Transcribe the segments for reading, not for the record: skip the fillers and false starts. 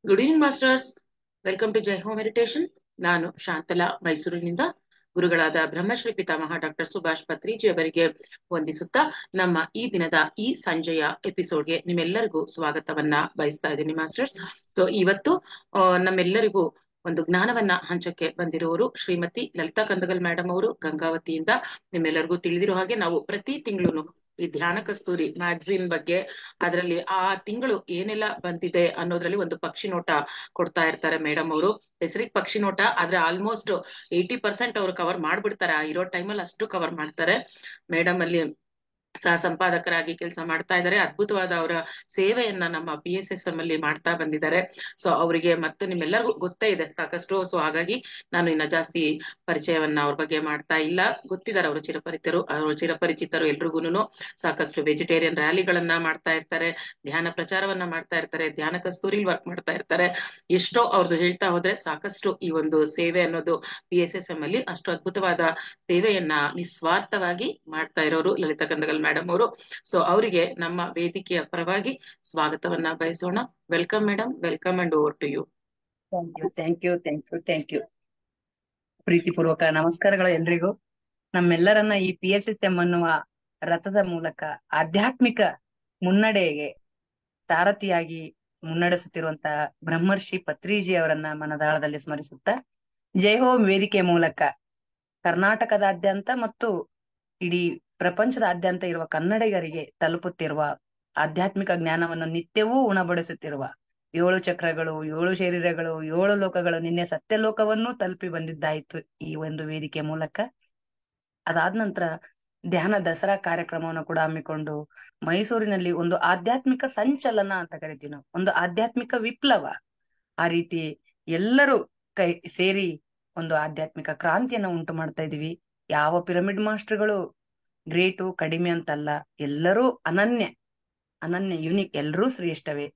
Good evening masters. Welcome to Jai home meditation. ನಾನು ಶಾಂತಲಾ, ಮೈಸೂರಿನಿಂದ ಗುರುಗಳಾದ ಬ್ರಹ್ಮಶ್ರೀ ಪಿತಾಮಹ ಡಾಕ್ಟರ್ ಸುಭಾಷ್ ಪತ್ರಿಜಿ ಅವರಿಗೆ ವಂದಿಸುತ್ತಾ ನಮ್ಮ ಈ ದಿನದ ಈ ಸಂಜೆಯ ಎಪಿಸೋಡ್ಗೆ ನಿಮ್ಮೆಲ್ಲರಿಗೂ ಸ್ವಾಗತವನ್ನ ಬಯಸ್ತಾ ಇದ್ದೀನಿ ಮಾಸ್ಟರ್ಸ್. ಸೊ ಇವತ್ತು ನಮ್ಮೆಲ್ಲರಿಗೂ ಒಂದು ಜ್ಞಾನವನ್ನ ಹಂಚಕ್ಕೆ ಬಂದಿರುವವರು ಶ್ರೀಮತಿ ಲಲಿತಾ ಕಂದಗಲ್ ಮೇಡಮ್ ಅವರು ಗಂಗಾವತಿಯಿಂದ. ನಿಮ್ಮೆಲ್ಲರಿಗೂ ತಿಳಿದಿರೋ ಹಾಗೆ ನಾವು ಪ್ರತಿ ತಿಂಗಳು ಈ ಧ್ಯಾನ ಕಸ್ತೂರಿ ಮ್ಯಾಗಝಿನ್ ಬಗ್ಗೆ, ಅದರಲ್ಲಿ ಆ ತಿಂಗಳು ಏನೆಲ್ಲ ಬಂದಿದೆ ಅನ್ನೋದ್ರಲ್ಲಿ ಒಂದು ಪಕ್ಷಿ ನೋಟ ಕೊಡ್ತಾ ಇರ್ತಾರೆ ಮೇಡಮ್ ಅವರು. ಹೆಸರಿಗೆ ಪಕ್ಷಿ ನೋಟ, ಆದ್ರೆ ಆಲ್ಮೋಸ್ಟ್ 80% ಅವರು ಕವರ್ ಮಾಡ್ಬಿಡ್ತಾರೆ. ಆ ಇರೋ ಟೈಮಲ್ಲಿ ಅಷ್ಟು ಕವರ್ ಮಾಡ್ತಾರೆ ಮೇಡಮ್. ಅಲ್ಲಿ ಸಹ ಸಂಪಾದಕರಾಗಿ ಕೆಲಸ ಮಾಡ್ತಾ ಇದ್ದಾರೆ. ಅದ್ಭುತವಾದ ಅವರ ಸೇವೆಯನ್ನ ನಮ್ಮ PSSM ಅಲ್ಲಿ ಮಾಡ್ತಾ ಬಂದಿದ್ದಾರೆ. ಸೊ ಅವರಿಗೆ ಮತ್ತು ನಿಮ್ಮೆಲ್ಲರಿಗೂ ಗೊತ್ತೇ ಇದೆ ಸಾಕಷ್ಟು. ಸೊ ಹಾಗಾಗಿ ನಾನು ಇನ್ನ ಜಾಸ್ತಿ ಪರಿಚಯವನ್ನ ಅವ್ರ ಬಗ್ಗೆ ಮಾಡ್ತಾ ಇಲ್ಲ. ಗೊತ್ತಿದ್ದಾರೆ ಅವರು ಚಿರಪರಿಚಿತರು ಎಲ್ರಿಗೂನು. ಸಾಕಷ್ಟು ವೆಜಿಟೇರಿಯನ್ ರ್ಯಾಲಿಗಳನ್ನ ಮಾಡ್ತಾ ಇರ್ತಾರೆ, ಧ್ಯಾನ ಪ್ರಚಾರವನ್ನ ಮಾಡ್ತಾ ಇರ್ತಾರೆ, ಧ್ಯಾನ ಕಸ್ತೂರಿಲ್ ವರ್ಕ್ ಮಾಡ್ತಾ ಇರ್ತಾರೆ. ಎಷ್ಟೋ ಅವ್ರದ್ದು ಹೇಳ್ತಾ ಹೋದ್ರೆ ಸಾಕಷ್ಟು ಈ ಒಂದು ಸೇವೆ ಅನ್ನೋದು PSSM ಅಲ್ಲಿ ಅಷ್ಟು ಅದ್ಭುತವಾದ ಸೇವೆಯನ್ನ ನಿಸ್ವಾರ್ಥವಾಗಿ ಮಾಡ್ತಾ ಇರೋರು ಲಲಿತಾ ಕಂದಗಲ್ ಮೇಡಮ್ ಅವರು. ಸೊ ಅವರಿಗೆ ನಮ್ಮ ವೇದಿಕೆಯ ಪರವಾಗಿ ಸ್ವಾಗತವನ್ನ ಬಯಸೋಣ. Welcome madam, welcome and over to you. Thank you. ಪ್ರೀತಿಪೂರ್ವಕ ನಮಸ್ಕಾರಗಳು ಎಲ್ರಿಗೂ. ನಮ್ಮೆಲ್ಲರನ್ನ ಈ PSSM ಅನ್ನುವ ರಥದ ಮೂಲಕ ಆಧ್ಯಾತ್ಮಿಕ ಮುನ್ನಡೆಗೆ ಸಾರಥಿಯಾಗಿ ಮುನ್ನಡೆಸುತ್ತಿರುವಂತಹ ಬ್ರಹ್ಮರ್ಷಿ ಪತ್ರಿಜಿ ಅವರನ್ನ ಮನದಾಳದಲ್ಲಿ ಸ್ಮರಿಸುತ್ತಾ, ಜೈ ಹೋಮ್ ವೇದಿಕೆ ಮೂಲಕ ಕರ್ನಾಟಕದಾದ್ಯಂತ ಮತ್ತು ಇಡೀ ಪ್ರಪಂಚದಾದ್ಯಂತ ಇರುವ ಕನ್ನಡಿಗರಿಗೆ ತಲುಪುತ್ತಿರುವ ಆಧ್ಯಾತ್ಮಿಕ ಜ್ಞಾನವನ್ನು ನಿತ್ಯವೂ ಉಣಬಡಿಸುತ್ತಿರುವ 7 ಚಕ್ರಗಳು, 7 ಶರೀರಗಳು, 7 ಲೋಕಗಳು, ನಿನ್ನೆ ಸತ್ಯಲೋಕವನ್ನು ತಲುಪಿ ಬಂದಿದ್ದಾಯಿತು ಈ ಒಂದು ವೇದಿಕೆ ಮೂಲಕ. ಅದಾದ ನಂತರ ಧ್ಯಾನ ದಸರಾ ಕಾರ್ಯಕ್ರಮವನ್ನು ಕೂಡ ಹಮ್ಮಿಕೊಂಡು ಮೈಸೂರಿನಲ್ಲಿ ಒಂದು ಆಧ್ಯಾತ್ಮಿಕ ಸಂಚಲನ ಅಂತ ಕರಿತೀವಿ ನಾವು, ಒಂದು ಆಧ್ಯಾತ್ಮಿಕ ವಿಪ್ಲವ, ಆ ರೀತಿ ಎಲ್ಲರೂ ಕೈ ಸೇರಿ ಒಂದು ಆಧ್ಯಾತ್ಮಿಕ ಕ್ರಾಂತಿಯನ್ನ ಉಂಟು ಮಾಡ್ತಾ ಇದೀವಿ. ಯಾವ ಪಿರಮಿಡ್ ಮಾಸ್ಟರ್ಗಳು ಗ್ರೇಟು ಕಡಿಮೆ ಅಂತಲ್ಲ, ಎಲ್ಲರೂ ಅನನ್ಯ ಯುನಿಕ್, ಎಲ್ಲರೂ ಶ್ರೇಷ್ಠವೇ.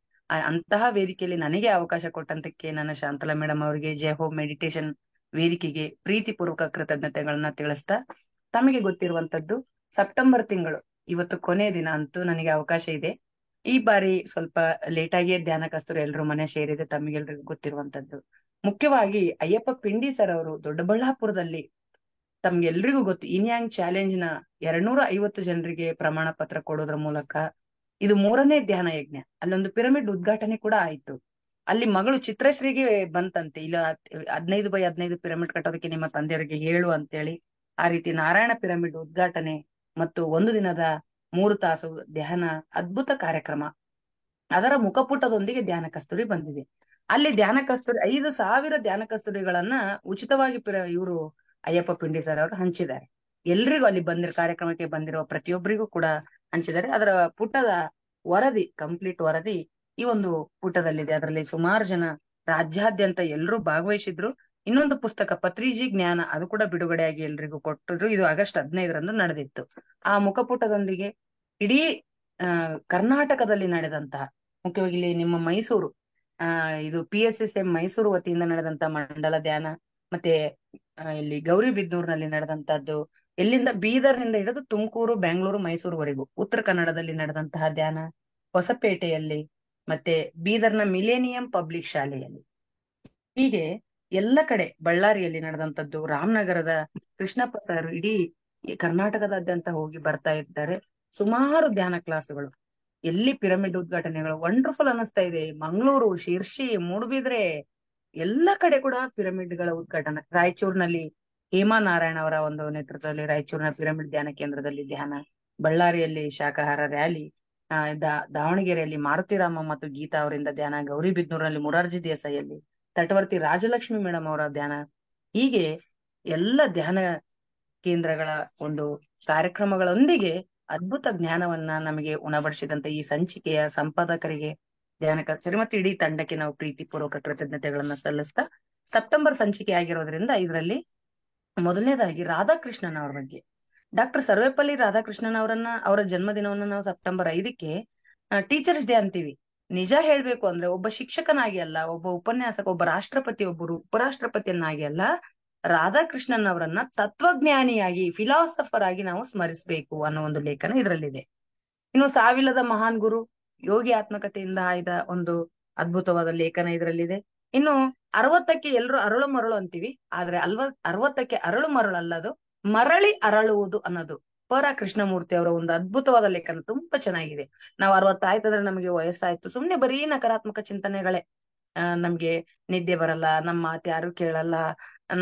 ಅಂತಹ ವೇದಿಕೆಯಲ್ಲಿ ನನಗೆ ಅವಕಾಶ ಕೊಟ್ಟಂತಕ್ಕೆ ನನ್ನ ಶಾಂತಲಾ ಮೇಡಮ್ ಅವರಿಗೆ, ಜೈ ಹೋಮ್ ಮೆಡಿಟೇಷನ್ ವೇದಿಕೆಗೆ ಪ್ರೀತಿಪೂರ್ವಕ ಕೃತಜ್ಞತೆಗಳನ್ನ ತಿಳಿಸ್ತಾ, ತಮಗೆ ಗೊತ್ತಿರುವಂತದ್ದು ಸೆಪ್ಟೆಂಬರ್ ತಿಂಗಳು ಇವತ್ತು ಕೊನೆ ದಿನ ಅಂತೂ ನನಗೆ ಅವಕಾಶ ಇದೆ. ಈ ಬಾರಿ ಸ್ವಲ್ಪ ಲೇಟ್ ಆಗಿ ಧ್ಯಾನ ಕಸ್ತೂರಿ ಎಲ್ರು ಮನೆ ಸೇರಿದೆ, ತಮಗೆಲ್ರಿಗೂ ಗೊತ್ತಿರುವಂತದ್ದು. ಮುಖ್ಯವಾಗಿ ಅಯ್ಯಪ್ಪ ಪಿಂಡಿ ಸರ್ ಅವರು ದೊಡ್ಡಬಳ್ಳಾಪುರದಲ್ಲಿ, ತಮ್ಗೆಲ್ರಿಗೂ ಗೊತ್ತು, ಇನ್ಯಾಂಗ್ ಚಾಲೆಂಜ್ ನ 250 ಜನರಿಗೆ ಪ್ರಮಾಣ ಪತ್ರ ಕೊಡೋದ್ರ ಮೂಲಕ ಇದು 3ನೇ ಧ್ಯಾನ ಯಜ್ಞ. ಅಲ್ಲೊಂದು ಪಿರಮಿಡ್ ಉದ್ಘಾಟನೆ ಕೂಡ ಆಯ್ತು. ಅಲ್ಲಿ ಮಗಳು ಚಿತ್ರಶ್ರೀಗೆ ಬಂತಂತೆ, ಇಲ್ಲ 15x15 ಪಿರಮಿಡ್ ಕಟ್ಟೋದಕ್ಕೆ ನಿಮ್ಮ ತಂದೆಯವರಿಗೆ ಹೇಳು ಅಂತೇಳಿ. ಆ ರೀತಿ ನಾರಾಯಣ ಪಿರಮಿಡ್ ಉದ್ಘಾಟನೆ ಮತ್ತು 1 ದಿನದ 3 ತಾಸು ಧ್ಯಾನ, ಅದ್ಭುತ ಕಾರ್ಯಕ್ರಮ. ಅದರ ಮುಖಪುಟದೊಂದಿಗೆ ಧ್ಯಾನ ಕಸ್ತೂರಿ ಬಂದಿದೆ. ಅಲ್ಲಿ ಧ್ಯಾನ ಕಸ್ತೂರಿ 5,000 ಧ್ಯಾನ ಕಸ್ತೂರಿಗಳನ್ನ ಉಚಿತವಾಗಿ ಇವರು ಅಯ್ಯಪ್ಪ ಪಿಂಡಿ ಸರ್ ಅವರು ಹಂಚಿದ್ದಾರೆ. ಎಲ್ರಿಗೂ ಅಲ್ಲಿ ಕಾರ್ಯಕ್ರಮಕ್ಕೆ ಬಂದಿರುವ ಪ್ರತಿಯೊಬ್ಬರಿಗೂ ಕೂಡ ಹಂಚಿದ್ದಾರೆ. ಅದರ ಪುಟದ ವರದಿ, ಕಂಪ್ಲೀಟ್ ವರದಿ ಈ ಒಂದು ಪುಟದಲ್ಲಿದೆ. ಅದರಲ್ಲಿ ಸುಮಾರು ಜನ ರಾಜ್ಯಾದ್ಯಂತ ಎಲ್ಲರೂ ಭಾಗವಹಿಸಿದ್ರು. ಇನ್ನೊಂದು ಪುಸ್ತಕ ಪತ್ರಿಜಿ ಜ್ಞಾನ, ಅದು ಕೂಡ ಬಿಡುಗಡೆಯಾಗಿ ಎಲ್ರಿಗೂ ಕೊಟ್ಟಿದ್ರು. ಇದು ಆಗಸ್ಟ್ 15ರಂದು ನಡೆದಿತ್ತು. ಆ ಮುಖಪುಟದೊಂದಿಗೆ ಇಡೀ ಕರ್ನಾಟಕದಲ್ಲಿ ನಡೆದಂತಹ, ಮುಖ್ಯವಾಗಿ ಇಲ್ಲಿ ನಿಮ್ಮ ಮೈಸೂರು, ಇದು PSSM ಮೈಸೂರು ವತಿಯಿಂದ ನಡೆದಂತ ಮಂಡಲ ಧ್ಯಾನ, ಮತ್ತೆ ಇಲ್ಲಿ ಗೌರಿಬಿದನೂರಿನಲ್ಲಿ ನಡೆದಂತಹದ್ದು, ಎಲ್ಲಿಂದ ಬೀದರ್ನಿಂದ ಹಿಡಿದು ತುಮಕೂರು, ಬೆಂಗಳೂರು, ಮೈಸೂರುವರೆಗೂ ಉತ್ತರ ಕನ್ನಡದಲ್ಲಿ ನಡೆದಂತಹ ಧ್ಯಾನ, ಹೊಸಪೇಟೆಯಲ್ಲಿ, ಮತ್ತೆ ಬೀದರ್ನ ಮಿಲೇನಿಯಂ ಪಬ್ಲಿಕ್ ಶಾಲೆಯಲ್ಲಿ, ಹೀಗೆ ಎಲ್ಲ ಕಡೆ, ಬಳ್ಳಾರಿಯಲ್ಲಿ ನಡೆದಂತದ್ದು, ರಾಮನಗರದ ಕೃಷ್ಣಪ್ಪ ಸರ್ ಇಡೀ ಕರ್ನಾಟಕದಾದ್ಯಂತ ಹೋಗಿ ಬರ್ತಾ ಇದ್ದಾರೆ. ಸುಮಾರು ಧ್ಯಾನ ಕ್ಲಾಸುಗಳು, ಎಲ್ಲಿ ಪಿರಮಿಡ್ ಉದ್ಘಾಟನೆಗಳು ವಂಡರ್ಫುಲ್ ಅನಿಸ್ತಾ ಇದೆ. ಮಂಗಳೂರು, ಶಿರ್ಸಿ, ಮೂಡುಬಿದ್ರೆ ಎಲ್ಲ ಕಡೆ ಕೂಡ ಪಿರಮಿಡ್ ಗಳ ಉದ್ಘಾಟನೆ. ರಾಯಚೂರಿನಲ್ಲಿ ಹೇಮಾ ನಾರಾಯಣ ಅವರ ಒಂದು ನೇತೃತ್ವದಲ್ಲಿ ರಾಯಚೂರಿನ ಪಿರಮಿಡ್ ಧ್ಯಾನ ಕೇಂದ್ರದಲ್ಲಿ ಧ್ಯಾನ, ಬಳ್ಳಾರಿಯಲ್ಲಿ ಶಾಖಾಹಾರ ರ್ಯಾಲಿ, ದಾವಣಗೆರೆಯಲ್ಲಿ ಮಾರುತಿರಾಮ ಮತ್ತು ಗೀತಾ ಅವರಿಂದ ಧ್ಯಾನ, ಗೌರಿಬಿದನೂರಿನಲ್ಲಿ ಮುರಾರ್ಜಿ ದೇಸಾಯಿಯಲ್ಲಿ, ತಟವರ್ತಿ ರಾಜಲಕ್ಷ್ಮಿ ಮೇಡಮ್ ಅವರ ಧ್ಯಾನ. ಹೀಗೆ ಎಲ್ಲ ಧ್ಯಾನ ಕೇಂದ್ರಗಳ ಒಂದು ಕಾರ್ಯಕ್ರಮಗಳೊಂದಿಗೆ ಅದ್ಭುತ ಜ್ಞಾನವನ್ನ ನಮಗೆ ಉಣಬಡಿಸಿದಂತ ಈ ಸಂಚಿಕೆಯ ಸಂಪಾದಕರಿಗೆ, ಧ್ಯಾನ ಕಸ್ತೂರಿ ಮತ್ತು ಇಡೀ ತಂಡಕ್ಕೆ ನಾವು ಪ್ರೀತಿಪೂರ್ವಕ ಕೃತಜ್ಞತೆಗಳನ್ನ ಸಲ್ಲಿಸ್ತಾ, ಸೆಪ್ಟೆಂಬರ್ ಸಂಚಿಕೆ ಆಗಿರೋದ್ರಿಂದ ಇದರಲ್ಲಿ ಮೊದಲನೇದಾಗಿ ರಾಧಾಕೃಷ್ಣನ್ ಅವರ ಬಗ್ಗೆ, ಡಾಕ್ಟರ್ ಸರ್ವೇಪಲ್ಲಿ ರಾಧಾಕೃಷ್ಣನ್ ಅವರ ಜನ್ಮದಿನವನ್ನ ನಾವು ಸೆಪ್ಟೆಂಬರ್ 5ಕ್ಕೆ ಟೀಚರ್ಸ್ ಡೇ ಅಂತೀವಿ. ನಿಜ ಹೇಳ್ಬೇಕು ಅಂದ್ರೆ ಒಬ್ಬ ಶಿಕ್ಷಕನಾಗಿ ಅಲ್ಲ, ಒಬ್ಬ ಉಪನ್ಯಾಸಕ, ಒಬ್ಬ ರಾಷ್ಟ್ರಪತಿ, ಒಬ್ಬರು ಉಪರಾಷ್ಟ್ರಪತಿಯನ್ನಾಗಿ ಅಲ್ಲ, ರಾಧಾಕೃಷ್ಣನ್ ಅವರನ್ನ ತತ್ವಜ್ಞಾನಿಯಾಗಿ, ಫಿಲಾಸಫರ್ ಆಗಿ ನಾವು ಸ್ಮರಿಸಬೇಕು ಅನ್ನೋ ಒಂದು ಲೇಖನ ಇದರಲ್ಲಿದೆ. ಇನ್ನು ಸಾವಿಲ್ಲದ ಮಹಾನ್ ಗುರು, ಯೋಗಿ ಆತ್ಮಕಥೆಯಿಂದ ಆಯ್ದ ಒಂದು ಅದ್ಭುತವಾದ ಲೇಖನ ಇದರಲ್ಲಿದೆ. ಇನ್ನು 60ಕ್ಕೆ ಎಲ್ರು ಅರಳು ಮರಳು ಅಂತೀವಿ, ಆದ್ರೆ 60ಕ್ಕೆ ಅರಳು ಮರಳು ಅಲ್ಲದು, ಮರಳಿ ಅರಳುವುದು ಅನ್ನೋದು ಪರ ಕೃಷ್ಣಮೂರ್ತಿ ಅವರ ಒಂದು ಅದ್ಭುತವಾದ ಲೇಖನ. ತುಂಬಾ ಚೆನ್ನಾಗಿದೆ. ನಾವು 60 ಆಯ್ತಂದ್ರೆ ನಮಗೆ ವಯಸ್ಸಾಯ್ತು, ಸುಮ್ನೆ ಬರೀ ನಕಾರಾತ್ಮಕ ಚಿಂತನೆಗಳೇ. ನಮ್ಗೆ ನಿದ್ದೆ ಬರಲ್ಲ, ನಮ್ಮ ಮಾತು ಯಾರು ಕೇಳಲ್ಲ,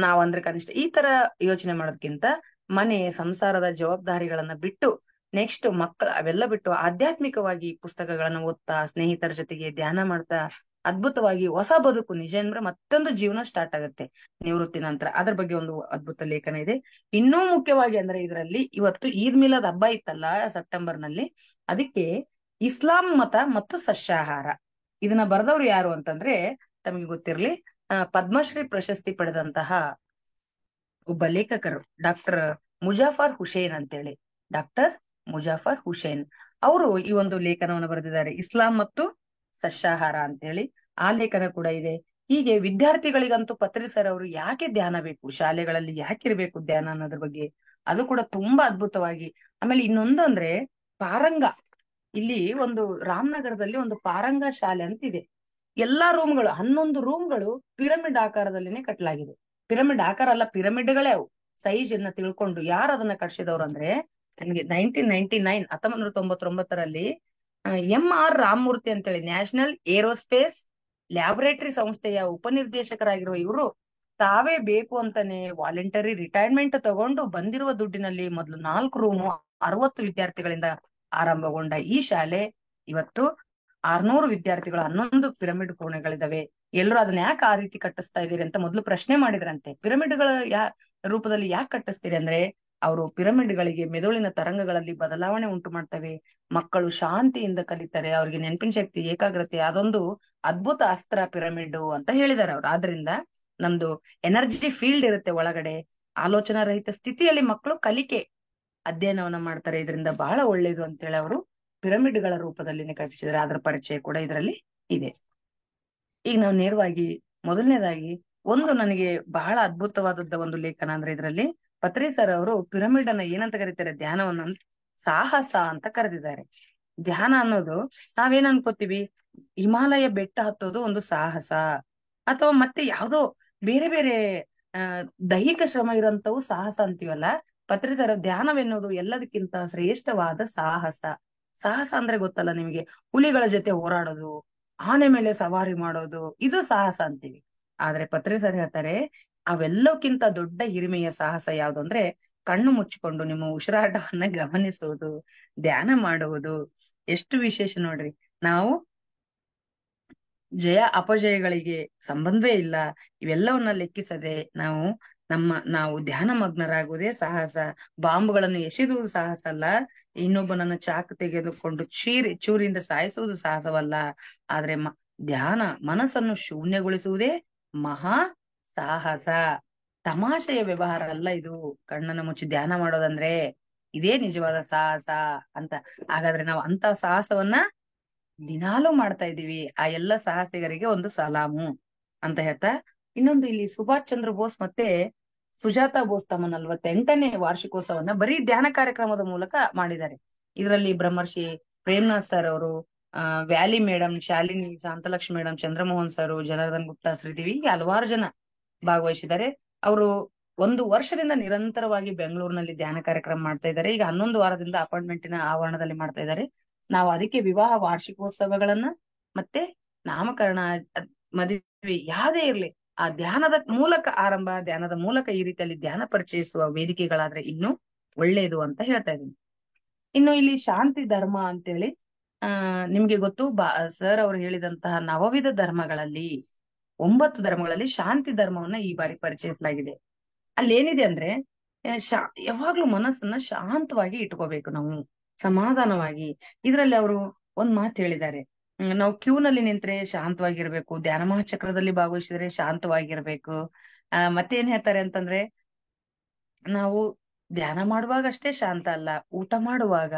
ನಾವಂದ್ರೆ ಕನಿಷ್ಠ, ಈ ತರ ಯೋಚನೆ ಮಾಡೋದಕ್ಕಿಂತ ಮನೆ ಸಂಸಾರದ ಜವಾಬ್ದಾರಿಗಳನ್ನ ಬಿಟ್ಟು, ನೆಕ್ಸ್ಟ್ ಮಕ್ಕಳ ಅವೆಲ್ಲ ಬಿಟ್ಟು ಆಧ್ಯಾತ್ಮಿಕವಾಗಿ ಪುಸ್ತಕಗಳನ್ನ ಓದ್ತಾ, ಸ್ನೇಹಿತರ ಜೊತೆಗೆ ಧ್ಯಾನ ಮಾಡ್ತಾ, ಅದ್ಭುತವಾಗಿ ಹೊಸ ಬದುಕು, ನಿಜ ಅಂದ್ರೆ ಮತ್ತೊಂದು ಜೀವನ ಸ್ಟಾರ್ಟ್ ಆಗುತ್ತೆ ನಿವೃತ್ತಿ ನಂತರ. ಅದ್ರ ಬಗ್ಗೆ ಒಂದು ಅದ್ಭುತ ಲೇಖನ ಇದೆ. ಇನ್ನೂ ಮುಖ್ಯವಾಗಿ ಅಂದ್ರೆ ಇದರಲ್ಲಿ ಇವತ್ತು ಈದ್ ಮಿಲಾದ್ ಹಬ್ಬ ಇತ್ತಲ್ಲ ಸೆಪ್ಟೆಂಬರ್ ನಲ್ಲಿ, ಅದಕ್ಕೆ ಇಸ್ಲಾಂ ಮತ ಮತ್ತು ಸಸ್ಯಾಹಾರ ಇದನ್ನ ಬರೆದವ್ರು ಯಾರು ಅಂತಂದ್ರೆ, ತಮಗೆ ಗೊತ್ತಿರ್ಲಿ, ಪದ್ಮಶ್ರೀ ಪ್ರಶಸ್ತಿ ಪಡೆದಂತಹ ಒಬ್ಬ ಲೇಖಕರು ಡಾಕ್ಟರ್ ಮುಜಾಫರ್ ಹುಸೇನ್ ಅಂತೇಳಿ. ಡಾಕ್ಟರ್ ಮುಜಾಫರ್ ಹುಸೇನ್ ಅವರು ಈ ಒಂದು ಲೇಖನವನ್ನು ಬರೆದಿದ್ದಾರೆ, ಇಸ್ಲಾಂ ಮತ್ತು ಸಸ್ಯಾಹಾರ ಅಂತೇಳಿ. ಆ ಲೇಖನ ಕೂಡ ಇದೆ. ಹೀಗೆ ವಿದ್ಯಾರ್ಥಿಗಳಿಗಂತೂ ಪತ್ರಿ ಸರ್ ಅವರು ಯಾಕೆ ಧ್ಯಾನ ಬೇಕು, ಶಾಲೆಗಳಲ್ಲಿ ಯಾಕಿರ್ಬೇಕು ಧ್ಯಾನ ಅನ್ನೋದ್ರ ಬಗ್ಗೆ ಅದು ಕೂಡ ತುಂಬಾ ಅದ್ಭುತವಾಗಿ. ಆಮೇಲೆ ಇನ್ನೊಂದು ಅಂದ್ರೆ ಪಾರಂಗ. ಇಲ್ಲಿ ಒಂದು ರಾಮನಗರದಲ್ಲಿ ಒಂದು ಪಾರಂಗ ಶಾಲೆ ಅಂತ ಇದೆ. ಎಲ್ಲಾ ರೂಮ್ಗಳು 11 ರೂಮ್ಗಳು ಪಿರಮಿಡ್ ಆಕಾರದಲ್ಲಿನೇ ಕಟ್ಟಲಾಗಿದೆ. ಪಿರಮಿಡ್ ಆಕಾರ ಅಲ್ಲ, ಪಿರಮಿಡ್ಗಳೇ ಅವು. ಸೈಜ್ ಅನ್ನ ತಿಳ್ಕೊಂಡು ಯಾರು ಅದನ್ನ ಕಟ್ಸಿದವ್ರು ಅಂದ್ರೆ, ನನ್ಗೆ 1999ರಲ್ಲಿ MR ರಾಮಮೂರ್ತಿ ಅಂತೇಳಿ ನ್ಯಾಷನಲ್ ಏರೋಸ್ಪೇಸ್ ಲ್ಯಾಬೊರೇಟರಿ ಸಂಸ್ಥೆಯ ಉಪನಿರ್ದೇಶಕರಾಗಿರುವ ಇವರು ತಾವೇ ಬೇಕು ಅಂತಾನೆ ವಾಲಂಟರಿ ರಿಟೈರ್ಮೆಂಟ್ ತಗೊಂಡು ಬಂದಿರುವ ದುಡ್ಡಿನಲ್ಲಿ ಮೊದಲು 4 ರೂಮು 60 ವಿದ್ಯಾರ್ಥಿಗಳಿಂದ ಆರಂಭಗೊಂಡ ಈ ಶಾಲೆ ಇವತ್ತು 600 ವಿದ್ಯಾರ್ಥಿಗಳು, 11 ಪಿರಮಿಡ್ ಕೋಣೆಗಳಿದಾವೆ. ಎಲ್ಲರೂ ಅದನ್ನ ಯಾಕೆ ಆ ರೀತಿ ಕಟ್ಟಿಸ್ತಾ ಇದೀರಿ ಅಂತ ಮೊದಲು ಪ್ರಶ್ನೆ ಮಾಡಿದ್ರಂತೆ. ಪಿರಮಿಡ್ಗಳ ರೂಪದಲ್ಲಿ ಯಾಕೆ ಕಟ್ಟಿಸ್ತೀರಿ ಅಂದ್ರೆ, ಅವರು ಪಿರಮಿಡ್ಗಳಿಗೆ ಮೆದುಳಿನ ತರಂಗಗಳಲ್ಲಿ ಬದಲಾವಣೆ ಉಂಟು ಮಾಡ್ತವೆ, ಮಕ್ಕಳು ಶಾಂತಿಯಿಂದ ಕಲಿತಾರೆ, ಅವ್ರಿಗೆ ನೆನಪಿನ ಶಕ್ತಿ, ಏಕಾಗ್ರತೆ, ಅದೊಂದು ಅದ್ಭುತ ಅಸ್ತ್ರ ಪಿರಮಿಡ್ ಅಂತ ಹೇಳಿದಾರೆ ಅವ್ರು. ಆದ್ರಿಂದ ನಮ್ದು ಎನರ್ಜಿ ಫೀಲ್ಡ್ ಇರುತ್ತೆ ಒಳಗಡೆ, ಆಲೋಚನಾ ರಹಿತ ಸ್ಥಿತಿಯಲ್ಲಿ ಮಕ್ಕಳು ಕಲಿಕೆ ಅಧ್ಯಯನವನ್ನ ಮಾಡ್ತಾರೆ, ಇದರಿಂದ ಬಹಳ ಒಳ್ಳೇದು ಅಂತೇಳಿ ಅವರು ಪಿರಮಿಡ್ಗಳ ರೂಪದಲ್ಲಿನೇ ಕಟ್ಟಿಸಿದ್ದಾರೆ. ಅದರ ಪರಿಚಯ ಕೂಡ ಇದರಲ್ಲಿ ಇದೆ. ಈಗ ನಾವು ನೇರವಾಗಿ ಮೊದಲನೇದಾಗಿ ಒಂದು ನನಗೆ ಬಹಳ ಅದ್ಭುತವಾದದ್ದ ಒಂದು ಲೇಖನ ಅಂದ್ರೆ, ಇದರಲ್ಲಿ ಪತ್ರಿ ಸರ್ ಅವರು ಪಿರಮಿಡ್ ಅನ್ನ ಏನಂತ ಕರೀತಾರೆ, ಧ್ಯಾನವನ್ನ ಸಾಹಸ ಅಂತ ಕರೆದಿದ್ದಾರೆ. ಧ್ಯಾನ ಅನ್ನೋದು ನಾವೇನ್ ಅನ್ಕೋತೀವಿ, ಹಿಮಾಲಯ ಬೆಟ್ಟ ಹತ್ತೋದು ಒಂದು ಸಾಹಸ, ಅಥವಾ ಮತ್ತೆ ಯಾವ್ದೋ ಬೇರೆ ಬೇರೆ ದೈಹಿಕ ಶ್ರಮ ಇರೋಂಥವು ಸಾಹಸ ಅಂತೀವಲ್ಲ. ಪತ್ರಿ ಸರ್ ಧ್ಯಾನವೆನ್ನುವುದು ಎಲ್ಲದಕ್ಕಿಂತ ಶ್ರೇಷ್ಠವಾದ ಸಾಹಸ. ಸಾಹಸ ಅಂದ್ರೆ ಗೊತ್ತಲ್ಲ ನಿಮಗೆ, ಹುಲಿಗಳ ಜೊತೆ ಹೋರಾಡೋದು, ಆನೆ ಮೇಲೆ ಸವಾರಿ ಮಾಡೋದು, ಇದು ಸಾಹಸ ಅಂತೀವಿ. ಆದ್ರೆ ಪತ್ರಿ ಸರ್ ಹೇಳ್ತಾರೆ, ಅವೆಲ್ಲಕ್ಕಿಂತ ದೊಡ್ಡ ಹಿರಿಮೆಯ ಸಾಹಸ ಯಾವ್ದು ಅಂದ್ರೆ, ಕಣ್ಣು ಮುಚ್ಚಿಕೊಂಡು ನಿಮ್ಮ ಉಸಿರಾಟವನ್ನ ಗಮನಿಸುವುದು, ಧ್ಯಾನ ಮಾಡುವುದು. ಎಷ್ಟು ವಿಶೇಷ ನೋಡ್ರಿ. ನಾವು ಜಯ ಅಪಜಯಗಳಿಗೆ ಸಂಬಂಧವೇ ಇಲ್ಲ, ಇವೆಲ್ಲವನ್ನ ಲೆಕ್ಕಿಸದೆ ನಾವು ಧ್ಯಾನ ಮಗ್ನರಾಗುವುದೇ ಸಾಹಸ. ಬಾಂಬ್ಗಳನ್ನು ಎಸೆದುವುದು ಸಾಹಸ ಅಲ್ಲ, ಇನ್ನೊಬ್ಬನನ್ನು ಚಾಕು ತೆಗೆದುಕೊಂಡು ಚೂರಿಂದ ಸಾಯಿಸುವುದು ಸಾಹಸವಲ್ಲ. ಆದ್ರೆ ಧ್ಯಾನ ಮನಸ್ಸನ್ನು ಶೂನ್ಯಗೊಳಿಸುವುದೇ ಮಹಾ ಸಾಹಸ. ತಮಾಷೆಯ ವ್ಯವಹಾರ ಅಲ್ಲ ಇದು. ಕಣ್ಣನ್ನು ಮುಚ್ಚಿ ಧ್ಯಾನ ಮಾಡೋದಂದ್ರೆ ಇದೇ ನಿಜವಾದ ಸಾಹಸ ಅಂತ. ಹಾಗಾದ್ರೆ ನಾವು ಅಂತ ಸಾಹಸವನ್ನ ದಿನಾಲೂ ಮಾಡ್ತಾ ಇದೀವಿ. ಆ ಎಲ್ಲ ಸಾಹಸಿಗರಿಗೆ ಒಂದು ಸಲಾಮು ಅಂತ ಹೇಳ್ತಾ, ಇನ್ನೊಂದು ಇಲ್ಲಿ ಸುಭಾಷ್ ಚಂದ್ರ ಬೋಸ್ ಮತ್ತೆ ಸುಜಾತಾ ಬೋಸ್ ತಮ್ಮ 48ನೇ ವಾರ್ಷಿಕೋತ್ಸವನ್ನ ಬರೀ ಧ್ಯಾನ ಕಾರ್ಯಕ್ರಮದ ಮೂಲಕ ಮಾಡಿದ್ದಾರೆ. ಇದರಲ್ಲಿ ಬ್ರಹ್ಮರ್ಷಿ ಪ್ರೇಮ್ನಾಥ್ ಸರ್ ಅವರು, Valli madam, Shalini, Shantalakshmi madam, Chandramohan sir, Janardan Gupta, Sridevi, ಹೀಗೆ ಹಲವಾರು ಜನ ಭಾಗವಹಿಸಿದ್ದಾರೆ. ಅವರು 1 ವರ್ಷದಿಂದ ನಿರಂತರವಾಗಿ ಬೆಂಗಳೂರಿನಲ್ಲಿ ಧ್ಯಾನ ಕಾರ್ಯಕ್ರಮ ಮಾಡ್ತಾ ಇದ್ದಾರೆ. ಈಗ 11 ವಾರದಿಂದ ಅಪಾರ್ಟ್ಮೆಂಟಿನ ಆವರಣದಲ್ಲಿ ಮಾಡ್ತಾ ಇದ್ದಾರೆ. ನಾವು ಅದಕ್ಕೆ ವಿವಾಹ ವಾರ್ಷಿಕೋತ್ಸವಗಳನ್ನ ಮತ್ತೆ ನಾಮಕರಣ, ಮದುವೆ ಯಾವ್ದೇ ಇರ್ಲಿ, ಆ ಧ್ಯಾನದ ಮೂಲಕ ಆರಂಭ, ಧ್ಯಾನದ ಮೂಲಕ ಈ ರೀತಿಯಲ್ಲಿ ಧ್ಯಾನ ಪರಿಚಯಿಸುವ ವೇದಿಕೆಗಳಾದ್ರೆ ಇನ್ನೂ ಒಳ್ಳೇದು ಅಂತ ಹೇಳ್ತಾ ಇದೀನಿ. ಇನ್ನು ಇಲ್ಲಿ ಶಾಂತಿ ಧರ್ಮ ಅಂತೇಳಿ, ನಿಮ್ಗೆ ಗೊತ್ತು, ಸರ್ ಅವರು ಹೇಳಿದಂತಹ 9 ಧರ್ಮಗಳಲ್ಲಿ 9 ಧರ್ಮಗಳಲ್ಲಿ ಶಾಂತಿ ಧರ್ಮವನ್ನ ಈ ಬಾರಿ ಪರಿಚಯಿಸಲಾಗಿದೆ. ಅಲ್ಲಿ ಏನಿದೆ ಅಂದ್ರೆ, ಯಾವಾಗ್ಲೂ ಮನಸ್ಸನ್ನ ಶಾಂತವಾಗಿ ಇಟ್ಕೋಬೇಕು ನಾವು, ಸಮಾಧಾನವಾಗಿ. ಇದ್ರಲ್ಲಿ ಅವರು ಒಂದ್ ಮಾತು ಹೇಳಿದ್ದಾರೆ, ನಾವು ಕ್ಯೂನಲ್ಲಿ ನಿಂತ್ರೆ ಶಾಂತವಾಗಿರ್ಬೇಕು, ಧ್ಯಾನ ಮಹಾಚಕ್ರದಲ್ಲಿ ಭಾಗವಹಿಸಿದ್ರೆ ಶಾಂತವಾಗಿರ್ಬೇಕು. ಮತ್ತೇನ್ ಹೇಳ್ತಾರೆ ಅಂತಂದ್ರೆ, ನಾವು ಧ್ಯಾನ ಮಾಡುವಾಗ ಅಷ್ಟೇ ಶಾಂತ ಅಲ್ಲ, ಊಟ ಮಾಡುವಾಗ,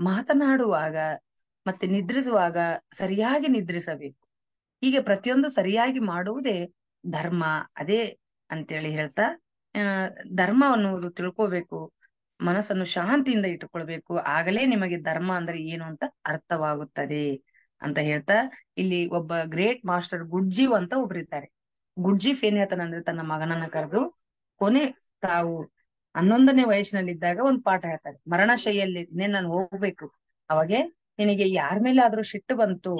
ಮಾತನಾಡುವಾಗ, ಮತ್ತೆ ನಿದ್ರಿಸುವಾಗ ಸರಿಯಾಗಿ ನಿದ್ರಿಸಬೇಕು. ಹೀಗೆ ಪ್ರತಿಯೊಂದು ಸರಿಯಾಗಿ ಮಾಡುವುದೇ ಧರ್ಮ. ಅದೇ ಅಂತೇಳಿ ಹೇಳ್ತಾ, ಧರ್ಮ ಅನ್ನುವುದು ತಿಳ್ಕೋಬೇಕು, ಮನಸ್ಸನ್ನು ಶಾಂತಿಯಿಂದ ಇಟ್ಟುಕೊಳ್ಬೇಕು, ಆಗಲೇ ನಿಮಗೆ ಧರ್ಮ ಅಂದ್ರೆ ಏನು ಅಂತ ಅರ್ಥವಾಗುತ್ತದೆ ಅಂತ ಹೇಳ್ತಾ ಇಲ್ಲಿ ಒಬ್ಬ ಗ್ರೇಟ್ ಮಾಸ್ಟರ್ ಗುಡ್ಜೀವ್ ಅಂತ ಒಬ್ರಿದ್ದಾರೆ. ಗುಡ್ಜೀಫ್ ಏನ್ ಹೇಳ್ತಾನಂದ್ರೆ ತನ್ನ ಮಗನನ್ನ ಕರೆದು ಕೊನೆ ತಾವು 11ನೇ ವಯಸ್ಸಿನಲ್ಲಿದ್ದಾಗ ಒಂದ್ ಪಾಠ ಹೇಳ್ತಾರೆ. ಮರಣಶೈಲಿಯಲ್ಲಿ ನಾನು ಹೋಗ್ಬೇಕು, ಅವಾಗೆ ನಿನಗೆ ಯಾರ ಮೇಲೆ ಆದ್ರೂ ಸಿಟ್ಟು ಬಂತು,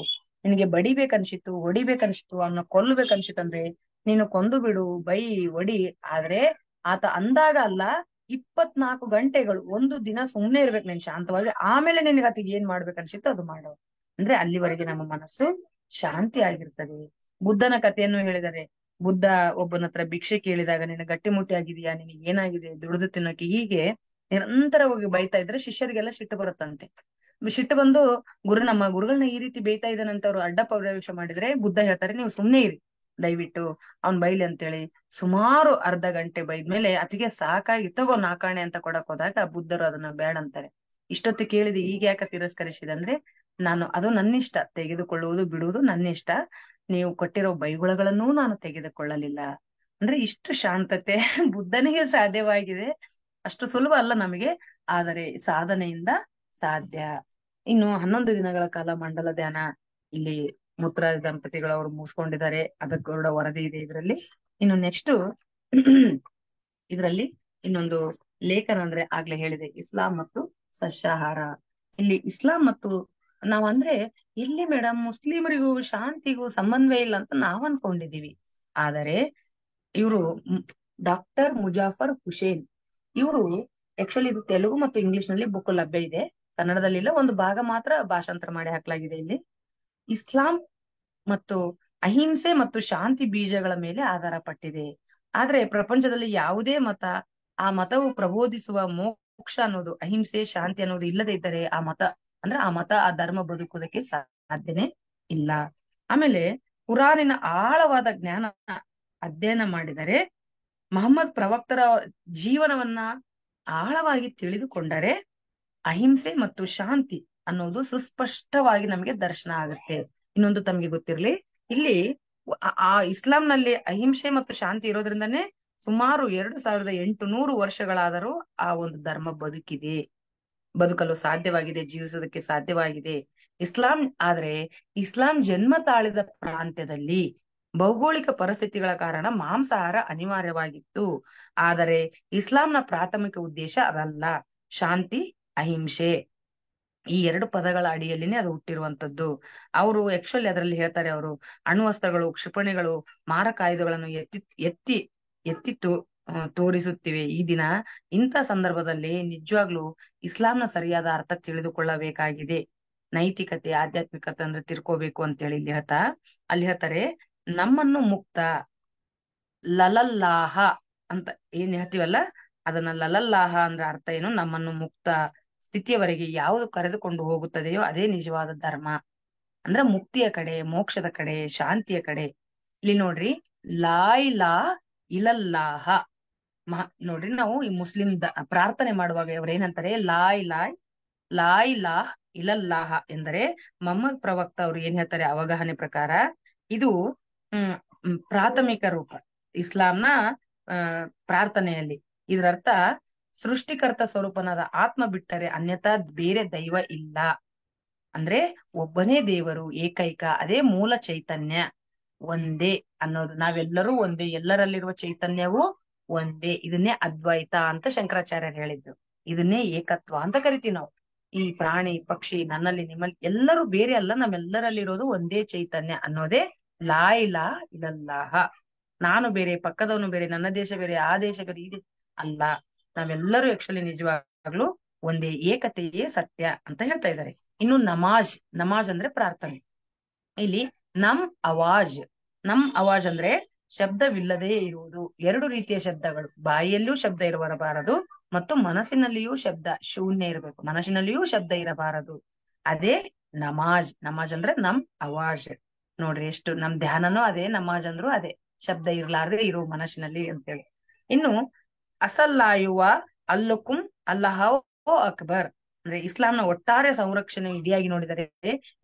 ನಿನಗೆ ಬಡಿಬೇಕನ್ಸಿತ್ತು, ಹೊಡಿಬೇಕನ್ಸಿತ್ತು, ಅವನ್ನ ಕೊಲ್ಲಬೇಕನ್ಸಿತ್ತಂದ್ರೆ ನೀನು ಕೊಂದು ಬಿಡು, ಬೈ ಒಡಿ. ಆದ್ರೆ ಆತ ಅಂದಾಗ ಅಲ್ಲ, 24 ಗಂಟೆಗಳು ಒಂದು ದಿನ ಸುಮ್ನೆ ಇರ್ಬೇಕು ನೀನ್ ಶಾಂತವಾಗಿ, ಆಮೇಲೆ ನಿನಗೆ ಆತಿಗೆ ಏನ್ ಮಾಡ್ಬೇಕನ್ಸಿತ್ತು ಅದು ಮಾಡು. ಅಂದ್ರೆ ಅಲ್ಲಿವರೆಗೆ ನಮ್ಮ ಮನಸ್ಸು ಶಾಂತಿ ಆಗಿರ್ತದೆ. ಬುದ್ಧನ ಕಥೆಯನ್ನು ಹೇಳಿದರೆ, ಬುದ್ಧ ಒಬ್ಬನ ಹತ್ರ ಭಿಕ್ಷೆ ಕೇಳಿದಾಗ ನಿನ್ನ ಗಟ್ಟಿಮುಟ್ಟಿ ಆಗಿದೆಯಾ, ನಿನಗೆ ಏನಾಗಿದೆ, ದುಡಿದು ತಿನ್ನೋಕೆ, ಹೀಗೆ ನಿರಂತರವಾಗಿ ಬೈತಾ ಇದ್ರೆ ಶಿಷ್ಯರಿಗೆಲ್ಲ ಸಿಟ್ಟು ಬರುತ್ತಂತೆ. ಸಿಟ್ಟು ಬಂದು ನಮ್ಮ ಗುರುಗಳನ್ನ ಈ ರೀತಿ ಬೈತಾ ಇದ್ದಾನಂತ ಅವ್ರು ಅಡ್ಡ ಪ್ರವೇಶ ಮಾಡಿದ್ರೆ ಬುದ್ಧ ಹೇಳ್ತಾರೆ, ನೀವು ಸುಮ್ನೆ ಇರಿ ದಯವಿಟ್ಟು, ಅವ್ನ್ ಬೈಲಿ ಅಂತೇಳಿ ಸುಮಾರು ಅರ್ಧ ಗಂಟೆ ಬೈದ್ಮೇಲೆ ಅತಿಗೆ ಸಾಕಾಗಿ ತಗೋ ನಾಕಾಣೆ ಅಂತ ಕೊಡಕ್ ಹೋದಾಗ ಬುದ್ಧರು ಅದನ್ನ ಬೇಡ ಅಂತಾರೆ. ಇಷ್ಟೊತ್ತು ಕೇಳಿದೆ ಈಗ ಯಾಕೆ ತಿರಸ್ಕರಿಸಿದೆ ಅಂದ್ರೆ, ಅದು ನನ್ನಿಷ್ಟ, ತೆಗೆದುಕೊಳ್ಳುವುದು ಬಿಡುವುದು ನನ್ನಿಷ್ಟ, ನೀವು ಕೊಟ್ಟಿರೋ ಬೈಗುಳಗಳನ್ನೂ ನಾನು ತೆಗೆದುಕೊಳ್ಳಲಿಲ್ಲ. ಅಂದ್ರೆ ಇಷ್ಟು ಶಾಂತತೆ ಬುದ್ಧನಿಗೆ ಸಾಧ್ಯವಾಗಿದೆ. ಅಷ್ಟು ಸುಲಭ ಅಲ್ಲ ನಮಗೆ, ಆದರೆ ಸಾಧನೆಯಿಂದ ಸಾಧ್ಯ. ಇನ್ನು 11 ದಿನಗಳ ಕಾಲ ಮಂಡಲ ಧ್ಯಾನ ಇಲ್ಲಿ ಮುತ್ತುರಾಜ ದಂಪತಿಗಳವರು ಮುಗಿಸ್ಕೊಂಡಿದ್ದಾರೆ. ಅದಕ್ಕೆ ಕೂಡ ವರದಿ ಇದೆ ಇದರಲ್ಲಿ. ಇನ್ನು ನೆಕ್ಸ್ಟ್ ಇದರಲ್ಲಿ ಇನ್ನೊಂದು ಲೇಖನ ಅಂದ್ರೆ ಆಗ್ಲೇ ಹೇಳಿದೆ, ಇಸ್ಲಾಂ ಮತ್ತು ಸಸ್ಯಾಹಾರ. ಇಲ್ಲಿ ಇಸ್ಲಾಂ ಮತ್ತು ನಾವಂದ್ರೆ ಇಲ್ಲಿ ಮೇಡಮ್ ಮುಸ್ಲಿಮರಿಗೂ ಶಾಂತಿಗೂ ಸಂಬಂಧವೇ ಇಲ್ಲ ಅಂತ ನಾವ್ ಅನ್ಕೊಂಡಿದೀವಿ. ಆದರೆ ಇವರು ಡಾಕ್ಟರ್ ಮುಜಾಫರ್ ಹುಸೇನ್ ಇವರು ಆಕ್ಚುಲಿ ಇದು ತೆಲುಗು ಮತ್ತು ಇಂಗ್ಲಿಷ್ ನಲ್ಲಿ ಬುಕ್ ಲಭ್ಯ ಇದೆ, ಕನ್ನಡದಲ್ಲಿ ಇಲ್ಲ, ಒಂದು ಭಾಗ ಮಾತ್ರ ಭಾಷಾಂತರ ಮಾಡಿ ಹಾಕ್ಲಾಗಿದೆ. ಇಲ್ಲಿ ಇಸ್ಲಾಂ ಮತ್ತು ಅಹಿಂಸೆ ಮತ್ತು ಶಾಂತಿ ಬೀಜಗಳ ಮೇಲೆ ಆಧಾರ ಪಟ್ಟಿದೆ. ಆದ್ರೆ ಪ್ರಪಂಚದಲ್ಲಿ ಯಾವುದೇ ಮತ, ಆ ಮತವು ಪ್ರಬೋಧಿಸುವ ಮೋಕ್ಷ ಅನ್ನೋದು, ಅಹಿಂಸೆ ಶಾಂತಿ ಅನ್ನೋದು ಇಲ್ಲದೆ ಇದ್ದರೆ ಆ ಮತ ಆ ಧರ್ಮ ಬದುಕುವುದಕ್ಕೆ ಸಾಧ್ಯನೇ ಇಲ್ಲ. ಆಮೇಲೆ ಕುರಾನಿನ ಆಳವಾದ ಜ್ಞಾನ ಅಧ್ಯಯನ ಮಾಡಿದರೆ, ಮಹಮ್ಮದ್ ಪ್ರವಕ್ತರ ಜೀವನವನ್ನ ಆಳವಾಗಿ ತಿಳಿದುಕೊಂಡರೆ ಅಹಿಂಸೆ ಮತ್ತು ಶಾಂತಿ ಅನ್ನೋದು ಸುಸ್ಪಷ್ಟವಾಗಿ ನಮಗೆ ದರ್ಶನ ಆಗುತ್ತೆ. ಇನ್ನೊಂದು ತಮಗೆ ಗೊತ್ತಿರ್ಲಿ, ಇಲ್ಲಿ ಆ ಇಸ್ಲಾಂನಲ್ಲಿ ಅಹಿಂಸೆ ಮತ್ತು ಶಾಂತಿ ಇರೋದ್ರಿಂದಾನೇ ಸುಮಾರು 2800 ವರ್ಷಗಳಾದರೂ ಆ ಒಂದು ಧರ್ಮ ಬದುಕಲು ಸಾಧ್ಯವಾಗಿದೆ, ಜೀವಿಸೋದಕ್ಕೆ ಸಾಧ್ಯವಾಗಿದೆ. ಇಸ್ಲಾಂ ಜನ್ಮ ತಾಳಿದ ಪ್ರಾಂತ್ಯದಲ್ಲಿ ಭೌಗೋಳಿಕ ಪರಿಸ್ಥಿತಿಗಳ ಕಾರಣ ಮಾಂಸಾಹಾರ ಅನಿವಾರ್ಯವಾಗಿತ್ತು. ಆದರೆ ಇಸ್ಲಾಂನ ಪ್ರಾಥಮಿಕ ಉದ್ದೇಶ ಅದಲ್ಲ. ಶಾಂತಿ, ಅಹಿಂಸೆ ಈ 2 ಪದಗಳ ಅಡಿಯಲ್ಲಿನೇ ಅದು ಹುಟ್ಟಿರುವಂತದ್ದು. ಅವರು ಆಕ್ಚುಲಿ ಅದರಲ್ಲಿ ಹೇಳ್ತಾರೆ, ಅವರು ಅಣ್ವಸ್ತ್ರಗಳು, ಕ್ಷಿಪಣಿಗಳು, ಮಾರಕಾಯುಧಗಳನ್ನು ಎತ್ತಿತ್ತು ತೋರಿಸುತ್ತಿವೆ ಈ ದಿನ. ಇಂಥ ಸಂದರ್ಭದಲ್ಲಿ ನಿಜವಾಗ್ಲೂ ಇಸ್ಲಾಂನ ಸರಿಯಾದ ಅರ್ಥ ತಿಳಿದುಕೊಳ್ಳಬೇಕಾಗಿದೆ. ನೈತಿಕತೆ, ಆಧ್ಯಾತ್ಮಿಕತೆ ಅಂದ್ರೆ ತಿರ್ಕೋಬೇಕು ಅಂತೇಳಿ ಅಲ್ಲಿ ಹೇಳ್ತಾರೆ, ನಮ್ಮನ್ನು ಮುಕ್ತ ಲಲಲ್ಲಾಹ ಅಂತ ಏನ್ ಹೇಳ್ತೀವಲ್ಲ, ಅದನ್ನ ಲಲಲ್ಲಾಹ ಅಂದ್ರೆ ಅರ್ಥ ಏನು, ನಮ್ಮನ್ನು ಮುಕ್ತ ಸ್ಥಿತಿಯವರೆಗೆ ಯಾವುದು ಕರೆದುಕೊಂಡು ಹೋಗುತ್ತದೆಯೋ ಅದೇ ನಿಜವಾದ ಧರ್ಮ. ಅಂದ್ರೆ ಮುಕ್ತಿಯ ಕಡೆ, ಮೋಕ್ಷದ ಕಡೆ, ಶಾಂತಿಯ ಕಡೆ. ಇಲ್ಲಿ ನೋಡ್ರಿ, ಲಾ ಇಲಲ್ಲಾಹ ನೋಡ್ರಿ, ನಾವು ಈ ಮುಸ್ಲಿಂ ಪ್ರಾರ್ಥನೆ ಮಾಡುವಾಗ ಅವ್ರ ಏನಂತಾರೆ, ಲಾಯ್ ಇಲಲ್ಲಾಹ ಎಂದರೆ ಮೊಹಮ್ಮದ್ ಪ್ರವಕ್ತ ಅವ್ರು ಏನ್ ಹೇಳ್ತಾರೆ ಅವಗಾಹನೆ ಪ್ರಕಾರ, ಇದು ಪ್ರಾಥಮಿಕ ರೂಪ ಇಸ್ಲಾಂನ ಪ್ರಾರ್ಥನೆಯಲ್ಲಿ. ಇದರರ್ಥ ಸೃಷ್ಟಿಕರ್ತ ಸ್ವರೂಪನಾದ ಆತ್ಮ ಬಿಟ್ಟರೆ ಅನ್ಯಥಾ ಬೇರೆ ದೈವ ಇಲ್ಲ. ಅಂದ್ರೆ ಒಬ್ಬನೇ ದೇವರು, ಏಕೈಕ, ಅದೇ ಮೂಲ ಚೈತನ್ಯ, ಒಂದೇ ಅನ್ನೋದು. ನಾವೆಲ್ಲರೂ ಒಂದೇ, ಎಲ್ಲರಲ್ಲಿರುವ ಚೈತನ್ಯವು ಒಂದೇ. ಇದನ್ನೇ ಅದ್ವೈತ ಅಂತ ಶಂಕರಾಚಾರ್ಯರು ಹೇಳಿದ್ರು. ಇದನ್ನೇ ಏಕತ್ವ ಅಂತ ಕರಿತೀವಿ ನಾವು. ಈ ಪ್ರಾಣಿ ಪಕ್ಷಿ, ನನ್ನಲ್ಲಿ ನಿಮ್ಮಲ್ಲಿ ಎಲ್ಲರೂ ಬೇರೆ ಅಲ್ಲ, ನಮ್ಮೆಲ್ಲರಲ್ಲಿರೋದು ಒಂದೇ ಚೈತನ್ಯ ಅನ್ನೋದೇ ಲಾ ಇಲಲ್ಲಾಹ. ನಾನು ಬೇರೆ, ಪಕ್ಕದವನು ಬೇರೆ, ನನ್ನ ದೇಶ ಬೇರೆ, ಆ ದೇಶ ಬೇರೆ, ಇದೆ ಅಲ್ಲ. ನಾವೆಲ್ಲರೂ ಆಕ್ಚುಲಿ ನಿಜವಾಗ್ಲೂ ಒಂದೇ, ಏಕತೆಯೇ ಸತ್ಯ ಅಂತ ಹೇಳ್ತಾ ಇದ್ದಾರೆ. ಇನ್ನು ನಮಾಜ್ ಅಂದ್ರೆ ಪ್ರಾರ್ಥನೆ. ಇಲ್ಲಿ ನಮ್ ಅವಾಜ್ ಅಂದ್ರೆ ಶಬ್ದವಿಲ್ಲದೆ ಇರುವುದು. 2 ರೀತಿಯ ಶಬ್ದಗಳು, ಬಾಯಿಯಲ್ಲೂ ಶಬ್ದ ಇರಬಾರದು ಮತ್ತು ಮನಸ್ಸಿನಲ್ಲಿಯೂ ಶೂನ್ಯ ಇರಬೇಕು, ಮನಸ್ಸಿನಲ್ಲಿಯೂ ಶಬ್ದ ಇರಬಾರದು. ಅದೇ ನಮಾಜ್ ಅಂದ್ರೆ ನಮ್ ಅವಾಜ್. ನೋಡ್ರಿ, ಎಷ್ಟು ನಮ್ ಧ್ಯಾನನೂ ಅದೇ, ನಮಾಜ್ ಅಂದ್ರು ಅದೇ, ಶಬ್ದ ಇರ್ಲಾರ್ದೆ ಇರೋ ಮನಸ್ಸಿನಲ್ಲಿ ಅಂತೇಳಿ. ಇನ್ನು ಅಸಲ್ಲಾಯುವ ಅಲ್ಲುಕುಂ ಅಲ್ಲಹೋ ಅಕ್ಬರ್ ಅಂದ್ರೆ ಇಸ್ಲಾಂನ ಒಟ್ಟಾರೆ ಸಂರಕ್ಷಣೆ ಇಡಿಯಾಗಿ ನೋಡಿದರೆ,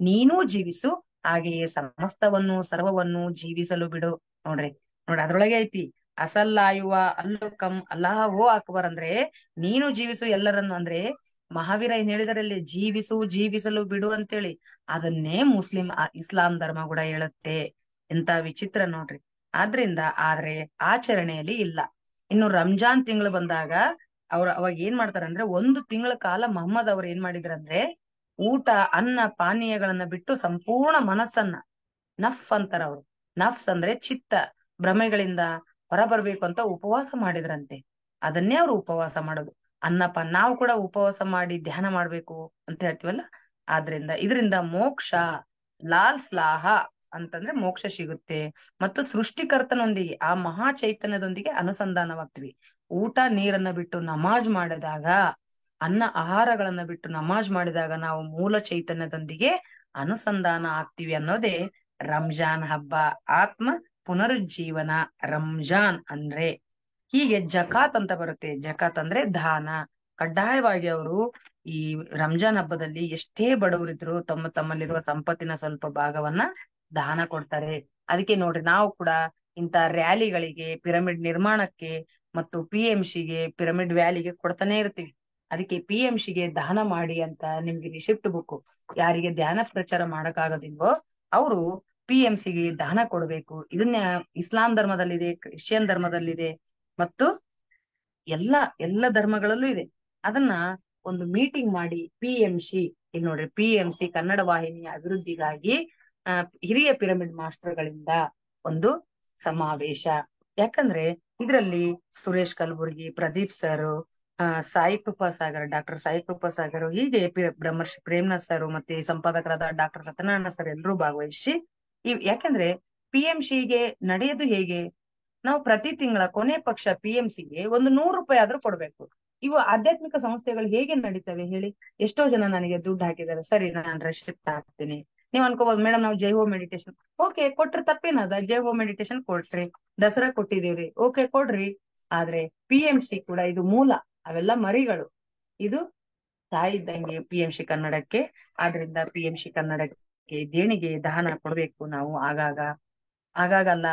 ನೀನೂ ಜೀವಿಸು, ಹಾಗೆಯೇ ಸಮಸ್ತವನ್ನು ಸರ್ವವನ್ನು ಜೀವಿಸಲು ಬಿಡು. ನೋಡ್ರಿ ಅದ್ರೊಳಗೆ ಐತಿ, ಅಸಲ್ಲಾಯುವ ಅಲ್ಲುಕಂ ಅಲ್ಲಹೋ ಅಕ್ಬರ್ ಅಂದ್ರೆ ನೀನು ಜೀವಿಸು ಎಲ್ಲರನ್ನು, ಅಂದ್ರೆ ಮಹಾವೀರ ಏನ್ ಹೇಳಿದಾರಲ್ಲಿ ಜೀವಿಸಲು ಬಿಡು ಅಂತೇಳಿ, ಅದನ್ನೇ ಇಸ್ಲಾಂ ಧರ್ಮ ಕೂಡ ಹೇಳುತ್ತೆ. ಎಂತ ವಿಚಿತ್ರ ನೋಡ್ರಿ. ಆದ್ರೆ ಆಚರಣೆಯಲ್ಲಿ ಇಲ್ಲ. ಇನ್ನು ರಂಜಾನ್ ತಿಂಗಳು ಬಂದಾಗ ಅವಾಗ ಏನ್ ಮಾಡ್ತಾರಂದ್ರೆ, ಒಂದು ತಿಂಗಳ ಕಾಲ ಮೊಹಮ್ಮದ್ ಅವ್ರು ಏನ್ ಮಾಡಿದ್ರಂದ್ರೆ, ಊಟ ಅನ್ನ ಪಾನೀಯಗಳನ್ನ ಬಿಟ್ಟು ಸಂಪೂರ್ಣ ಮನಸ್ಸನ್ನ, ನಫ್ ಅಂತಾರ ಅವ್ರು, ನಫ್ಸ್ ಅಂದ್ರೆ ಚಿತ್ತ, ಭ್ರಮೆಗಳಿಂದ ಹೊರ ಬರ್ಬೇಕು ಅಂತ ಉಪವಾಸ ಮಾಡಿದ್ರಂತೆ. ಅದನ್ನೇ ಅವ್ರು ಉಪವಾಸ ಮಾಡೋದು. ನಾವು ಕೂಡ ಉಪವಾಸ ಮಾಡಿ ಧ್ಯಾನ ಮಾಡ್ಬೇಕು ಅಂತ ಹೇಳ್ತೀವಲ್ಲ. ಇದರಿಂದ ಮೋಕ್ಷ, ಲಾಲ್ ಫ್ಲಾಹ ಅಂತಂದ್ರೆ ಮೋಕ್ಷ ಸಿಗುತ್ತೆ. ಮತ್ತು ಸೃಷ್ಟಿಕರ್ತನೊಂದಿಗೆ, ಆ ಮಹಾ ಚೈತನ್ಯದೊಂದಿಗೆ ಅನುಸಂಧಾನವಾಗ್ತೀವಿ. ಊಟ ನೀರನ್ನ ಬಿಟ್ಟು ನಮಾಜ್ ಮಾಡಿದಾಗ, ಆಹಾರಗಳನ್ನ ಬಿಟ್ಟು ನಮಾಜ್ ಮಾಡಿದಾಗ ನಾವು ಮೂಲ ಚೈತನ್ಯದೊಂದಿಗೆ ಅನುಸಂಧಾನ ಆಗ್ತೀವಿ ಅನ್ನೋದೇ ರಂಜಾನ್ ಹಬ್ಬ. ಆತ್ಮ ಪುನರುಜ್ಜೀವನ ರಂಜಾನ್ ಅಂದ್ರೆ. ಹೀಗೆ ಜಕಾತ್ ಅಂತ ಬರುತ್ತೆ. ಜಕಾತ್ ಅಂದ್ರೆ ದಾನ. ಕಡ್ಡಾಯವಾಗಿ ಅವರು ಈ ರಂಜಾನ್ ಹಬ್ಬದಲ್ಲಿ ಎಷ್ಟೇ ಬಡವರಿದ್ರು ತಮ್ಮಲ್ಲಿರುವ ಸಂಪತ್ತಿನ ಸ್ವಲ್ಪ ಭಾಗವನ್ನ ದಾನ ಕೊಡ್ತಾರೆ. ಅದಕ್ಕೆ ನೋಡ್ರಿ, ನಾವು ಕೂಡ ಇಂತ ರ್ಯಾಲಿಗಳಿಗೆ, ಪಿರಮಿಡ್ ನಿರ್ಮಾಣಕ್ಕೆ ಮತ್ತು PMCಗೆ, ಪಿರಮಿಡ್ ವ್ಯಾಲಿಗೆ ಕೊಡ್ತಾನೆ ಇರ್ತೀವಿ. ಅದಕ್ಕೆ PMCಗೆ ದಾನ ಮಾಡಿ ಅಂತ ನಿಮ್ಗೆ ರಿಸಿಪ್ಟ್ ಬುಕ್, ಯಾರಿಗೆ ಧ್ಯಾನ ಪ್ರಚಾರ ಮಾಡಕ್ಕಾಗೋದಿಲ್ವೋ ಅವರು PMCಗೆ ದಾನ ಕೊಡ್ಬೇಕು. ಇದನ್ನ ಇಸ್ಲಾಂ ಧರ್ಮದಲ್ಲಿದೆ, ಕ್ರಿಶ್ಚಿಯನ್ ಧರ್ಮದಲ್ಲಿದೆ, ಮತ್ತು ಎಲ್ಲ ಧರ್ಮಗಳಲ್ಲೂ ಇದೆ. ಅದನ್ನ ಒಂದು ಮೀಟಿಂಗ್ ಮಾಡಿ PMC, ಈಗ ನೋಡ್ರಿ, PMC ಕನ್ನಡ ವಾಹಿನಿಯ ಅಭಿವೃದ್ಧಿಗಾಗಿ ಹಿರಿಯ ಪಿರಮಿಡ್ ಮಾಸ್ಟರ್ಗಳಿಂದ ಒಂದು ಸಮಾವೇಶ. ಯಾಕಂದ್ರೆ ಇದರಲ್ಲಿ ಸುರೇಶ್ ಕಲಬುರ್ಗಿ, ಪ್ರದೀಪ್ ಸರ್, ಸಾಯಿ ಕೃಪಾ ಸಾಗರ್, ಡಾಕ್ಟರ್ ಸಾಯಿ ಕೃಪಾ ಸಾಗರ್, ಹೀಗೆ ಬ್ರಹ್ಮರ್ಷಿ ಪ್ರೇಮ್ನಾಥ್ ಸರ್, ಮತ್ತೆ ಸಂಪಾದಕರಾದ ಡಾಕ್ಟರ್ ಸತ್ಯನಾರಾಯಣ ಸರ್ ಎಲ್ಲರೂ ಭಾಗವಹಿಸಿ, ಯಾಕಂದ್ರೆ PMCಗೆ ನಡೆಯೋದು ಹೇಗೆ, ನಾವು ಪ್ರತಿ ತಿಂಗಳ ಕೊನೆ ಪಕ್ಷ PMCಗೆ ಒಂದು ₹100 ಆದ್ರೂ ಕೊಡ್ಬೇಕು. ಇವು ಆಧ್ಯಾತ್ಮಿಕ ಸಂಸ್ಥೆಗಳು ಹೇಗೆ ನಡೀತವೆ ಹೇಳಿ? ಎಷ್ಟೋ ಜನ ನನಗೆ ದುಡ್ಡು ಹಾಕಿದ್ದಾರೆ, ಸರಿ ನಾನು ರೆಸಿಪ್ಟ್ ಹಾಕ್ತೀನಿ. ನೀವ್ ಅನ್ಕೋಬಹುದು, ಮೇಡಮ್ ನಾವು ಜೈ ಹೋ ಮೆಡಿಟೇಷನ್, ಓಕೆ ಕೊಟ್ರೆ ತಪ್ಪೇನದ? ಜೈ ಹೋ ಮೆಡಿಟೇಷನ್ ಕೊಟ್ರಿ, ದಸರಾ ಕೊಟ್ಟಿದೀವ್ರಿ, ಓಕೆ ಕೊಡ್ರಿ. ಆದ್ರೆ PMC ಕೂಡ ಇದು ಮೂಲ, ಅವೆಲ್ಲ ಮರಿಗಳು. ಇದು ತಾಯಿ ಇದ್ದಂಗೆ PMC ಕನ್ನಡಕ್ಕೆ. ಆದ್ರಿಂದ PMC ಕನ್ನಡಕ್ಕೆ ದೇಣಿಗೆ ದಾನ ಕೊಡ್ಬೇಕು ನಾವು. ಆಗಾಗಲ್ಲ,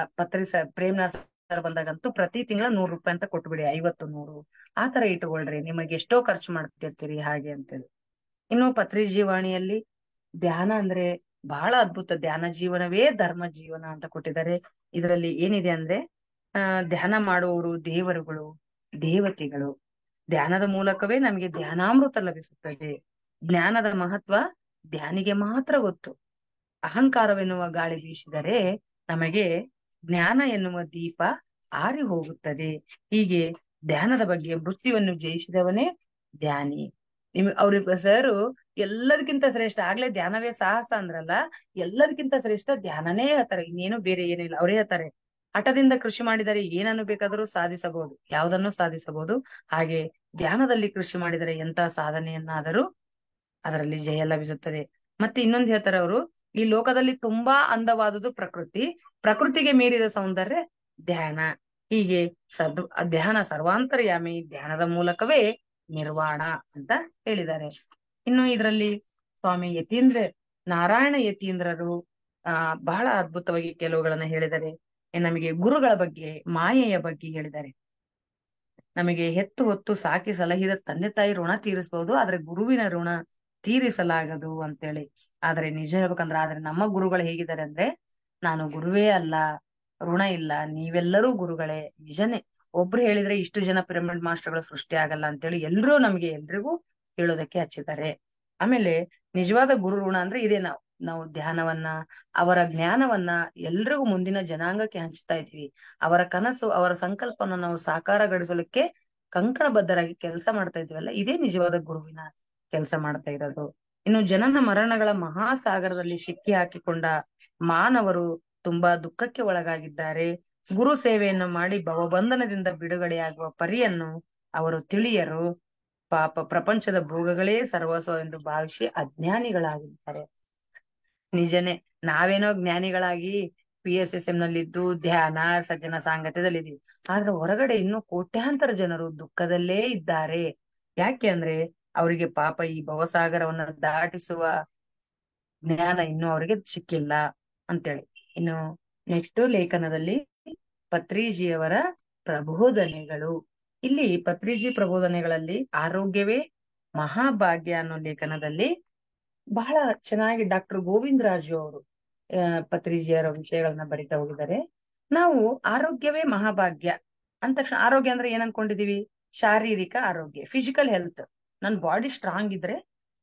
ಪ್ರೇಮ್ನಾಥ್ ಸರ್ ಬಂದಾಗಂತೂ ಪ್ರತಿ ತಿಂಗಳ ₹100 ಅಂತ ಕೊಟ್ಬಿಡಿ, 50, 100 ಆತರ ಇಟ್ಕೊಳ್ರಿ, ನಿಮಗೆ ಎಷ್ಟೋ ಖರ್ಚು ಮಾಡ್ತಿರ್ತೀರಿ ಹಾಗೆ ಅಂತೇಳಿ. ಇನ್ನು ಪತ್ರಿಜೀವಾಣಿಯಲ್ಲಿ ಧ್ಯಾನ ಅಂದ್ರೆ ಬಹಳ ಅದ್ಭುತ. ಧ್ಯಾನ ಜೀವನವೇ ಧರ್ಮ ಜೀವನ ಅಂತ ಕೊಟ್ಟಿದ್ದಾರೆ. ಇದರಲ್ಲಿ ಏನಿದೆ ಅಂದ್ರೆ, ಧ್ಯಾನ ಮಾಡುವವರು ದೇವರುಗಳು, ದೇವತೆಗಳು. ಧ್ಯಾನದ ಮೂಲಕವೇ ನಮಗೆ ಧ್ಯಾನಾಮೃತ ಲಭಿಸುತ್ತದೆ. ಜ್ಞಾನದ ಮಹತ್ವ ಧ್ಯಾನಿಗೆ ಮಾತ್ರ ಗೊತ್ತು. ಅಹಂಕಾರವೆನ್ನುವ ಗಾಳಿ ಬೀಸಿದರೆ ನಮಗೆ ಜ್ಞಾನ ಎನ್ನುವ ದೀಪ ಆರಿ ಹೋಗುತ್ತದೆ. ಹೀಗೆ ಧ್ಯಾನದ ಬಗ್ಗೆ ಮೃತ್ಯುವನ್ನು ಜಯಿಸಿದವನೇ ಧ್ಯಾನಿ. ಅವ್ರಿಗೆ ಸರ್ ಎಲ್ಲದಕ್ಕಿಂತ ಶ್ರೇಷ್ಠ, ಆಗ್ಲೇ ಧ್ಯಾನವೇ ಸಾಹಸ ಅಂದ್ರಲ್ಲ, ಎಲ್ಲದಕ್ಕಿಂತ ಶ್ರೇಷ್ಠ ಧ್ಯಾನನೇ ಹೇಳ್ತಾರೆ, ಇನ್ನೇನು ಬೇರೆ ಏನಿಲ್ಲ. ಅವರೇ ಹೇಳ್ತಾರೆ, ಹಠದಿಂದ ಕೃಷಿ ಮಾಡಿದರೆ ಏನನ್ನು ಬೇಕಾದರೂ ಸಾಧಿಸಬಹುದು, ಯಾವುದನ್ನು ಸಾಧಿಸಬಹುದು. ಹಾಗೆ ಧ್ಯಾನದಲ್ಲಿ ಕೃಷಿ ಮಾಡಿದರೆ ಎಂತ ಸಾಧನೆಯನ್ನಾದರೂ ಅದರಲ್ಲಿ ಜಯ ಲಭಿಸುತ್ತದೆ. ಮತ್ತೆ ಇನ್ನೊಂದು ಹೇಳ್ತಾರೆ ಅವರು, ಈ ಲೋಕದಲ್ಲಿ ತುಂಬಾ ಅಂದವಾದುದು ಪ್ರಕೃತಿಗೆ ಮೀರಿದ ಸೌಂದರ್ಯ ಧ್ಯಾನ. ಹೀಗೆ ಧ್ಯಾನ ಸರ್ವಾಂತರ್ಯಾಮಿ, ಧ್ಯಾನದ ಮೂಲಕವೇ ನಿರ್ವಾಣ ಅಂತ ಹೇಳಿದ್ದಾರೆ. ಇನ್ನು ಇದರಲ್ಲಿ ಸ್ವಾಮಿ ನಾರಾಯಣ ಯತೀಂದ್ರರು ಬಹಳ ಅದ್ಭುತವಾಗಿ ಕೆಲವುಗಳನ್ನ ಹೇಳಿದ್ದಾರೆ. ನಮಗೆ ಗುರುಗಳ ಬಗ್ಗೆ, ಮಾಯೆಯ ಬಗ್ಗೆ ಹೇಳಿದ್ದಾರೆ. ನಮಗೆ ಹೆತ್ತು ಹೊತ್ತು ಸಾಕಿ ಸಲಹಿದ ತಂದೆ ತಾಯಿ ಋಣ ತೀರಿಸಬಹುದು, ಆದ್ರೆ ಗುರುವಿನ ಋಣ ತೀರಿಸಲಾಗದು ಅಂತೇಳಿ. ಆದ್ರೆ ನಿಜ ಹೇಳ್ಬೇಕಂದ್ರ, ಆದ್ರೆ ನಮ್ಮ ಗುರುಗಳು ಹೇಗಿದ್ದಾರೆ ಅಂದ್ರೆ, ನಾನು ಗುರುವೇ ಅಲ್ಲ, ಋಣ ಇಲ್ಲ, ನೀವೆಲ್ಲರೂ ಗುರುಗಳೇ. ನಿಜನೇ, ಒಬ್ರು ಹೇಳಿದ್ರೆ ಇಷ್ಟು ಜನ ಪಿರಮಿಡ್ ಮಾಸ್ಟರ್ಗಳು ಸೃಷ್ಟಿ ಆಗಲ್ಲ ಅಂತೇಳಿ ಎಲ್ರಿಗೂ ಹೇಳೋದಕ್ಕೆ ಹಚ್ಚಿದ್ದಾರೆ. ಆಮೇಲೆ ನಿಜವಾದ ಗುರು ಋಣ ಅಂದ್ರೆ ಇದೇ, ನಾವು ಧ್ಯಾನವನ್ನ, ಅವರ ಜ್ಞಾನವನ್ನ ಎಲ್ರಿಗೂ ಮುಂದಿನ ಜನಾಂಗಕ್ಕೆ ಹಂಚ್ತಾ ಇದ್ವಿ. ಅವರ ಕನಸು, ಅವರ ಸಂಕಲ್ಪನ ನಾವು ಸಾಕಾರಗೊಳಿಸಲಿಕ್ಕೆ ಕಂಕಣಬದ್ಧರಾಗಿ ಕೆಲಸ ಮಾಡ್ತಾ ಇದ್ವಲ್ಲ, ಇದೇ ನಿಜವಾದ ಗುರುವಿನ ಕೆಲಸ ಮಾಡ್ತಾ ಇರೋದು. ಇನ್ನು ಜನನ ಮರಣಗಳ ಮಹಾಸಾಗರದಲ್ಲಿ ಸಿಕ್ಕಿ ಹಾಕಿಕೊಂಡ ಮಾನವರು ತುಂಬಾ ದುಃಖಕ್ಕೆ ಒಳಗಾಗಿದ್ದಾರೆ. ಗುರು ಸೇವೆಯನ್ನು ಮಾಡಿ ಭವಬಂಧನದಿಂದ ಬಿಡುಗಡೆಯಾಗುವ ಪರಿಯನ್ನು ಅವರು ತಿಳಿಯರು. ಪಾಪ ಪ್ರಪಂಚದ ಭೋಗಗಳೇ ಸರ್ವಸ್ವ ಎಂದು ಭಾವಿಸಿ ಅಜ್ಞಾನಿಗಳಾಗಿದ್ದಾರೆ. ನಿಜನೇ, ನಾವೇನೋ ಜ್ಞಾನಿಗಳಾಗಿ PSSM ನಲ್ಲಿದ್ದು ಧ್ಯಾನ ಸಜ್ಜನ ಸಾಂಗತ್ಯದಲ್ಲಿದ್ದೀವಿ, ಆದ್ರೆ ಹೊರಗಡೆ ಇನ್ನೂ ಕೋಟ್ಯಾಂತರ ಜನರು ದುಃಖದಲ್ಲೇ ಇದ್ದಾರೆ. ಯಾಕೆ ಅಂದ್ರೆ ಅವರಿಗೆ ಪಾಪ ಈ ಭವಸಾಗರವನ್ನ ದಾಟಿಸುವ ಜ್ಞಾನ ಇನ್ನೂ ಅವರಿಗೆ ಸಿಕ್ಕಿಲ್ಲ ಅಂತೇಳಿ. ಇನ್ನು ನೆಕ್ಸ್ಟ್ ಲೇಖನದಲ್ಲಿ ಪತ್ರಿಜಿಯವರ ಪ್ರಬೋಧನೆಗಳು. ಇಲ್ಲಿ ಪತ್ರಿಜಿ ಪ್ರಬೋಧನೆಗಳಲ್ಲಿ ಆರೋಗ್ಯವೇ ಮಹಾಭಾಗ್ಯ ಅನ್ನೋ ಲೇಖನದಲ್ಲಿ ಬಹಳ ಚೆನ್ನಾಗಿ ಡಾಕ್ಟರ್ ಗೋವಿಂದರಾಜು ಅವರು ಪತ್ರಿಜಿಯರ ವಿಷಯಗಳನ್ನ ಬರಿತಾ ಹೋಗಿದ್ದಾರೆ. ನಾವು ಆರೋಗ್ಯವೇ ಮಹಾಭಾಗ್ಯ ಅಂದ ತಕ್ಷಣ ಆರೋಗ್ಯ ಅಂದ್ರೆ ಏನ್ ಅನ್ಕೊಂಡಿದೀವಿ? ಶಾರೀರಿಕ ಆರೋಗ್ಯ, ಫಿಸಿಕಲ್ ಹೆಲ್ತ್. ನನ್ ಬಾಡಿ ಸ್ಟ್ರಾಂಗ್ ಇದ್ರೆ,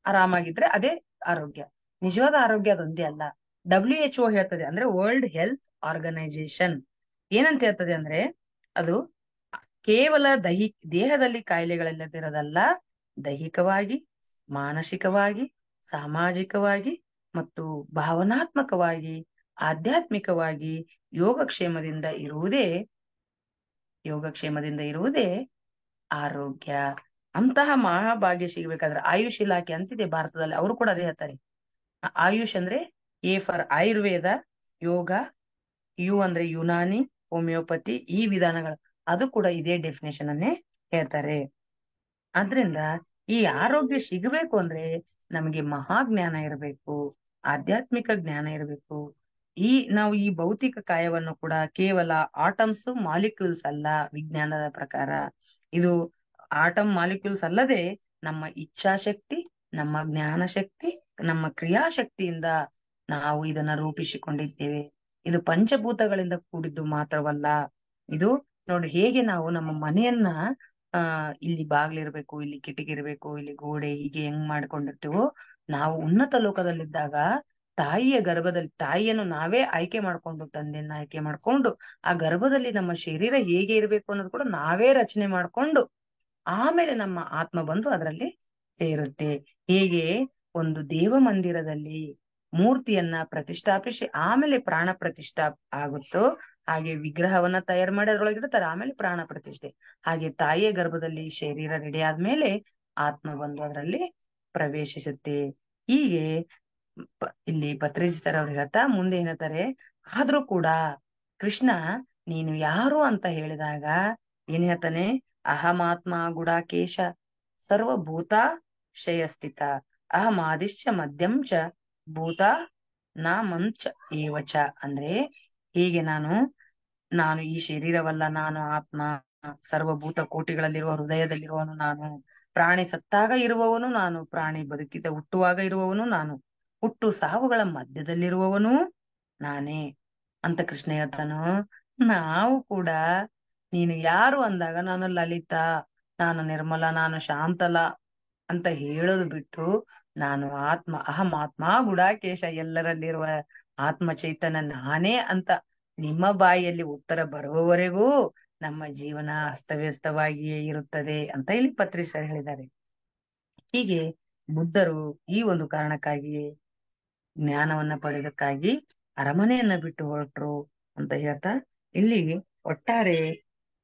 ಆರಾಮಾಗಿದ್ರೆ ಅದೇ ಆರೋಗ್ಯ. ನಿಜವಾದ ಆರೋಗ್ಯ ಅದೊಂದೇ ಅಲ್ಲ. WHO ಹೇಳ್ತದೆ, ಅಂದ್ರೆ ವರ್ಲ್ಡ್ ಹೆಲ್ತ್ ಆರ್ಗನೈಸೇಷನ್ ಏನಂತ ಹೇಳ್ತದೆ ಅಂದ್ರೆ, ಅದು ಕೇವಲ ದೇಹದಲ್ಲಿ ಕಾಯಿಲೆಗಳಿಲ್ಲದಿರೋದಲ್ಲ, ದೈಹಿಕವಾಗಿ, ಮಾನಸಿಕವಾಗಿ, ಸಾಮಾಜಿಕವಾಗಿ ಮತ್ತು ಭಾವನಾತ್ಮಕವಾಗಿ, ಆಧ್ಯಾತ್ಮಿಕವಾಗಿ ಯೋಗಕ್ಷೇಮದಿಂದ ಇರುವುದೇ ಆರೋಗ್ಯ. ಅಂತಹ ಮಹಾಭಾಗ್ಯ ಸಿಗ್ಬೇಕಾದ್ರೆ ಆಯುಷ್ ಇಲಾಖೆ ಅಂತಿದೆ ಭಾರತದಲ್ಲಿ, ಅವರು ಕೂಡ ಅದೇ ಹೇಳ್ತಾರೆ. ಆಯುಷ್ ಅಂದ್ರೆ A for Ayurveda, yoga, U ಅಂದ್ರೆ ಯುನಾನಿ, ಹೋಮಿಯೋಪತಿ, ಈ ವಿಧಾನಗಳು, ಅದು ಕೂಡ ಇದೇ ಡೆಫಿನೇಷನ್ ಅನ್ನೇ ಹೇಳ್ತಾರೆ. ಆದ್ರಿಂದ ಈ ಆರೋಗ್ಯ ಸಿಗಬೇಕು ಅಂದ್ರೆ ನಮಗೆ ಮಹಾಜ್ಞಾನ ಇರಬೇಕು, ಆಧ್ಯಾತ್ಮಿಕ ಜ್ಞಾನ ಇರಬೇಕು. ನಾವು ಈ ಭೌತಿಕ ಕಾಯವನ್ನು ಕೂಡ ಕೇವಲ ಆಟಮ್ಸ್ ಮಾಲಿಕ್ಯೂಲ್ಸ್ ಅಲ್ಲ. ವಿಜ್ಞಾನದ ಪ್ರಕಾರ ಇದು ಆಟಮ್ ಮಾಲಿಕ್ಯೂಲ್ಸ್ ಅಲ್ಲದೆ ನಮ್ಮ ಇಚ್ಛಾಶಕ್ತಿ, ನಮ್ಮ ಜ್ಞಾನ ಶಕ್ತಿ, ನಮ್ಮ ಕ್ರಿಯಾಶಕ್ತಿಯಿಂದ ನಾವು ಇದನ್ನ ರೂಪಿಸಿಕೊಂಡಿದ್ದೇವೆ. ಇದು ಪಂಚಭೂತಗಳಿಂದ ಕೂಡಿದ್ದು ಮಾತ್ರವಲ್ಲ. ಇದು ನೋಡಿ, ಹೇಗೆ ನಾವು ನಮ್ಮ ಮನೆಯನ್ನ ಇಲ್ಲಿ ಬಾಗ್ಲಿರ್ಬೇಕು, ಇಲ್ಲಿ ಕಿಟಕಿ ಇರ್ಬೇಕು, ಇಲ್ಲಿ ಗೋಡೆ, ಹೀಗೆ ಹೆಂಗ್ ಮಾಡ್ಕೊಂಡಿರ್ತೀವೋ, ನಾವು ಉನ್ನತ ಲೋಕದಲ್ಲಿದ್ದಾಗ ತಾಯಿಯ ಗರ್ಭದಲ್ಲಿ, ತಾಯಿಯನ್ನು ನಾವೇ ಆಯ್ಕೆ ಮಾಡ್ಕೊಂಡು, ತಂದೆಯನ್ನ ಆಯ್ಕೆ ಮಾಡ್ಕೊಂಡು, ಆ ಗರ್ಭದಲ್ಲಿ ನಮ್ಮ ಶರೀರ ಹೇಗೆ ಇರ್ಬೇಕು ಅನ್ನೋದು ಕೂಡ ನಾವೇ ರಚನೆ ಮಾಡ್ಕೊಂಡು, ಆಮೇಲೆ ನಮ್ಮ ಆತ್ಮ ಬಂದು ಅದರಲ್ಲಿ ಸೇರುತ್ತೆ. ಹೇಗೆ ಒಂದು ದೇವ ಮಂದಿರದಲ್ಲಿ ಮೂರ್ತಿಯನ್ನ ಪ್ರತಿಷ್ಠಾಪಿಸಿ ಆಮೇಲೆ ಪ್ರಾಣ ಪ್ರತಿಷ್ಠಾ ಆಗುತ್ತೋ, ಹಾಗೆ ವಿಗ್ರಹವನ್ನ ತಯಾರು ಮಾಡಿ ಅದ್ರೊಳಗಿಡ್ತಾರೆ, ಆಮೇಲೆ ಪ್ರಾಣ ಪ್ರತಿಷ್ಠೆ. ಹಾಗೆ ತಾಯಿಯ ಗರ್ಭದಲ್ಲಿ ಶರೀರ ರೆಡಿ ಆದ್ಮೇಲೆ ಆತ್ಮ ಬಂದು ಅದರಲ್ಲಿ ಪ್ರವೇಶಿಸುತ್ತೆ. ಹೀಗೆ ಇಲ್ಲಿ ಪತ್ರಿಜಿತರ್ ಅವ್ರು ಹೇಳ್ತಾ ಮುಂದೆ ಏನಂತಾರೆ, ಆದ್ರೂ ಕೂಡ ಕೃಷ್ಣ ನೀನು ಯಾರು ಅಂತ ಹೇಳಿದಾಗ ಏನ್ ಹೇಳ್ತಾನೆ? ಅಹಮಾತ್ಮ ಗುಡಾಕೇಶ ಸರ್ವಭೂತ ಶಯಸ್ಥಿತ ಅಹಮಾದಿಶ್ಚ ಮಧ್ಯಂ ಚ ಭೂತ ನಾ ಮಂಚ ಏವಚ. ಅಂದ್ರೆ ಹೀಗೆ ನಾನು ಈ ಶರೀರವಲ್ಲ, ನಾನು ಆತ್ಮ, ಸರ್ವಭೂತ ಕೋಟಿಗಳಲ್ಲಿರುವ ಹೃದಯದಲ್ಲಿರುವವನು ನಾನು, ಪ್ರಾಣಿ ಸತ್ತಾಗ ಇರುವವನು ನಾನು, ಪ್ರಾಣಿ ಬದುಕಿದ ಹುಟ್ಟುವಾಗ ಇರುವವನು ನಾನು, ಹುಟ್ಟು ಸಾವುಗಳ ಮಧ್ಯದಲ್ಲಿರುವವನು ನಾನೇ ಅಂತ ಕೃಷ್ಣ ಹೇಳ್ತಾನೋ. ನಾವು ಕೂಡ ನೀನು ಯಾರು ಅಂದಾಗ ನಾನು ಲಲಿತಾ, ನಾನು ನಿರ್ಮಲ, ನಾನು ಶಾಂತಲ ಅಂತ ಹೇಳೋದು ಬಿಟ್ಟು, ನಾನು ಆತ್ಮ, ಅಹಂ ಆತ್ಮ ಗುಡಾಕೇಶ, ಎಲ್ಲರಲ್ಲಿರುವ ಆತ್ಮ ಚೈತನ್ಯ ನಾನೇ ಅಂತ ನಿಮ್ಮ ಬಾಯಿಯಲ್ಲಿ ಉತ್ತರ ಬರುವವರೆಗೂ ನಮ್ಮ ಜೀವನ ಅಸ್ತವ್ಯಸ್ತವಾಗಿಯೇ ಇರುತ್ತದೆ ಅಂತ ಇಲ್ಲಿ ಪತ್ರಿಸರ್ ಹೇಳಿದ್ದಾರೆ. ಹೀಗೆ ಬುದ್ಧರು ಈ ಒಂದು ಕಾರಣಕ್ಕಾಗಿಯೇ, ಜ್ಞಾನವನ್ನ ಪಡೆದಕ್ಕಾಗಿ ಅರಮನೆಯನ್ನ ಬಿಟ್ಟು ಹೊರಟ್ರು ಅಂತ ಹೇಳ್ತಾ, ಇಲ್ಲಿ ಒಟ್ಟಾರೆ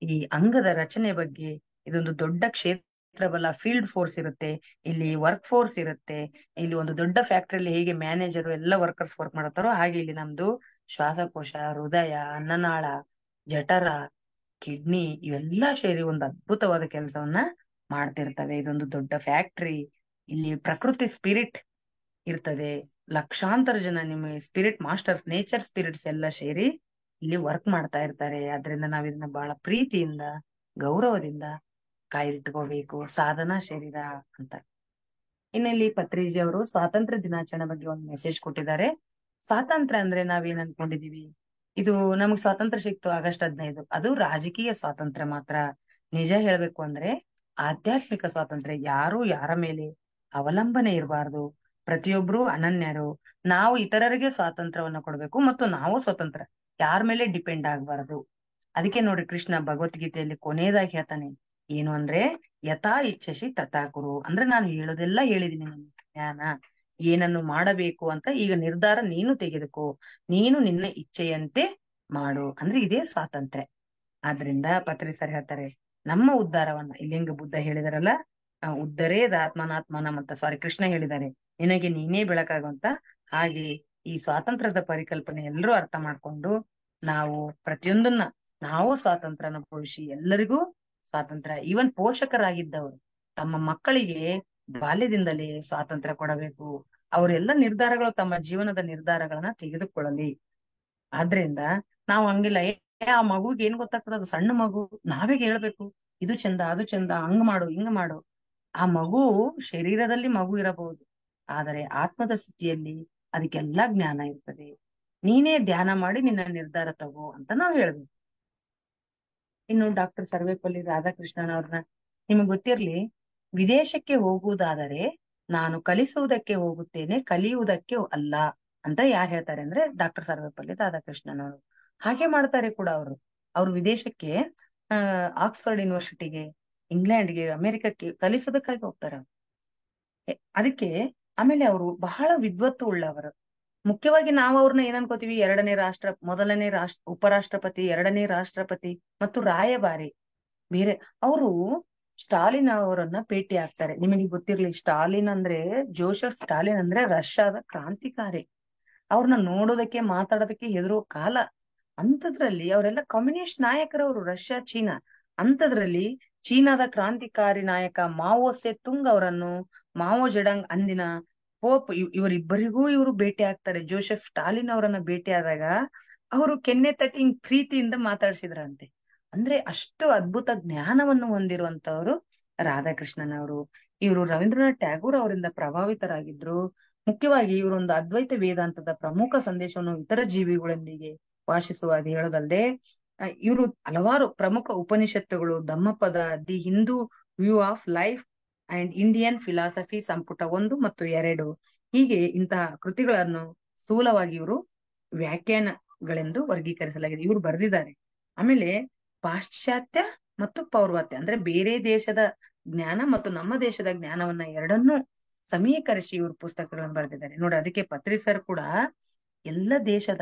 ಈ ಅಂಗದ ರಚನೆ ಬಗ್ಗೆ, ಇದೊಂದು ದೊಡ್ಡ ಕ್ಷೇತ್ರವಲ್ಲ, ಫೀಲ್ಡ್ ಫೋರ್ಸ್ ಇರುತ್ತೆ, ಇಲ್ಲಿ ವರ್ಕ್ ಫೋರ್ಸ್ ಇರುತ್ತೆ. ಇಲ್ಲಿ ಒಂದು ದೊಡ್ಡ ಫ್ಯಾಕ್ಟ್ರಿಯಲ್ಲಿ ಹೇಗೆ ಮ್ಯಾನೇಜರ್ ಎಲ್ಲ ವರ್ಕರ್ಸ್ ವರ್ಕ್ ಮಾಡ್ತಾರೋ, ಹಾಗೆ ಇಲ್ಲಿ ನಮ್ದು ಶ್ವಾಸಕೋಶ, ಹೃದಯ, ಅನ್ನನಾಳ, ಜಠರ, ಕಿಡ್ನಿ ಇವೆಲ್ಲ ಸೇರಿ ಒಂದು ಅದ್ಭುತವಾದ ಕೆಲಸವನ್ನ ಮಾಡ್ತಿರ್ತವೆ. ಇದೊಂದು ದೊಡ್ಡ ಫ್ಯಾಕ್ಟ್ರಿ. ಇಲ್ಲಿ ಪ್ರಕೃತಿ ಸ್ಪಿರಿಟ್ ಇರ್ತದೆ, ಲಕ್ಷಾಂತರ ಜನ ನಿಮ್ಮ ಸ್ಪಿರಿಟ್ ಮಾಸ್ಟರ್ಸ್, ನೇಚರ್ ಸ್ಪಿರಿಟ್ಸ್ ಎಲ್ಲ ಸೇರಿ ಇಲ್ಲಿ ವರ್ಕ್ ಮಾಡ್ತಾ ಇರ್ತಾರೆ. ಆದ್ರಿಂದ ನಾವ್ ಇದನ್ನ ಬಹಳ ಪ್ರೀತಿಯಿಂದ, ಗೌರವದಿಂದ ಕಾಯ್ದಿಟ್ಕೋಬೇಕು, ಸಾಧನಾ ಶರೀರ ಅಂತ. ಇನ್ನು ಇಲ್ಲಿ ಪತ್ರಿಜಿ ಅವರು ಸ್ವಾತಂತ್ರ್ಯ ದಿನಾಚರಣೆ ಬಗ್ಗೆ ಒಂದು ಮೆಸೇಜ್ ಕೊಟ್ಟಿದ್ದಾರೆ. ಸ್ವಾತಂತ್ರ್ಯ ಅಂದ್ರೆ ನಾವೇನ್ ಅನ್ಕೊಂಡಿದೀವಿ, ಇದು ನಮಗ್ ಸ್ವಾತಂತ್ರ್ಯ ಸಿಕ್ತು ಆಗಸ್ಟ್ 15, ಅದು ರಾಜಕೀಯ ಸ್ವಾತಂತ್ರ್ಯ ಮಾತ್ರ. ನಿಜ ಹೇಳ್ಬೇಕು ಅಂದ್ರೆ ಆಧ್ಯಾತ್ಮಿಕ ಸ್ವಾತಂತ್ರ್ಯ. ಯಾರು ಯಾರ ಮೇಲೆ ಅವಲಂಬನೆ ಇರಬಾರ್ದು, ಪ್ರತಿಯೊಬ್ರು ಅನನ್ಯರು. ನಾವು ಇತರರಿಗೆ ಸ್ವಾತಂತ್ರ್ಯವನ್ನ ಕೊಡ್ಬೇಕು ಮತ್ತು ನಾವು ಸ್ವತಂತ್ರ, ಯಾರ ಮೇಲೆ ಡಿಪೆಂಡ್ ಆಗ್ಬಾರ್ದು. ಅದಕ್ಕೆ ನೋಡಿ ಕೃಷ್ಣ ಭಗವದ್ಗೀತೆಯಲ್ಲಿ ಕೊನೆಯದಾಗಿ ಹೇಳ್ತಾನೆ ಏನು ಅಂದ್ರೆ, ಯಥಾ ಇಚ್ಛಸಿ ತಥಾ ಕುರು. ಅಂದ್ರೆ ನಾನು ಹೇಳೋದೆಲ್ಲ ಹೇಳಿದೀನಿ, ನನ್ನ ಜ್ಞಾನ ಏನನ್ನು ಮಾಡಬೇಕು ಅಂತ ಈಗ ನಿರ್ಧಾರ ನೀನು ತೆಗೆದುಕೋ, ನೀನು ನಿನ್ನ ಇಚ್ಛೆಯಂತೆ ಮಾಡು. ಅಂದ್ರೆ ಇದೇ ಸ್ವಾತಂತ್ರ್ಯ. ಆದ್ರಿಂದ ಪತ್ರಿಸರ್ ಹೇಳ್ತಾರೆ, ನಮ್ಮ ಉದ್ಧಾರವನ್ನ ಇಲ್ಲಿ ಹೆಂಗ ಬುದ್ಧ ಹೇಳಿದಾರಲ್ಲ, ಉದ್ಧರೇದ ಆತ್ಮನಾತ್ಮನಂ ಅಂತ, ಕೃಷ್ಣ ಹೇಳಿದ್ದಾರೆ, ನಿನಗೆ ನೀನೇ ಬೆಳಕಾಗುವಂತ. ಹಾಗೆ ಈ ಸ್ವಾತಂತ್ರ್ಯದ ಪರಿಕಲ್ಪನೆ ಎಲ್ಲರೂ ಅರ್ಥ ಮಾಡ್ಕೊಂಡು ನಾವು ಪ್ರತಿಯೊಂದನ್ನ ನಾವು ಸ್ವಾತಂತ್ರ್ಯ ಅನುಭವಿಸಿ, ಎಲ್ಲರಿಗೂ ಸ್ವಾತಂತ್ರ್ಯ, ಈವನ್ ಪೋಷಕರಾಗಿದ್ದವರು ತಮ್ಮ ಮಕ್ಕಳಿಗೆ ಬಾಲ್ಯದಿಂದಲೇ ಸ್ವಾತಂತ್ರ್ಯ ಕೊಡಬೇಕು. ಅವರೆಲ್ಲ ನಿರ್ಧಾರಗಳು, ತಮ್ಮ ಜೀವನದ ನಿರ್ಧಾರಗಳನ್ನ ತೆಗೆದುಕೊಳ್ಳಲಿ. ಆದ್ರಿಂದ ನಾವು ಹಂಗಿಲ್ಲ, ಆ ಮಗುಗೆ ಏನ್ ಗೊತ್ತಾಗ್ತದ, ಅದು ಸಣ್ಣ ಮಗು, ನಾವೇ ಹೇಳ್ಬೇಕು ಇದು ಚಂದ ಅದು ಚಂದ, ಹಂಗ್ ಮಾಡು ಹಿಂಗ್ ಮಾಡು. ಆ ಮಗು ಶರೀರದಲ್ಲಿ ಮಗು ಇರಬಹುದು, ಆದರೆ ಆತ್ಮದ ಸ್ಥಿತಿಯಲ್ಲಿ ಅದಕ್ಕೆಲ್ಲಾ ಜ್ಞಾನ ಇರ್ತದೆ. ನೀನೇ ಧ್ಯಾನ ಮಾಡಿ ನಿನ್ನ ನಿರ್ಧಾರ ತಗೋ ಅಂತ ನಾವ್ ಹೇಳ್ಬೇಕು. ಇನ್ನು ಡಾಕ್ಟರ್ ಸರ್ವೇಪಲ್ಲಿ ರಾಧಾಕೃಷ್ಣನ್ ಅವ್ರನ್ನ ನಿಮಗ್ ಗೊತ್ತಿರ್ಲಿ, ವಿದೇಶಕ್ಕೆ ಹೋಗುವುದಾದರೆ ನಾನು ಕಲಿಸುವುದಕ್ಕೆ ಹೋಗುತ್ತೇನೆ, ಕಲಿಯುವುದಕ್ಕೆ ಅಲ್ಲ ಅಂತ ಯಾರು ಹೇಳ್ತಾರೆ ಅಂದ್ರೆ ಡಾಕ್ಟರ್ ಸರ್ವೇಪಲ್ಲಿ ರಾಧಾಕೃಷ್ಣನ್ ಅವರು. ಹಾಗೆ ಮಾಡ್ತಾರೆ ಕೂಡ ಅವರು. ಅವ್ರು ವಿದೇಶಕ್ಕೆ ಆಕ್ಸ್ಫರ್ಡ್ ಯೂನಿವರ್ಸಿಟಿಗೆ, ಇಂಗ್ಲೆಂಡ್ಗೆ, ಅಮೆರಿಕಕ್ಕೆ ಕಲಿಸೋದಕ್ಕಾಗಿ ಹೋಗ್ತಾರೆ ಅವ್ರು. ಅದಕ್ಕೆ ಆಮೇಲೆ ಅವರು ಬಹಳ ವಿದ್ವತ್ತು ಉಳ್ಳವರು. ಮುಖ್ಯವಾಗಿ ನಾವು ಅವ್ರನ್ನ ಏನ್ ಅನ್ಕೋತೀವಿ, ಮೊದಲನೇ ಉಪರಾಷ್ಟ್ರಪತಿ, ಎರಡನೇ ರಾಷ್ಟ್ರಪತಿ ಮತ್ತು ರಾಯಭಾರಿ. ಬೇರೆ ಅವರು ಸ್ಟಾಲಿನ್ ಅವರನ್ನ ಭೇಟಿ ಆಗ್ತಾರೆ. ನಿಮಗೆ ಗೊತ್ತಿರ್ಲಿ, ಸ್ಟಾಲಿನ್ ಅಂದ್ರೆ ಜೋಸೆಫ್ ಸ್ಟಾಲಿನ್ ಅಂದ್ರೆ ರಷ್ಯಾದ ಕ್ರಾಂತಿಕಾರಿ. ಅವ್ರನ್ನ ನೋಡೋದಕ್ಕೆ ಮಾತಾಡೋದಕ್ಕೆ ಹೆದರೋ ಕಾಲ. ಅಂತದ್ರಲ್ಲಿ ಅವರೆಲ್ಲ ಕಮ್ಯುನಿಸ್ಟ್ ನಾಯಕರವರು, ರಷ್ಯಾ ಚೀನಾ. ಅಂತದ್ರಲ್ಲಿ ಚೀನಾದ ಕ್ರಾಂತಿಕಾರಿ ನಾಯಕ ಮಾವೋ ಸೆತುಂಗ್ ಅವರನ್ನು, ಮಾವೋ ಜೆಡಾಂಗ್ ಅಂದಿನ ಪೋಪ್, ಇವರಿಬ್ಬರಿಗೂ ಇವರು ಭೇಟಿ ಆಗ್ತಾರೆ. ಜೋಸೆಫ್ ಸ್ಟಾಲಿನ್ ಅವರನ್ನ ಭೇಟಿ ಆದಾಗ ಅವರು ಕೆನ್ನೆ ತಟ್ಟಿ ಹಿಂಗ್ ಪ್ರೀತಿಯಿಂದ ಮಾತಾಡ್ಸಿದ್ರಂತೆ. ಅಂದ್ರೆ ಅಷ್ಟು ಅದ್ಭುತ ಜ್ಞಾನವನ್ನು ಹೊಂದಿರುವಂತವ್ರು ರಾಧಾಕೃಷ್ಣನ್ ಅವರು. ಇವರು ರವೀಂದ್ರನಾಥ್ ಟ್ಯಾಗೂರ್ ಅವರಿಂದ ಪ್ರಭಾವಿತರಾಗಿದ್ರು. ಮುಖ್ಯವಾಗಿ ಇವರೊಂದು ಅದ್ವೈತ ವೇದಾಂತದ ಪ್ರಮುಖ ಸಂದೇಶವನ್ನು ಇತರ ಜೀವಿಗಳೊಂದಿಗೆ ವಾಸಿಸುವ ಅದು ಹೇಳೋದಲ್ಲದೆ, ಇವರು ಹಲವಾರು ಪ್ರಮುಖ ಉಪನಿಷತ್ತುಗಳು, Dhammapada, the Hindu view of life and Indian philosophy ಸಂಪುಟ 1 ಮತ್ತು 2, ಹೀಗೆ ಇಂತಹ ಕೃತಿಗಳನ್ನು ಸ್ಥೂಲವಾಗಿ ಇವರು ವ್ಯಾಖ್ಯಾನಗಳೆಂದು ವರ್ಗೀಕರಿಸಲಾಗಿದೆ, ಇವರು ಬರೆದಿದ್ದಾರೆ. ಆಮೇಲೆ ಪಾಶ್ಚಾತ್ಯ ಮತ್ತು ಪೌರ್ವಾತ್ಯ ಅಂದ್ರೆ ಬೇರೆ ದೇಶದ ಜ್ಞಾನ ಮತ್ತು ನಮ್ಮ ದೇಶದ ಜ್ಞಾನವನ್ನ ಎರಡನ್ನೂ ಸಮೀಕರಿಸಿ ಇವರು ಪುಸ್ತಕಗಳನ್ನು ಬರೆದಿದ್ದಾರೆ ನೋಡಿ. ಅದಕ್ಕೆ ಪತ್ರಿ ಸರ್ ಕೂಡ ಎಲ್ಲ ದೇಶದ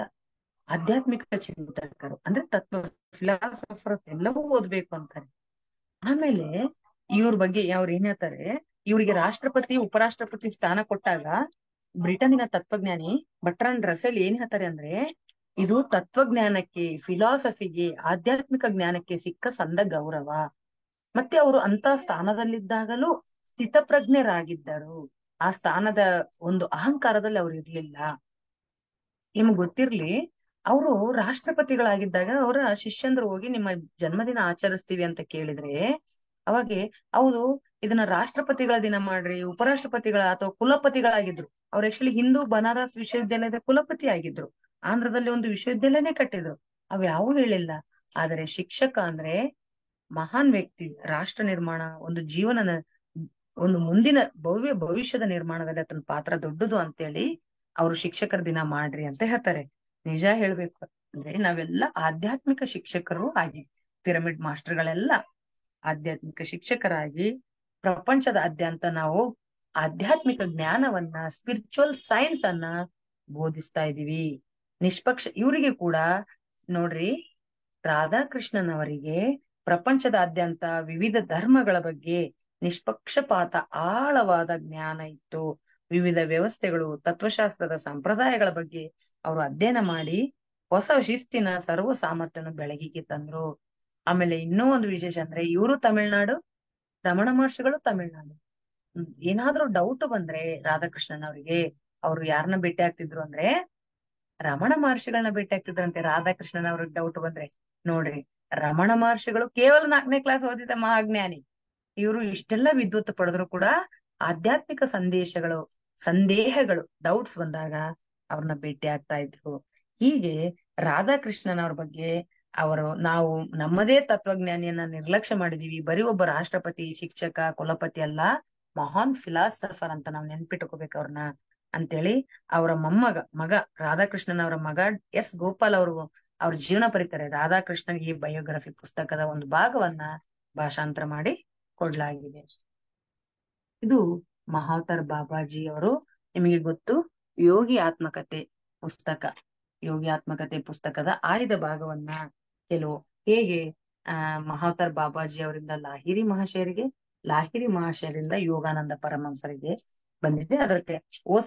ಆಧ್ಯಾತ್ಮಿಕ ಚಿಂತಕರು ಅಂದ್ರೆ ತತ್ವ ಫಿಲಾಸಫರ್ ಎಲ್ಲವೂ ಓದ್ಬೇಕು ಅಂತಾರೆ. ಆಮೇಲೆ ಇವ್ರ ಬಗ್ಗೆ ಅವ್ರು ಏನ್ ಹೇಳ್ತಾರೆ, ಇವರಿಗೆ ರಾಷ್ಟ್ರಪತಿ ಉಪರಾಷ್ಟ್ರಪತಿ ಸ್ಥಾನ ಕೊಟ್ಟಾಗ ಬ್ರಿಟನ್ನಿನ ತತ್ವಜ್ಞಾನಿ ಬರ್ಟ್ರಾಂಡ್ ರಸೆಲ್ ಏನ್ ಹೇಳ್ತಾರೆ ಅಂದ್ರೆ, ಇದು ತತ್ವಜ್ಞಾನಕ್ಕೆ, ಫಿಲಾಸಫಿಗೆ, ಆಧ್ಯಾತ್ಮಿಕ ಜ್ಞಾನಕ್ಕೆ ಸಿಕ್ಕ ಸಂದ ಗೌರವ. ಮತ್ತೆ ಅವರು ಅಂತ ಸ್ಥಾನದಲ್ಲಿದ್ದಾಗಲೂ ಸ್ಥಿತಪ್ರಜ್ಞರಾಗಿದ್ದರು. ಆ ಸ್ಥಾನದ ಒಂದು ಅಹಂಕಾರದಲ್ಲಿ ಅವ್ರು ಇರ್ಲಿಲ್ಲ. ನಿಮ್ಗ್ ಗೊತ್ತಿರ್ಲಿ, ಅವರು ರಾಷ್ಟ್ರಪತಿಗಳಾಗಿದ್ದಾಗ ಅವರ ಶಿಷ್ಯಂದ್ರು ಹೋಗಿ ನಿಮ್ಮ ಜನ್ಮದಿನ ಆಚರಿಸ್ತೀವಿ ಅಂತ ಕೇಳಿದ್ರೆ, ಅವಾಗೆ ಹೌದು ಇದನ್ನ ರಾಷ್ಟ್ರಪತಿಗಳ ದಿನ ಮಾಡ್ರಿ, ಉಪರಾಷ್ಟ್ರಪತಿಗಳ ಅಥವಾ ಕುಲಪತಿಗಳಾಗಿದ್ರು. ಅವ್ರು ಆಕ್ಚುಲಿ ಹಿಂದೂ ಬನಾರಸ್ ವಿಶ್ವವಿದ್ಯಾಲಯದ ಕುಲಪತಿ ಆಗಿದ್ರು. ಆಂಧ್ರದಲ್ಲಿ ಒಂದು ವಿಶ್ವವಿದ್ಯಾಲಯನೇ ಕಟ್ಟಿದ್ರು. ಅವ್ಯಾವೂ ಹೇಳಿಲ್ಲ. ಆದರೆ ಶಿಕ್ಷಕ ಅಂದ್ರೆ ಮಹಾನ್ ವ್ಯಕ್ತಿ, ರಾಷ್ಟ್ರ ನಿರ್ಮಾಣ, ಒಂದು ಒಂದು ಮುಂದಿನ ಭವಿಷ್ಯದ ನಿರ್ಮಾಣದಲ್ಲಿ ಆತನ ಪಾತ್ರ ದೊಡ್ಡದು ಅಂತೇಳಿ ಅವರು ಶಿಕ್ಷಕರ ದಿನ ಮಾಡ್ರಿ ಅಂತ ಹೇಳ್ತಾರೆ. ನಿಜ ಹೇಳ್ಬೇಕು ಅಂದ್ರೆ ನಾವೆಲ್ಲ ಆಧ್ಯಾತ್ಮಿಕ ಶಿಕ್ಷಕರು ಆಗಿ, ಪಿರಮಿಡ್ ಮಾಸ್ಟರ್ಗಳೆಲ್ಲ ಆಧ್ಯಾತ್ಮಿಕ ಶಿಕ್ಷಕರಾಗಿ ಪ್ರಪಂಚದಾದ್ಯಂತ ನಾವು ಆಧ್ಯಾತ್ಮಿಕ ಜ್ಞಾನವನ್ನ, ಸ್ಪಿರಿಚುವಲ್ ಸೈನ್ಸ್ ಅನ್ನ ಬೋಧಿಸ್ತಾ ಇದೀವಿ. ಇವರಿಗೆ ಕೂಡ ನೋಡ್ರಿ, ರಾಧಾಕೃಷ್ಣನ್ ಅವರಿಗೆ ಪ್ರಪಂಚದಾದ್ಯಂತ ವಿವಿಧ ಧರ್ಮಗಳ ಬಗ್ಗೆ ನಿಷ್ಪಕ್ಷಪಾತ ಆಳವಾದ ಜ್ಞಾನ ಇತ್ತು. ವಿವಿಧ ವ್ಯವಸ್ಥೆಗಳು, ತತ್ವಶಾಸ್ತ್ರದ ಸಂಪ್ರದಾಯಗಳ ಬಗ್ಗೆ ಅವರು ಅಧ್ಯಯನ ಮಾಡಿ ಹೊಸ ಶಿಸ್ತಿನ ಸರ್ವ ಸಾಮರ್ಥ್ಯನ ಬೆಳಕಿಗೆ ತಂದ್ರು. ಆಮೇಲೆ ಇನ್ನೂ ಒಂದು ವಿಶೇಷ ಅಂದ್ರೆ, ಇವರು ತಮಿಳ್ನಾಡು, ರಮಣ ಮಹರ್ಷಿಗಳು ತಮಿಳ್ನಾಡು. ಏನಾದ್ರೂ ಡೌಟ್ ಬಂದ್ರೆ ರಾಧಾಕೃಷ್ಣನ್ ಅವರಿಗೆ, ಅವ್ರು ಯಾರನ್ನ ಭೇಟಿ ಆಗ್ತಿದ್ರು ಅಂದ್ರೆ ರಮಣ ಮಹರ್ಷಿಗಳನ್ನ ಭೇಟಿ ಆಗ್ತಿದ್ರಂತೆ. ರಾಧಾಕೃಷ್ಣನ್ ಅವ್ರಿಗೆ ಡೌಟ್ ಬಂದ್ರೆ ನೋಡ್ರಿ, ರಮಣ ಮಹರ್ಷಿಗಳು ಕೇವಲ 4ನೇ ಕ್ಲಾಸ್ ಓದಿದ ಮಹಾಜ್ಞಾನಿ. ಇವರು ಇಷ್ಟೆಲ್ಲ ವಿದ್ವತ್ತು ಪಡೆದ್ರು ಕೂಡ ಆಧ್ಯಾತ್ಮಿಕ ಸಂದೇಹಗಳು ಡೌಟ್ಸ್ ಬಂದಾಗ ಅವ್ರನ್ನ ಭೇಟಿ ಆಗ್ತಾ ಇದ್ರು. ಹೀಗೆ ರಾಧಾಕೃಷ್ಣನ್ ಅವ್ರ ಬಗ್ಗೆ ನಾವು ನಮ್ಮದೇ ತತ್ವಜ್ಞಾನಿಯನ್ನ ನಿರ್ಲಕ್ಷ್ಯ ಮಾಡಿದೀವಿ. ಬರೀ ಒಬ್ಬ ರಾಷ್ಟ್ರಪತಿ, ಶಿಕ್ಷಕ, ಕುಲಪತಿ ಅಲ್ಲ, ಮಹಾನ್ ಫಿಲಾಸಫರ್ ಅಂತ ನಾವ್ ನೆನ್ಪಿಟ್ಕೋಬೇಕು ಅವ್ರನ್ನ ಅಂತೇಳಿ ಅವರ ಮಗ ರಾಧಾಕೃಷ್ಣನ್ ಅವರ ಮಗ ಎಸ್ ಗೋಪಾಲ್ ಅವ್ರ ಜೀವನ ಬರೀತಾರೆ. ರಾಧಾಕೃಷ್ಣನ್ ಈ ಬಯೋಗ್ರಫಿ ಪುಸ್ತಕದ ಒಂದು ಭಾಗವನ್ನ ಭಾಷಾಂತರ ಮಾಡಿ ಕೊಡ್ಲಾಗಿದೆ. ಇದು ಮಹಾವತಾರ್ ಬಾಬಾಜಿ ಅವರು. ನಿಮಗೆ ಗೊತ್ತು, ಯೋಗಿ ಆತ್ಮಕತೆ ಪುಸ್ತಕದ ಆಯ್ದ ಭಾಗವನ್ನ ಹೇಗೆ ಮಹಾವತಾರ್ ಬಾಬಾಜಿ ಅವರಿಂದ ಲಾಹಿರಿ ಮಹಾಶಯರಿಂದ ಯೋಗಾನಂದ ಪರಮಹಂಸರಿಗೆ ಬಂದಿದೆ. ಅದಕ್ಕೆ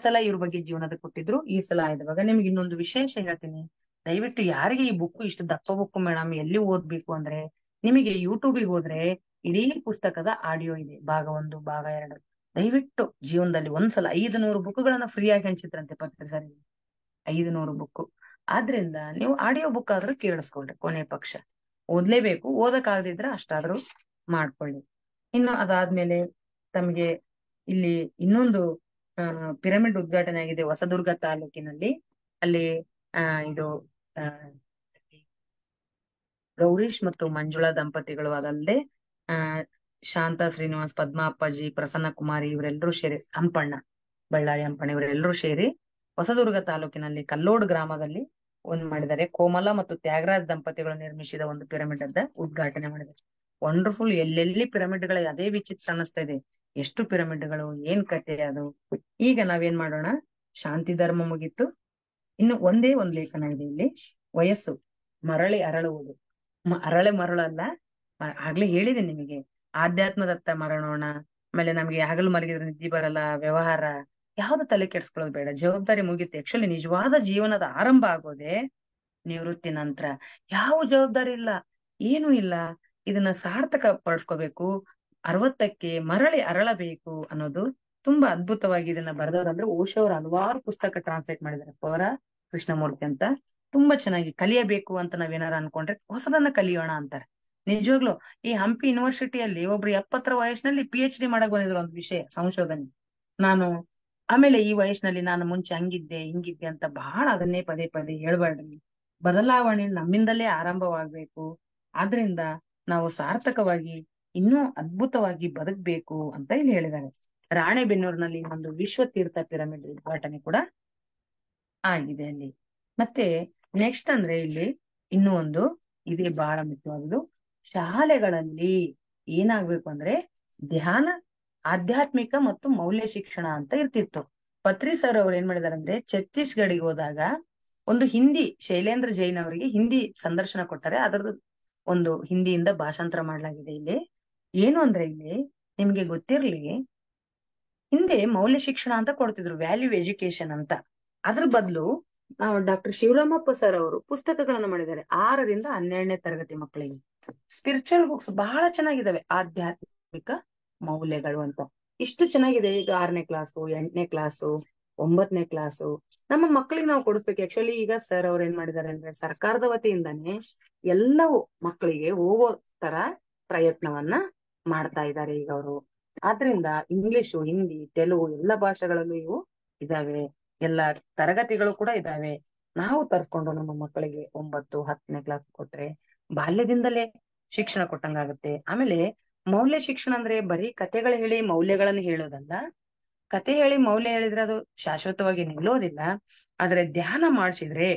ಸಲ ಇವ್ರ ಬಗ್ಗೆ ಜೀವನದ ಕೊಟ್ಟಿದ್ರು, ಈ ಸಲ ಆಯ್ದವಾಗ ನಿಮ್ಗೆ ಇನ್ನೊಂದು ವಿಶೇಷ ಹೇಳ್ತೀನಿ. ದಯವಿಟ್ಟು ಯಾರಿಗೆ ಈ ಬುಕ್ ಇಷ್ಟು ದಪ್ಪ ಬುಕ್ ಮೇಡಮ್ ಎಲ್ಲಿ ಓದ್ಬೇಕು ಅಂದ್ರೆ, ನಿಮಗೆ ಯೂಟ್ಯೂಬಿಗೆ ಹೋದ್ರೆ ಇಡೀ ಪುಸ್ತಕದ ಆಡಿಯೋ ಇದೆ, ಭಾಗ 1 ಭಾಗ 2. ದಯವಿಟ್ಟು ಜೀವನದಲ್ಲಿ ಒಂದ್ಸಲ 500 ಬುಕ್ಗಳನ್ನ ಫ್ರೀ ಆಗಿ ಹಂಚಿದ್ರಂತೆ ಪತ್ರಿ ಸರ್, 500 ಬುಕ್. ಆದ್ರಿಂದ ನೀವು ಆಡಿಯೋ ಬುಕ್ ಆದ್ರೂ ಕೇಳಿಸ್ಕೊಳ್ರಿ, ಕೊನೆ ಪಕ್ಷ ಓದ್ಲೇಬೇಕು. ಓದಕ್ ಆಗದಿದ್ರೆ ಅಷ್ಟಾದ್ರೂ ಮಾಡ್ಕೊಳ್ಳಿ. ಇನ್ನು ಅದಾದ್ಮೇಲೆ ತಮಗೆ ಇಲ್ಲಿ ಇನ್ನೊಂದು ಪಿರಮಿಡ್ ಉದ್ಘಾಟನೆ ಆಗಿದೆ ಹೊಸದುರ್ಗ ತಾಲೂಕಿನಲ್ಲಿ. ಅಲ್ಲಿ ಇದು ಆ ಗೌರೀಶ್ ಮತ್ತು ಮಂಜುಳಾ ದಂಪತಿಗಳು, ಅದಲ್ಲದೆ ಆ ಶಾಂತಾ ಶ್ರೀನಿವಾಸ್, ಪದ್ಮಾ ಅಪ್ಪಾಜಿ, ಪ್ರಸನ್ನ ಕುಮಾರಿ ಇವರೆಲ್ಲರೂ ಸೇರಿ, ಹಂಪಣ್ಣ, ಬಳ್ಳಾರಿ ಹಂಪಣ್ಣ ಇವರೆಲ್ಲರೂ ಸೇರಿ ಹೊಸದುರ್ಗ ತಾಲೂಕಿನಲ್ಲಿ ಕಲ್ಲೋಡ್ ಗ್ರಾಮದಲ್ಲಿ ಒಂದ್ ಮಾಡಿದ್ದಾರೆ. ಕೋಮಲ ಮತ್ತು ತ್ಯಾಗರಾಜ್ ದಂಪತಿಗಳು ನಿರ್ಮಿಸಿದ ಒಂದು ಪಿರಮಿಡ್ ಅದ ಉದ್ಘಾಟನೆ ಮಾಡಿದ್ದಾರೆ. ವಂಡರ್ಫುಲ್. ಎಲ್ಲೆಲ್ಲಿ ಪಿರಮಿಡ್ಗಳು ಅದೇ ವಿಚಿತ್ರ ಅನ್ನಿಸ್ತಾ ಇದೆ. ಎಷ್ಟು ಪಿರಮಿಡ್ಗಳು, ಏನ್ ಕತೆ ಅದು. ಈಗ ನಾವೇನ್ ಮಾಡೋಣ, ಶಾಂತಿ ಧರ್ಮ ಮುಗೀತು. ಇನ್ನು ಒಂದೇ ಒಂದ್ ಲೇಖನ ಇದೆ ಇಲ್ಲಿ, ವಯಸ್ಸು ಮರಳಿ ಅರಳುವುದು. ಅರಳೆ ಮರಳಲ್ಲ, ಆಗ್ಲೇ ಹೇಳಿದೆ ನಿಮಗೆ, ಆಧ್ಯಾತ್ಮದತ್ತ ಮರಳೋಣ. ಆಮೇಲೆ ನಮ್ಗೆ ಹಗಲು ಮಲಗಿದ್ರೆ ನಿದ್ದೆ ಬರಲ್ಲ, ವ್ಯವಹಾರ ಯಾವ್ದು ತಲೆ ಕೆಡ್ಸ್ಕೊಳ್ಳೋದು ಬೇಡ, ಜವಾಬ್ದಾರಿ ಮುಗಿತು. ಆಕ್ಚುಲಿ ನಿಜವಾದ ಜೀವನದ ಆರಂಭ ಆಗೋದೆ ನಿವೃತ್ತಿ ನಂತರ. ಯಾವ ಜವಾಬ್ದಾರಿ ಇಲ್ಲ, ಏನೂ ಇಲ್ಲ. ಇದನ್ನ ಸಾರ್ಥಕ ಪಡಿಸ್ಕೋಬೇಕು, 60ಕ್ಕೆ ಮರಳಿ ಅರಳಬೇಕು ಅನ್ನೋದು ತುಂಬಾ ಅದ್ಭುತವಾಗಿ ಇದನ್ನ ಬರೆದವ್ರಂದ್ರೆ ಓಶೋ ಅವರು ಹಲವಾರು ಪುಸ್ತಕ ಟ್ರಾನ್ಸ್ಲೇಟ್ ಮಾಡಿದ್ದಾರೆ. ಪೌರ ಕೃಷ್ಣಮೂರ್ತಿ ಅಂತ. ತುಂಬಾ ಚೆನ್ನಾಗಿ ಕಲಿಯಬೇಕು ಅಂತ ನಾವೇನಾರ ಅನ್ಕೊಂಡ್ರೆ ಹೊಸದನ್ನ ಕಲಿಯೋಣ ಅಂತಾರೆ. ನಿಜವಾಗ್ಲು ಈ ಹಂಪಿ ಯೂನಿವರ್ಸಿಟಿಯಲ್ಲಿ ಒಬ್ರು 70ರ ವಯಸ್ಸಿನಲ್ಲಿ PhD ಮಾಡಕ್ ಬಂದಿದ್ರು ಒಂದು ವಿಷಯ ಸಂಶೋಧನೆ. ನಾನು ಆಮೇಲೆ ಈ ವಯಸ್ಸಿನಲ್ಲಿ ನಾನು ಮುಂಚೆ ಹಂಗಿದ್ದೆ ಹಿಂಗಿದ್ದೆ ಅಂತ ಬಹಳ ಅದನ್ನೇ ಪದೇ ಪದೇ ಹೇಳ್ಬೇಡ್ರಿ. ಬದಲಾವಣೆ ನಮ್ಮಿಂದಲೇ ಆರಂಭವಾಗ್ಬೇಕು. ಆದ್ರಿಂದ ನಾವು ಸಾರ್ಥಕವಾಗಿ ಇನ್ನೂ ಅದ್ಭುತವಾಗಿ ಬದುಕ್ಬೇಕು ಅಂತ ಇಲ್ಲಿ ಹೇಳಿದ್ದಾರೆ. ರಾಣೆಬೆನ್ನೂರಿನಲ್ಲಿ ಒಂದು ವಿಶ್ವ ತೀರ್ಥ ಪಿರಮಿಡ್ ಉದ್ಘಾಟನೆ ಕೂಡ ಆಗಿದೆ ಅಲ್ಲಿ. ಮತ್ತೆ ನೆಕ್ಸ್ಟ್ ಅಂದ್ರೆ ಇಲ್ಲಿ ಇನ್ನೂ ಒಂದು ಇದೇ ಬಹಳ ಮುಖ್ಯವಾದದ್ದು, ಶಾಲೆಗಳಲ್ಲಿ ಏನಾಗ್ಬೇಕು ಅಂದ್ರೆ ಧ್ಯಾನ, ಆಧ್ಯಾತ್ಮಿಕ ಮತ್ತು ಮೌಲ್ಯ ಶಿಕ್ಷಣ ಅಂತ ಇರ್ತಿತ್ತು. ಪತ್ರಿ ಸರ್ ಅವ್ರು ಏನ್ ಮಾಡಿದಾರೆ ಅಂದ್ರೆ ಛತ್ತೀಸ್ಗಢಿಗೆ ಹೋದಾಗ ಒಂದು ಹಿಂದಿ, ಶೈಲೇಂದ್ರ ಜೈನ್ ಅವರಿಗೆ ಹಿಂದಿ ಸಂದರ್ಶನ ಕೊಟ್ಟಾರೆ. ಅದರದ್ದು ಒಂದು ಹಿಂದಿಯಿಂದ ಭಾಷಾಂತರ ಮಾಡ್ಲಾಗಿದೆ ಇಲ್ಲಿ. ಏನು ಅಂದ್ರೆ ಇಲ್ಲಿ ನಿಮ್ಗೆ ಗೊತ್ತಿರ್ಲಿ, ಹಿಂದೆ ಮೌಲ್ಯ ಶಿಕ್ಷಣ ಅಂತ ಕೊಡ್ತಿದ್ರು, ವ್ಯಾಲ್ಯೂ ಎಜುಕೇಶನ್ ಅಂತ. ಅದ್ರ ಬದಲು ಡಾಕ್ಟರ್ ಶಿವರಾಮಪ್ಪ ಸರ್ ಅವರು ಪುಸ್ತಕಗಳನ್ನ ಮಾಡಿದ್ದಾರೆ 6ರಿಂದ 12ನೇ ತರಗತಿ ಮಕ್ಕಳಿಗೆ. ಸ್ಪಿರಿಚುವಲ್ ಬುಕ್ಸ್ ಬಹಳ ಚೆನ್ನಾಗಿದ್ದಾವೆ, ಆಧ್ಯಾತ್ಮಿಕ ಮೌಲ್ಯಗಳು ಅಂತ. ಇಷ್ಟು ಚೆನ್ನಾಗಿದೆ. ಈಗ 6ನೇ ಕ್ಲಾಸು, 8ನೇ ಕ್ಲಾಸು, 9ನೇ ಕ್ಲಾಸು ನಮ್ಮ ಮಕ್ಕಳಿಗೆ ನಾವು ಕೊಡಿಸ್ಬೇಕು. ಆಕ್ಚುಲಿ ಈಗ ಸರ್ ಅವ್ರು ಏನ್ ಮಾಡಿದ್ದಾರೆ ಅಂದ್ರೆ ಸರ್ಕಾರದ ವತಿಯಿಂದಾನೇ ಎಲ್ಲವೂ ಮಕ್ಕಳಿಗೆ ಹೋಗೋ ತರ ಪ್ರಯತ್ನವನ್ನ ಮಾಡ್ತಾ ಇದ್ದಾರೆ ಈಗ ಅವರು. ಆದ್ರಿಂದ ಇಂಗ್ಲಿಷು, ಹಿಂದಿ, ತೆಲುಗು ಎಲ್ಲ ಭಾಷೆಗಳಲ್ಲೂ ಇವು ಇದಾವೆ. ಎಲ್ಲ ತರಗತಿಗಳು ಕೂಡ ಇದಾವೆ. ನಾವು ತರ್ಸ್ಕೊಂಡು ನಮ್ಮ ಮಕ್ಕಳಿಗೆ 9, 10ನೇ ಕ್ಲಾಸ್ ಕೊಟ್ರೆ ಬಾಲ್ಯದಿಂದಲೇ ಶಿಕ್ಷಣ ಕೊಟ್ಟಂಗಾಗುತ್ತೆ. ಆಮೇಲೆ ಮೌಲ್ಯ ಶಿಕ್ಷಣ ಅಂದ್ರೆ ಬರೀ ಕತೆಗಳು ಹೇಳಿ ಮೌಲ್ಯಗಳನ್ನು ಹೇಳೋದಲ್ಲ. ಕತೆ ಹೇಳಿ ಮೌಲ್ಯ ಹೇಳಿದ್ರೆ ಅದು ಶಾಶ್ವತವಾಗಿ ನಿಲ್ಲೋದಿಲ್ಲ. ಆದ್ರೆ ಧ್ಯಾನ ಮಾಡಿಸಿದ್ರೆ,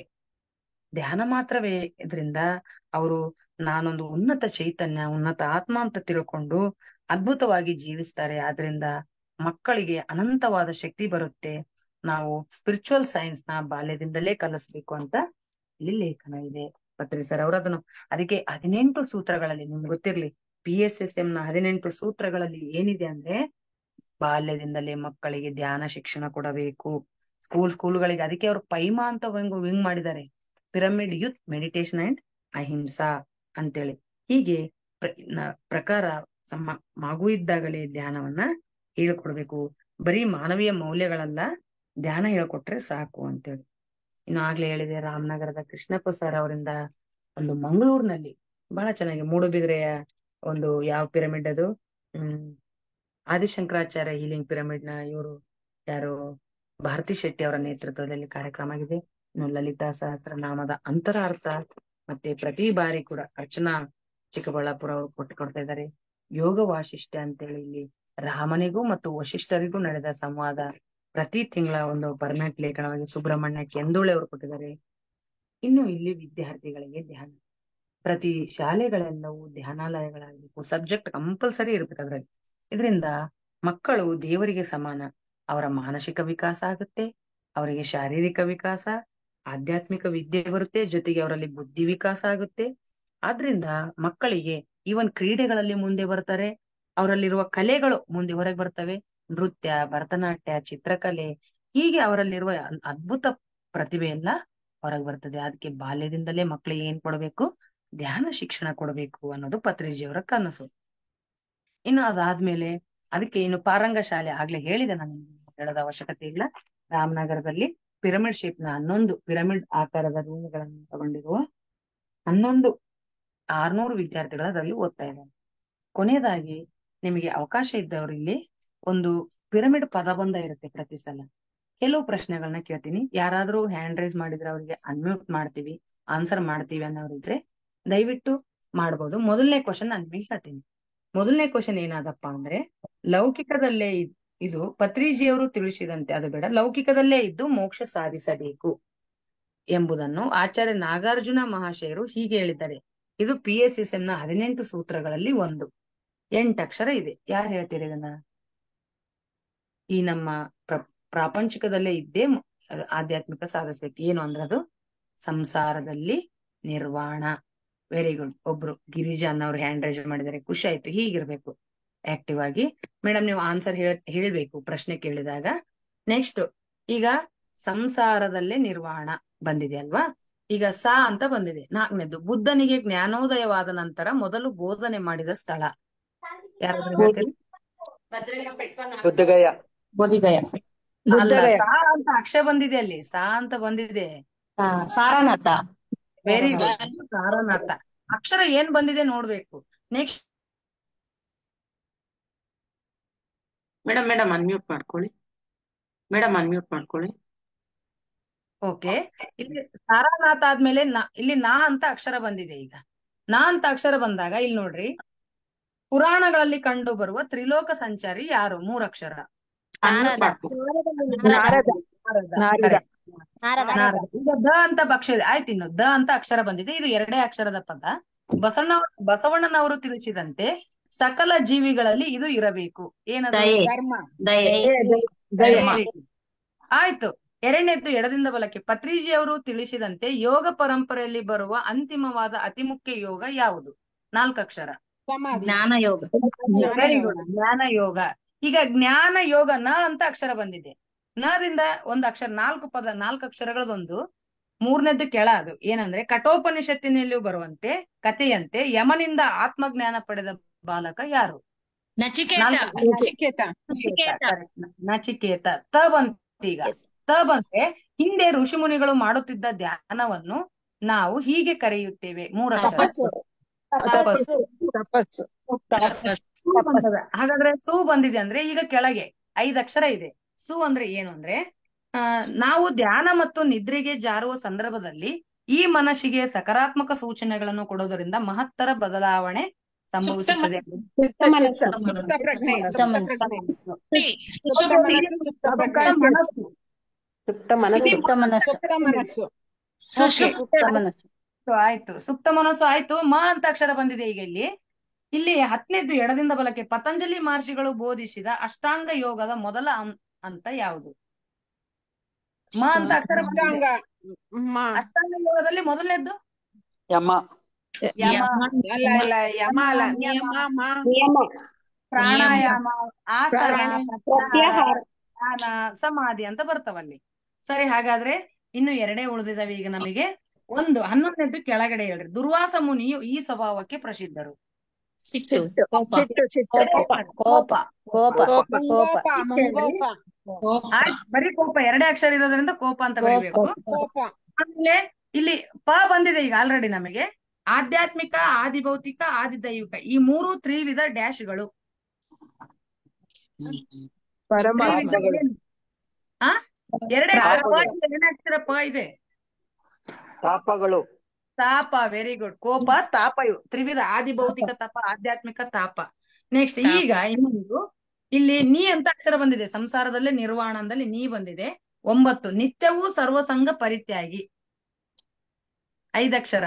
ಧ್ಯಾನ ಮಾತ್ರವೇ ಇದರಿಂದ ಅವರು ನಾನೊಂದು ಉನ್ನತ ಚೈತನ್ಯ, ಉನ್ನತ ಆತ್ಮ ಅಂತ ತಿಳ್ಕೊಂಡು ಅದ್ಭುತವಾಗಿ ಜೀವಿಸ್ತಾರೆ. ಆದ್ರಿಂದ ಮಕ್ಕಳಿಗೆ ಅನಂತವಾದ ಶಕ್ತಿ ಬರುತ್ತೆ. ನಾವು ಸ್ಪಿರಿಚುವಲ್ ಸೈನ್ಸ್ ನ ಬಾಲ್ಯದಿಂದಲೇ ಕಲಿಸ್ಬೇಕು ಅಂತ ಇಲ್ಲಿ ಲೇಖನ ಇದೆ. ಪತ್ರಿ ಸರ್ ಅವರು ಅದನ್ನು ಅದಕ್ಕೆ 18 ಸೂತ್ರಗಳಲ್ಲಿ, ನಿಮ್ಗೆ ಗೊತ್ತಿರ್ಲಿ, PSSM ನ 18 ಸೂತ್ರಗಳಲ್ಲಿ ಏನಿದೆ ಅಂದ್ರೆ ಬಾಲ್ಯದಿಂದಲೇ ಮಕ್ಕಳಿಗೆ ಧ್ಯಾನ ಶಿಕ್ಷಣ ಕೊಡಬೇಕು. ಸ್ಕೂಲ್ಗಳಿಗೆ ಅದಕ್ಕೆ ಅವರು ಪೈಮಾ ಅಂತ ವಿಂಗ್ ಮಾಡಿದ್ದಾರೆ, ಪಿರಮಿಡ್ ಯೂತ್ ಮೆಡಿಟೇಷನ್ ಅಂಡ್ ಅಹಿಂಸಾ ಅಂತೇಳಿ. ಹೀಗೆ ಪ್ರಕಾರ ಮಗು ಇದ್ದಾಗಲೇ ಧ್ಯಾನವನ್ನ ಹೇಳ್ಕೊಡ್ಬೇಕು. ಬರೀ ಮಾನವೀಯ ಮೌಲ್ಯಗಳಲ್ಲ, ಧ್ಯಾನ ಹೇಳ್ಕೊಟ್ರೆ ಸಾಕು ಅಂತೇಳಿ. ಇನ್ನು ಆಗ್ಲೇ ಹೇಳಿದೆ, ರಾಮನಗರದ ಕೃಷ್ಣಪ್ಪ ಸರ್ ಅವರಿಂದ ಒಂದು ಮಂಗಳೂರಿನಲ್ಲಿ ಬಹಳ ಚೆನ್ನಾಗಿ ಮೂಡುಬಿದ್ರೆಯ ಒಂದು ಯಾವ ಪಿರಮಿಡ್ ಅದು, ಆದಿಶಂಕರಾಚಾರ್ಯ ಹೀಲಿಂಗ್ ಪಿರಮಿಡ್ ನ ಇವರು ಯಾರು ಭಾರತಿ ಶೆಟ್ಟಿ ಅವರ ನೇತೃತ್ವದಲ್ಲಿ ಕಾರ್ಯಕ್ರಮ ಆಗಿದೆ. ಇನ್ನು ಲಲಿತಾ ಸಹಸ್ರನಾಮದ ಅಂತರಾರ್ಥ ಮತ್ತೆ ಪ್ರತಿ ಬಾರಿ ಕೂಡ ಅರ್ಚನಾ ಚಿಕ್ಕಬಳ್ಳಾಪುರ ಅವರು ಕೊಡ್ತಾ ಇದ್ದಾರೆ. ಯೋಗ ವಾಸಿಷ್ಠ ಅಂತೇಳಿ ಇಲ್ಲಿ ರಾಮನಿಗೂ ಮತ್ತು ವಶಿಷ್ಠರಿಗೂ ನಡೆದ ಸಂವಾದ ಪ್ರತಿ ತಿಂಗಳ ಒಂದು ಪರ್ಮನೆಂಟ್ ಲೇಖನವಾಗಿ ಸುಬ್ರಹ್ಮಣ್ಯ ಕೆಂದೂಳೆ ಅವರು ಕೊಟ್ಟಿದ್ದಾರೆ. ಇನ್ನು ಇಲ್ಲಿ ವಿದ್ಯಾರ್ಥಿಗಳಿಗೆ ಧ್ಯಾನ, ಪ್ರತಿ ಶಾಲೆಗಳೆಲ್ಲವೂ ಧ್ಯಾನಾಲಯಗಳಾಗಬೇಕು. ಸಬ್ಜೆಕ್ಟ್ ಕಂಪಲ್ಸರಿ ಇರ್ಬೇಕು ಅದ್ರಲ್ಲಿ. ಇದರಿಂದ ಮಕ್ಕಳು ದೇವರಿಗೆ ಸಮಾನ. ಅವರ ಮಾನಸಿಕ ವಿಕಾಸ ಆಗುತ್ತೆ, ಅವರಿಗೆ ಶಾರೀರಿಕ ವಿಕಾಸ, ಆಧ್ಯಾತ್ಮಿಕ ವಿದ್ಯೆ ಬರುತ್ತೆ, ಜೊತೆಗೆ ಅವರಲ್ಲಿ ಬುದ್ಧಿ ವಿಕಾಸ ಆಗುತ್ತೆ. ಆದ್ರಿಂದ ಮಕ್ಕಳಿಗೆ ಈವನ್ ಕ್ರೀಡೆಗಳಲ್ಲಿ ಮುಂದೆ ಬರ್ತಾರೆ, ಅವರಲ್ಲಿರುವ ಕಲೆಗಳು ಮುಂದೆ ಹೊರಗೆ ಬರ್ತವೆ. ನೃತ್ಯ, ಭರತನಾಟ್ಯ, ಚಿತ್ರಕಲೆ, ಹೀಗೆ ಅವರಲ್ಲಿರುವ ಅದ್ಭುತ ಪ್ರತಿಭೆ ಎಲ್ಲ ಹೊರಗೆ ಬರ್ತದೆ. ಅದಕ್ಕೆ ಬಾಲ್ಯದಿಂದಲೇ ಮಕ್ಕಳಿಗೆ ಏನ್ ಕೊಡ್ಬೇಕು, ಧ್ಯಾನ ಶಿಕ್ಷಣ ಕೊಡ್ಬೇಕು ಅನ್ನೋದು ಪತ್ರಿಜಿಯವರ ಕನಸು. ಇನ್ನು ಅದಾದ್ಮೇಲೆ ಅದಕ್ಕೆ ಇನ್ನು ಪಾರಂಗ ಶಾಲೆ ಆಗ್ಲೇ ಹೇಳಿದೆ, ನಾನು ಹೇಳೋದ ಅವಶ್ಯಕತೆ ಇಲ್ಲ. ರಾಮನಗರದಲ್ಲಿ ಪಿರಮಿಡ್ ಶೇಪ್ ನ 11 ಪಿರಮಿಡ್ ಆಕಾರದ ರೂಮ್ಗಳನ್ನು ತಗೊಂಡಿರುವ 11,600 ವಿದ್ಯಾರ್ಥಿಗಳು ಅದರಲ್ಲಿ ಓದ್ತಾ ಇದ್ದಾರೆ. ಕೊನೆಯದಾಗಿ ನಿಮಗೆ ಅವಕಾಶ ಇದ್ದವರು ಇಲ್ಲಿ ಒಂದು ಪಿರಮಿಡ್ ಪದಬಂಧ ಇರುತ್ತೆ ಪ್ರತಿ ಸಲ. ಕೆಲವು ಪ್ರಶ್ನೆಗಳನ್ನ ಕೇಳ್ತೀನಿ, ಯಾರಾದ್ರೂ ಹ್ಯಾಂಡ್ ರೈಸ್ ಮಾಡಿದ್ರೆ ಅವ್ರಿಗೆ ಅನ್ಮ್ಯೂಟ್ ಮಾಡ್ತೀವಿ, ಆನ್ಸರ್ ಮಾಡ್ತೀವಿ ಅನ್ನೋರಿದ್ರೆ ದಯವಿಟ್ಟು ಮಾಡ್ಬೋದು. ಮೊದಲನೇ ಕ್ವಶನ್ ನಾನು ನಿಮಗೆ ಹೇಳ್ತೀನಿ. ಮೊದಲನೇ ಕ್ವಶನ್ ಏನಾದಪ್ಪ ಅಂದ್ರೆ, ಲೌಕಿಕದಲ್ಲೇ ಇದು ಪತ್ರಿಜಿಯವರು ತಿಳಿಸಿದಂತೆ, ಅದು ಬೇಡ, ಲೌಕಿಕದಲ್ಲೇ ಇದ್ದು ಮೋಕ್ಷ ಸಾಧಿಸಬೇಕು ಎಂಬುದನ್ನು ಆಚಾರ್ಯ ನಾಗಾರ್ಜುನ ಮಹಾಶಯರು ಹೀಗೆ ಹೇಳಿದ್ದಾರೆ. ಇದು PSSM ನ 18 ಸೂತ್ರಗಳಲ್ಲಿ ಒಂದು. 8 ಅಕ್ಷರ ಇದೆ. ಯಾರು ಹೇಳ್ತೀರಿ ಇದನ್ನ? ಈ ನಮ್ಮ ಪ್ರಾಪಂಚಿಕದಲ್ಲೇ ಇದ್ದೇ ಆಧ್ಯಾತ್ಮಿಕ ಸಾಧಿಸ್ಬೇಕು. ಏನು ಅಂದ್ರೆ ಅದು ಸಂಸಾರದಲ್ಲಿ ನಿರ್ವಾಣ. Very good. ಒಬ್ರು ಗಿರಿಜಾ ಅನ್ನೋರು ಹ್ಯಾಂಡ್ ರೈಸ್ ಮಾಡಿದ್ದಾರೆ, ಖುಷಿ ಆಯ್ತು. ಹೀಗಿರ್ಬೇಕು ಆಕ್ಟಿವ್ ಆಗಿ. ಮೇಡಮ್ ನೀವು ಆನ್ಸರ್ ಹೇಳ್ಬೇಕು ಪ್ರಶ್ನೆ ಕೇಳಿದಾಗ. ನೆಕ್ಸ್ಟ್, ಈಗ ಸಂಸಾರದಲ್ಲೇ ನಿರ್ವಾಣ ಬಂದಿದೆ ಅಲ್ವಾ? ಈಗ ಅಂತ ಬಂದಿದೆ. 4ನೇದು, ಬುದ್ಧನಿಗೆ ಜ್ಞಾನೋದಯವಾದ ನಂತರ ಮೊದಲು ಬೋಧನೆ ಮಾಡಿದ ಸ್ಥಳ ಯಾರಾದ್ರೂ ಹೇಳ್ತೀರಿ? ಬುದ್ಧಗಯ. ಬೋಧಿಗಯ ಅಲ್ಲ, ಅಂತ ಅಕ್ಷರ ಬಂದಿದೆ ಅಲ್ಲಿ, ಅಂತ ಬಂದಿದೆ. ಸಾರನಾಥ. Very good, Sarnath. ಅಕ್ಷರ ಏನ್ ಬಂದಿದೆ ನೋಡ್ಬೇಕು. ನೆಕ್ಸ್ಟ್ ಮೇಡಮ್ ಅನ್ಮ್ಯೂಟ್ ಮಾಡ್ಕೊಳ್ಳಿ. ಓಕೆ. ಇಲ್ಲಿ ಸಾರನಾಥ ಆದ್ಮೇಲೆ ಇಲ್ಲಿ ಅಂತ ಅಕ್ಷರ ಬಂದಿದೆ. ಈಗ ಅಂತ ಅಕ್ಷರ ಬಂದಾಗ ಇಲ್ಲಿ ನೋಡ್ರಿ, ಪುರಾಣಗಳಲ್ಲಿ ಕಂಡು ಬರುವ ತ್ರಿಲೋಕ ಸಂಚಾರಿ ಯಾರು? 3 ಅಕ್ಷರ. ಈಗ ಅಂತ ಆಯ್ತು. ಇನ್ನು ಅಂತ ಅಕ್ಷರ ಬಂದಿದೆ. ಇದು 2 ಅಕ್ಷರದ ಪದ. ಬಸವಣ್ಣನವರು ತಿಳಿಸಿದಂತೆ ಸಕಲ ಜೀವಿಗಳಲ್ಲಿ ಇದು ಇರಬೇಕು. ಏನದು? ಆಯ್ತು. 2ನೇದ್ದು ಎಡದಿಂದ ಬಲಕ್ಕೆ, ಪತ್ರಿಜಿಯವರು ತಿಳಿಸಿದಂತೆ ಯೋಗ ಪರಂಪರೆಯಲ್ಲಿ ಬರುವ ಅಂತಿಮವಾದ ಅತಿ ಮುಖ್ಯ ಯೋಗ ಯಾವುದು? 4 ಅಕ್ಷರ. ಜ್ಞಾನ ಯೋಗ. ವೆರಿ ಗುಡ್, ಜ್ಞಾನ ಯೋಗ. ಈಗ ಜ್ಞಾನ ಯೋಗ ಅಂತ ಅಕ್ಷರ ಬಂದಿದೆ. ದಿಂದ ಒಂದು ಅಕ್ಷರ, 4 ಅಕ್ಷರಗಳದೊಂದು. 3ನೇದ್ದು ಕೆಳ. ಅದು ಏನಂದ್ರೆ, ಕಠೋಪನಿಷತ್ತಿನಲ್ಲಿಯೂ ಬರುವಂತೆ ಕಥೆಯಂತೆ ಯಮನಿಂದ ಆತ್ಮಜ್ಞಾನ ಪಡೆದ ಬಾಲಕ ಯಾರು? ನಚಿಕೇತ. ನಚಿಕೇತ. ಈಗ ಬಂದ್ರೆ, ಹಿಂದೆ ಋಷಿ ಮುನಿಗಳು ಮಾಡುತ್ತಿದ್ದ ಧ್ಯಾನವನ್ನು ನಾವು ಹೀಗೆ ಕರೆಯುತ್ತೇವೆ. 3 ಅಕ್ಷರ. ತಪಸ್ಸು. ಹಾಗಾದ್ರೆ ಸು ಬಂದಿದೆ ಅಂದ್ರೆ ಈಗ ಕೆಳಗೆ 5 ಅಕ್ಷರ ಇದೆ. ಸು ಅಂದ್ರೆ ಏನು ಅಂದ್ರೆ, ನಾವು ಧ್ಯಾನ ಮತ್ತು ನಿದ್ರೆಗೆ ಜಾರುವ ಸಂದರ್ಭದಲ್ಲಿ ಈ ಮನಸ್ಸಿಗೆ ಸಕಾರಾತ್ಮಕ ಸೂಚನೆಗಳನ್ನು ಕೊಡೋದರಿಂದ ಮಹತ್ತರ ಬದಲಾವಣೆ ಸಂಭವಿಸುತ್ತದೆ. ಆಯ್ತು, ಸುಪ್ತ ಮನಸ್ಸು ಆಯ್ತು. ಅಂತ ಅಕ್ಷರ ಬಂದಿದೆ. ಈಗ ಇಲ್ಲಿ 10ನೇದ್ದು ಎಡದಿಂದ ಬಲಕ್ಕೆ, ಪತಂಜಲಿ ಮಹರ್ಷಿಗಳು ಬೋಧಿಸಿದ ಅಷ್ಟಾಂಗ ಯೋಗದ ಮೊದಲ ಅಂತ ಯಾವುದು? ಅಂತ ಅಕ್ಷರ ಬಂದಿದೆ. ಅಷ್ಟಾಂಗ ಯೋಗದಲ್ಲಿ ಮೊದಲನೇದ್ದು ಪ್ರಾಣಾಯಾಮ, ಆಸನ, ಧ್ಯಾನ, ಸಮಾಧಿ ಅಂತ ಬರ್ತಾವಲ್ಲಿ. ಸರಿ, ಹಾಗಾದ್ರೆ ಇನ್ನು 2 ಉಳಿದಿದಾವೆ ಈಗ ನಮಗೆ. 11ನೇದ್ದು ಕೆಳಗಡೆ ಹೇಳ್ರಿ. ದುರ್ವಾಸ ಮುನಿಯು ಈ ಸ್ವಭಾವಕ್ಕೆ ಪ್ರಸಿದ್ಧರು. ಬರೀ ಕೋಪ 2 ಅಕ್ಷರ ಇರೋದ್ರಿಂದ ಕೋಪ ಅಂತ ಬರೀಬೇಕು. ಆಮೇಲೆ ಇಲ್ಲಿ ಬಂದಿದೆ ಈಗ ಆಲ್ರೆಡಿ ನಮಗೆ. ಆಧ್ಯಾತ್ಮಿಕ, ಆದಿಭೌತಿಕ, ಆದಿದೈವಿಕ, ಈ 3 ತ್ರಿವಿಧ ಡ್ಯಾಶ್ಗಳು. ಅಕ್ಷರ ಪ ಇದೆ. ತಾಪ. Very good. ಕೋಪ, ತಾಪ, ಇವು ತ್ರಿವಿಧ. ಆದಿಭೌತಿಕ ತಾಪ, ಆಧ್ಯಾತ್ಮಿಕ ತಾಪ. ನೆಕ್ಸ್ಟ್, ಈಗ ಇನ್ನೊಂದು ಇಲ್ಲಿ ನೀ ಅಂತ ಅಕ್ಷರ ಬಂದಿದೆ. ಸಂಸಾರದಲ್ಲೇ ನಿರ್ವಾಣದಲ್ಲಿ ನೀ ಬಂದಿದೆ. 9, ನಿತ್ಯವೂ ಸರ್ವಸಂಗ ಪರಿತ್ಯಾಗಿ. 5 ಅಕ್ಷರ.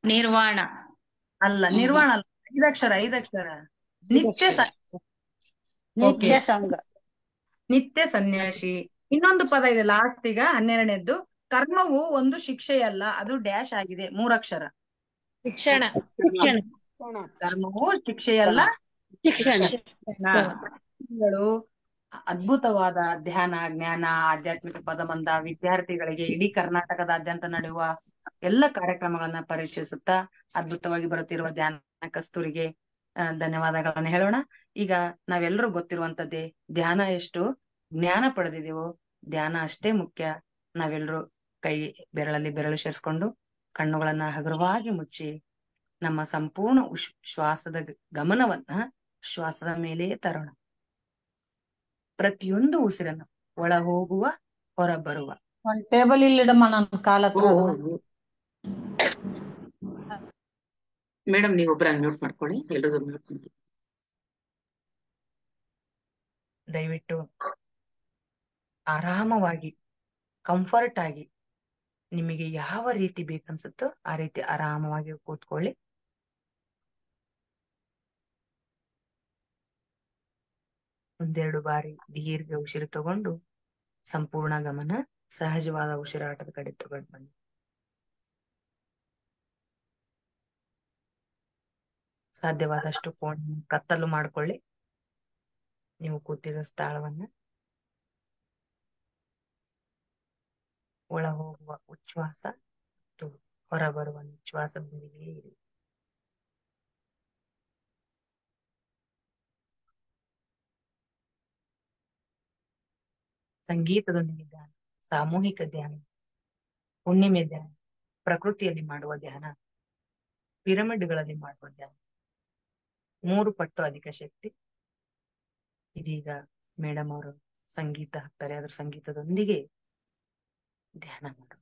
ನಿರ್ವಾಣ ಅಲ್ಲ, ನಿರ್ವಾಣ ಅಲ್ಲ. 5 ಅಕ್ಷರ. ನಿತ್ಯ ಸನ್ಯಾಸಿ. ಇನ್ನೊಂದು ಪದ ಇದೆ ಲಾಸ್ಟ್. ಈಗ 12ನೇದ್ದು, ಕರ್ಮವು ಒಂದು ಶಿಕ್ಷೆಯಲ್ಲ, ಅದು ಡ್ಯಾಶ್ ಆಗಿದೆ. 3 ಅಕ್ಷರ. ಶಿಕ್ಷಣ. ಕರ್ಮವು ಶಿಕ್ಷೆಯಲ್ಲ, ಅದ್ಭುತವಾದ ಧ್ಯಾನ, ಜ್ಞಾನ, ಆಧ್ಯಾತ್ಮಿಕ ಪದಬಂಧ ವಿದ್ಯಾರ್ಥಿಗಳಿಗೆ ಇಡೀ ಕರ್ನಾಟಕದಾದ್ಯಂತ ನಡೆಯುವ ಎಲ್ಲ ಕಾರ್ಯಕ್ರಮಗಳನ್ನ ಪರಿಚಯಿಸುತ್ತಾ ಅದ್ಭುತವಾಗಿ ಬರುತ್ತಿರುವ ಧ್ಯಾನ ಕಸ್ತೂರಿಗೆ ಧನ್ಯವಾದಗಳನ್ನ ಹೇಳೋಣ. ಈಗ ನಾವೆಲ್ಲರೂ ಗೊತ್ತಿರುವಂತದ್ದೇ, ಧ್ಯಾನ ಎಷ್ಟು ಜ್ಞಾನ ಪಡೆದಿದೆವೋ ಧ್ಯಾನ ಅಷ್ಟೇ ಮುಖ್ಯ. ನಾವೆಲ್ಲರೂ ಬೆರಳಲ್ಲಿ ಬೆರಳು ಸೇರಿಸ್ಕೊಂಡು ಕಣ್ಣುಗಳನ್ನ ಹಗುರವಾಗಿ ಮುಚ್ಚಿ ನಮ್ಮ ಸಂಪೂರ್ಣ ಶ್ವಾಸದ ಗಮನವನ್ನ ಶ್ವಾಸದ ಮೇಲೆ ತರೋಣ. ಪ್ರತಿಯೊಂದು ಉಸಿರನ್ನು ಒಳ ಹೋಗುವ ಹೊರ ಬರುವ. ಒಂದ್ ಟೇಬಲ್ ಇಲ್ಲಿಡಮ್ಮ ನನ್ ಕಾಲ ಹತ್ರ ಮೇಡಮ್ ನೀವೊಬ್ರ ಮ್ಯೂಟ್ ಮಾಡ್ಕೊಳ್ಳಿ, ಎಲ್ಲರೂ ಮ್ಯೂಟ್ ಮಾಡಿ. ದಯವಿಟ್ಟು ಆರಾಮವಾಗಿ ಕಂಫರ್ಟ್ ಆಗಿ ನಿಮಗೆ ಯಾವ ರೀತಿ ಬೇಕನ್ಸುತ್ತೋ ಆ ರೀತಿ ಆರಾಮವಾಗಿ ಕೂತ್ಕೊಳ್ಳಿ. ಒಂದೆರಡು ಬಾರಿ ದೀರ್ಘ ಉಸಿರು ತಗೊಂಡು ಸಂಪೂರ್ಣ ಗಮನ ಸಹಜವಾದ ಉಸಿರಾಟದ ಕಡೆ ತಗೊಂಡು ಬನ್ನಿ. ಸಾಧ್ಯವಾದಷ್ಟು ಕೋಣೆ ಕತ್ತಲು ಮಾಡ್ಕೊಳ್ಳಿ. ನೀವು ಕೂತಿರೋ ಸ್ಥಳವನ್ನ. ಒಳ ಹೋಗುವ ಉಚ್ಛ್ವಾಸ ಮತ್ತು ಹೊರ ಬರುವ ನಿಶ್ವಾಸದೊಂದಿಗೆ ಇರಿ. ಸಂಗೀತದೊಂದಿಗೆ ಧ್ಯಾನ, ಸಾಮೂಹಿಕ ಧ್ಯಾನ, ಹುಣ್ಣಿಮೆ ಧ್ಯಾನ, ಪ್ರಕೃತಿಯಲ್ಲಿ ಮಾಡುವ ಧ್ಯಾನ, ಪಿರಮಿಡ್ಗಳಲ್ಲಿ ಮಾಡುವ ಧ್ಯಾನ 3 ಪಟ್ಟು ಅಧಿಕ ಶಕ್ತಿ. ಇದೀಗ ಮೇಡಮ್ ಅವರು ಸಂಗೀತ ಹಾಕ್ತಾರೆ, ಅದ್ರ ಸಂಗೀತದೊಂದಿಗೆ ಧ್ಯಾನ ಮಾಡು.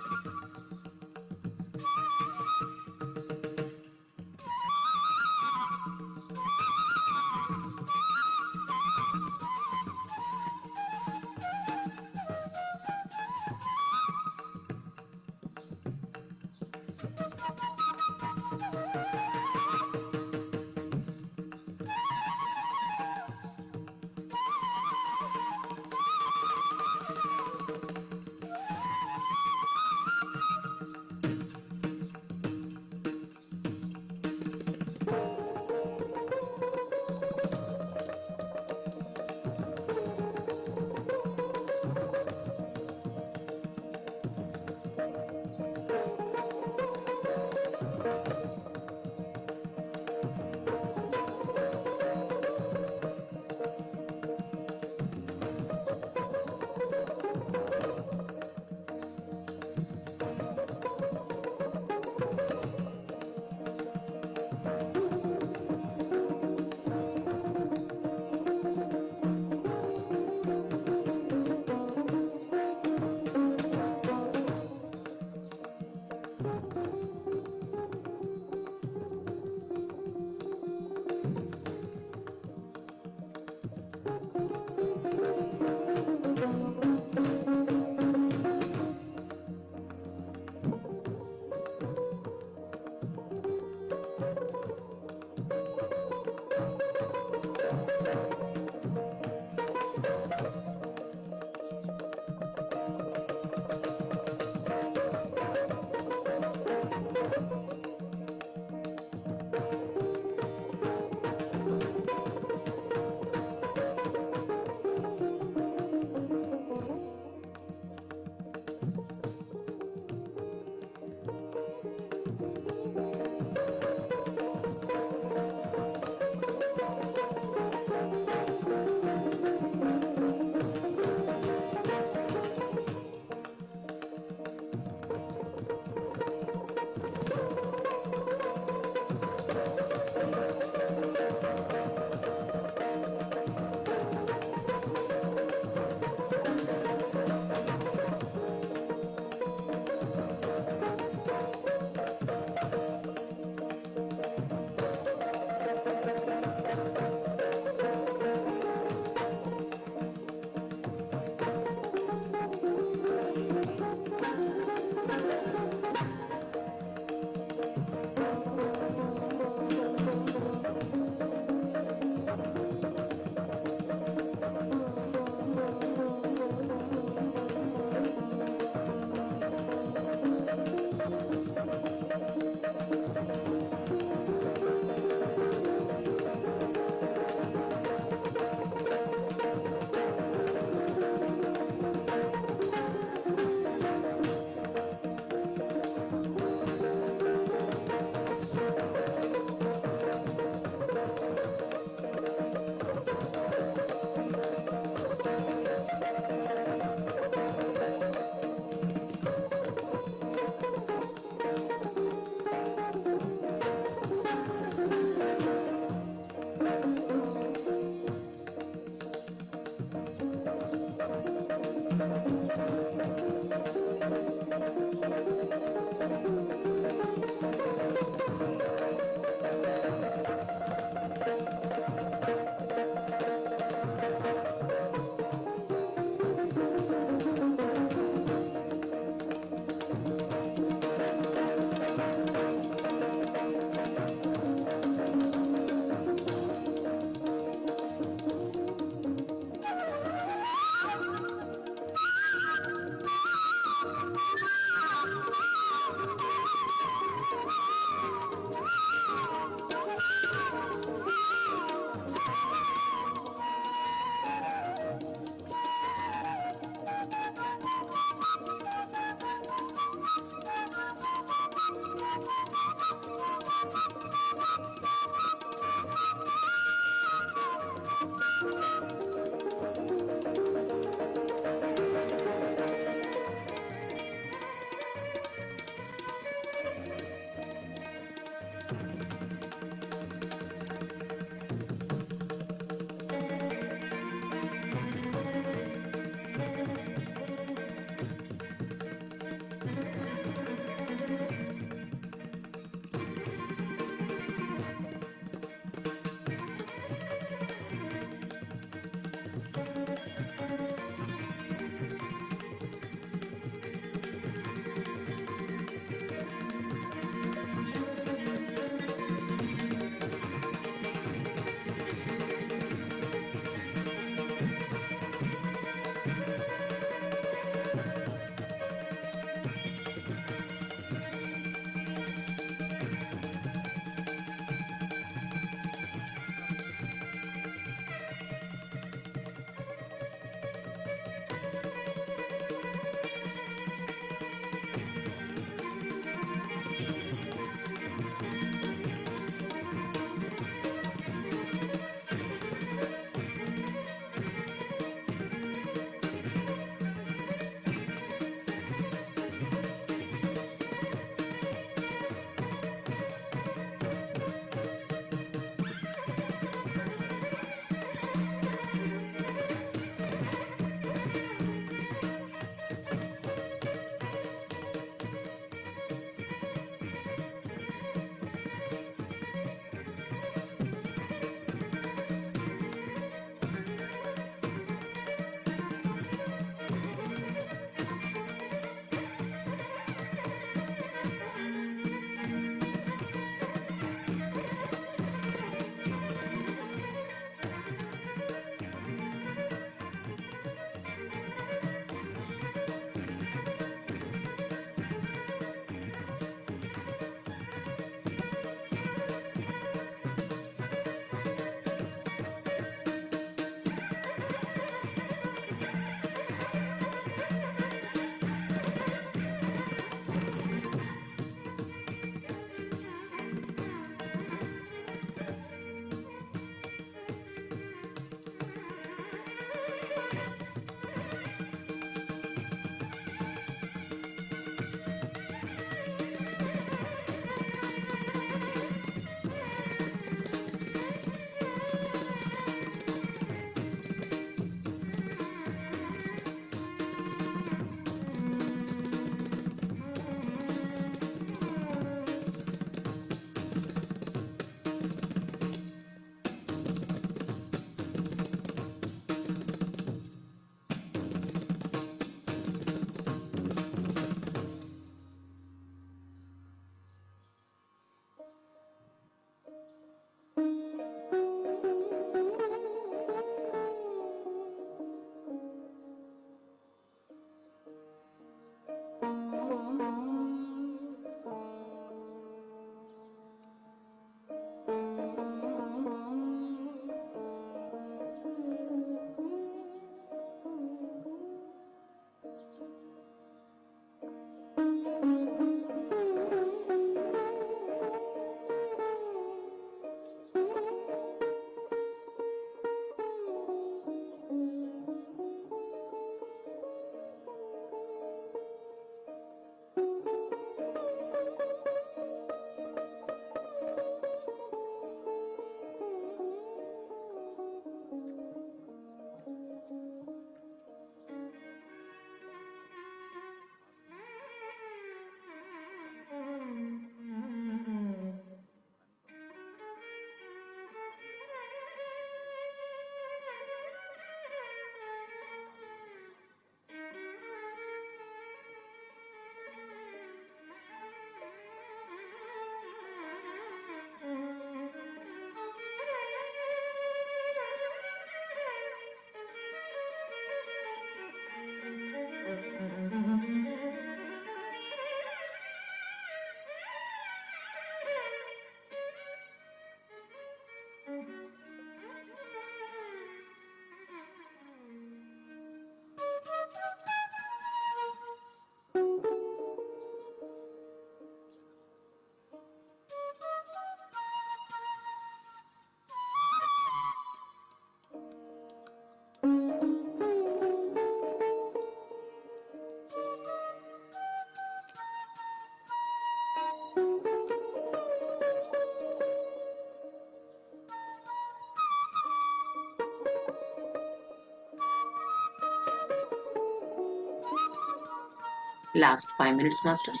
Last 5 minutes, masters.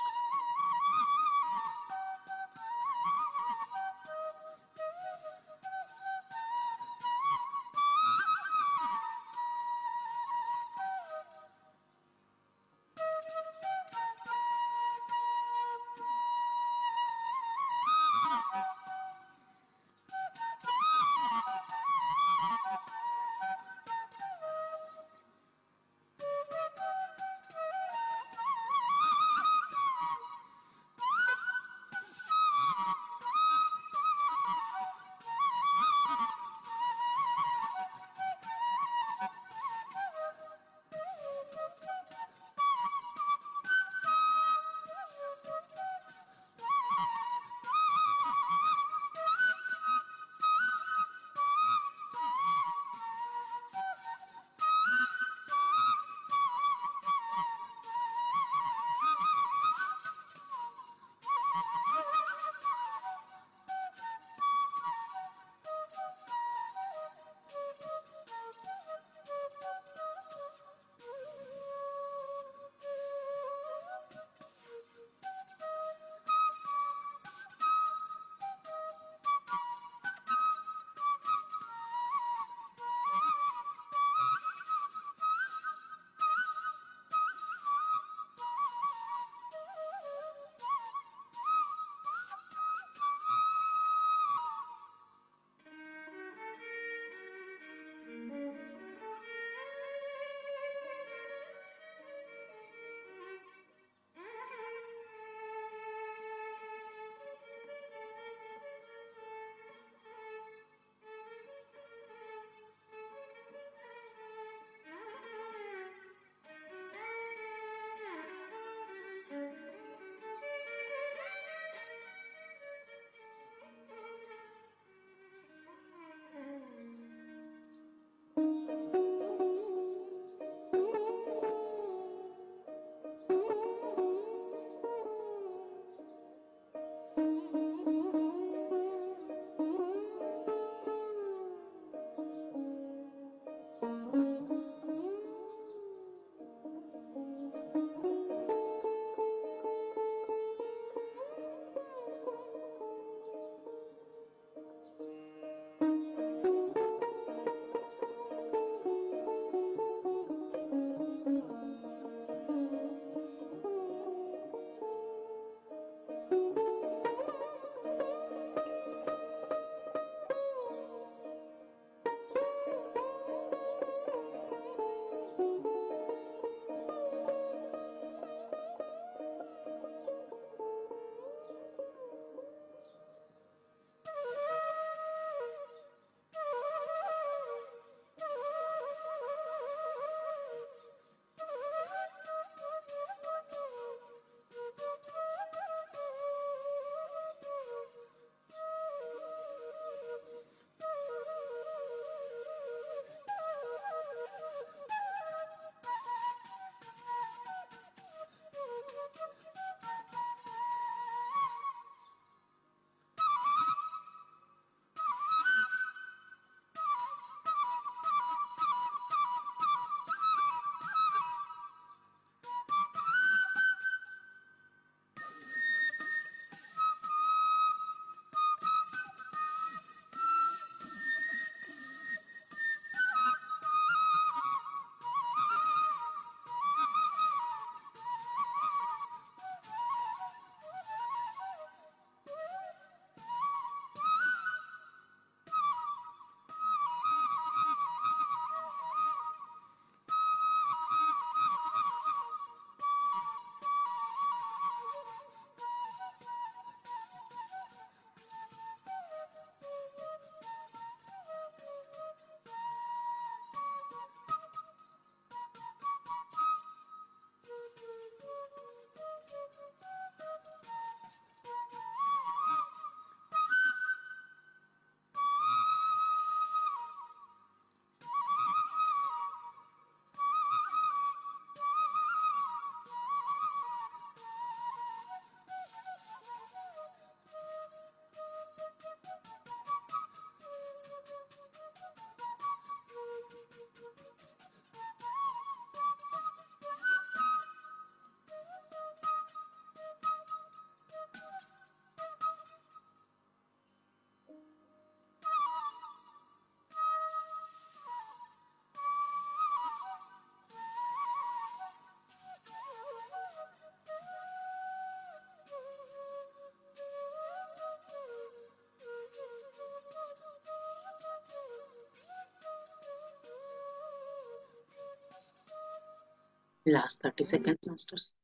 Last 30 seconds, masters.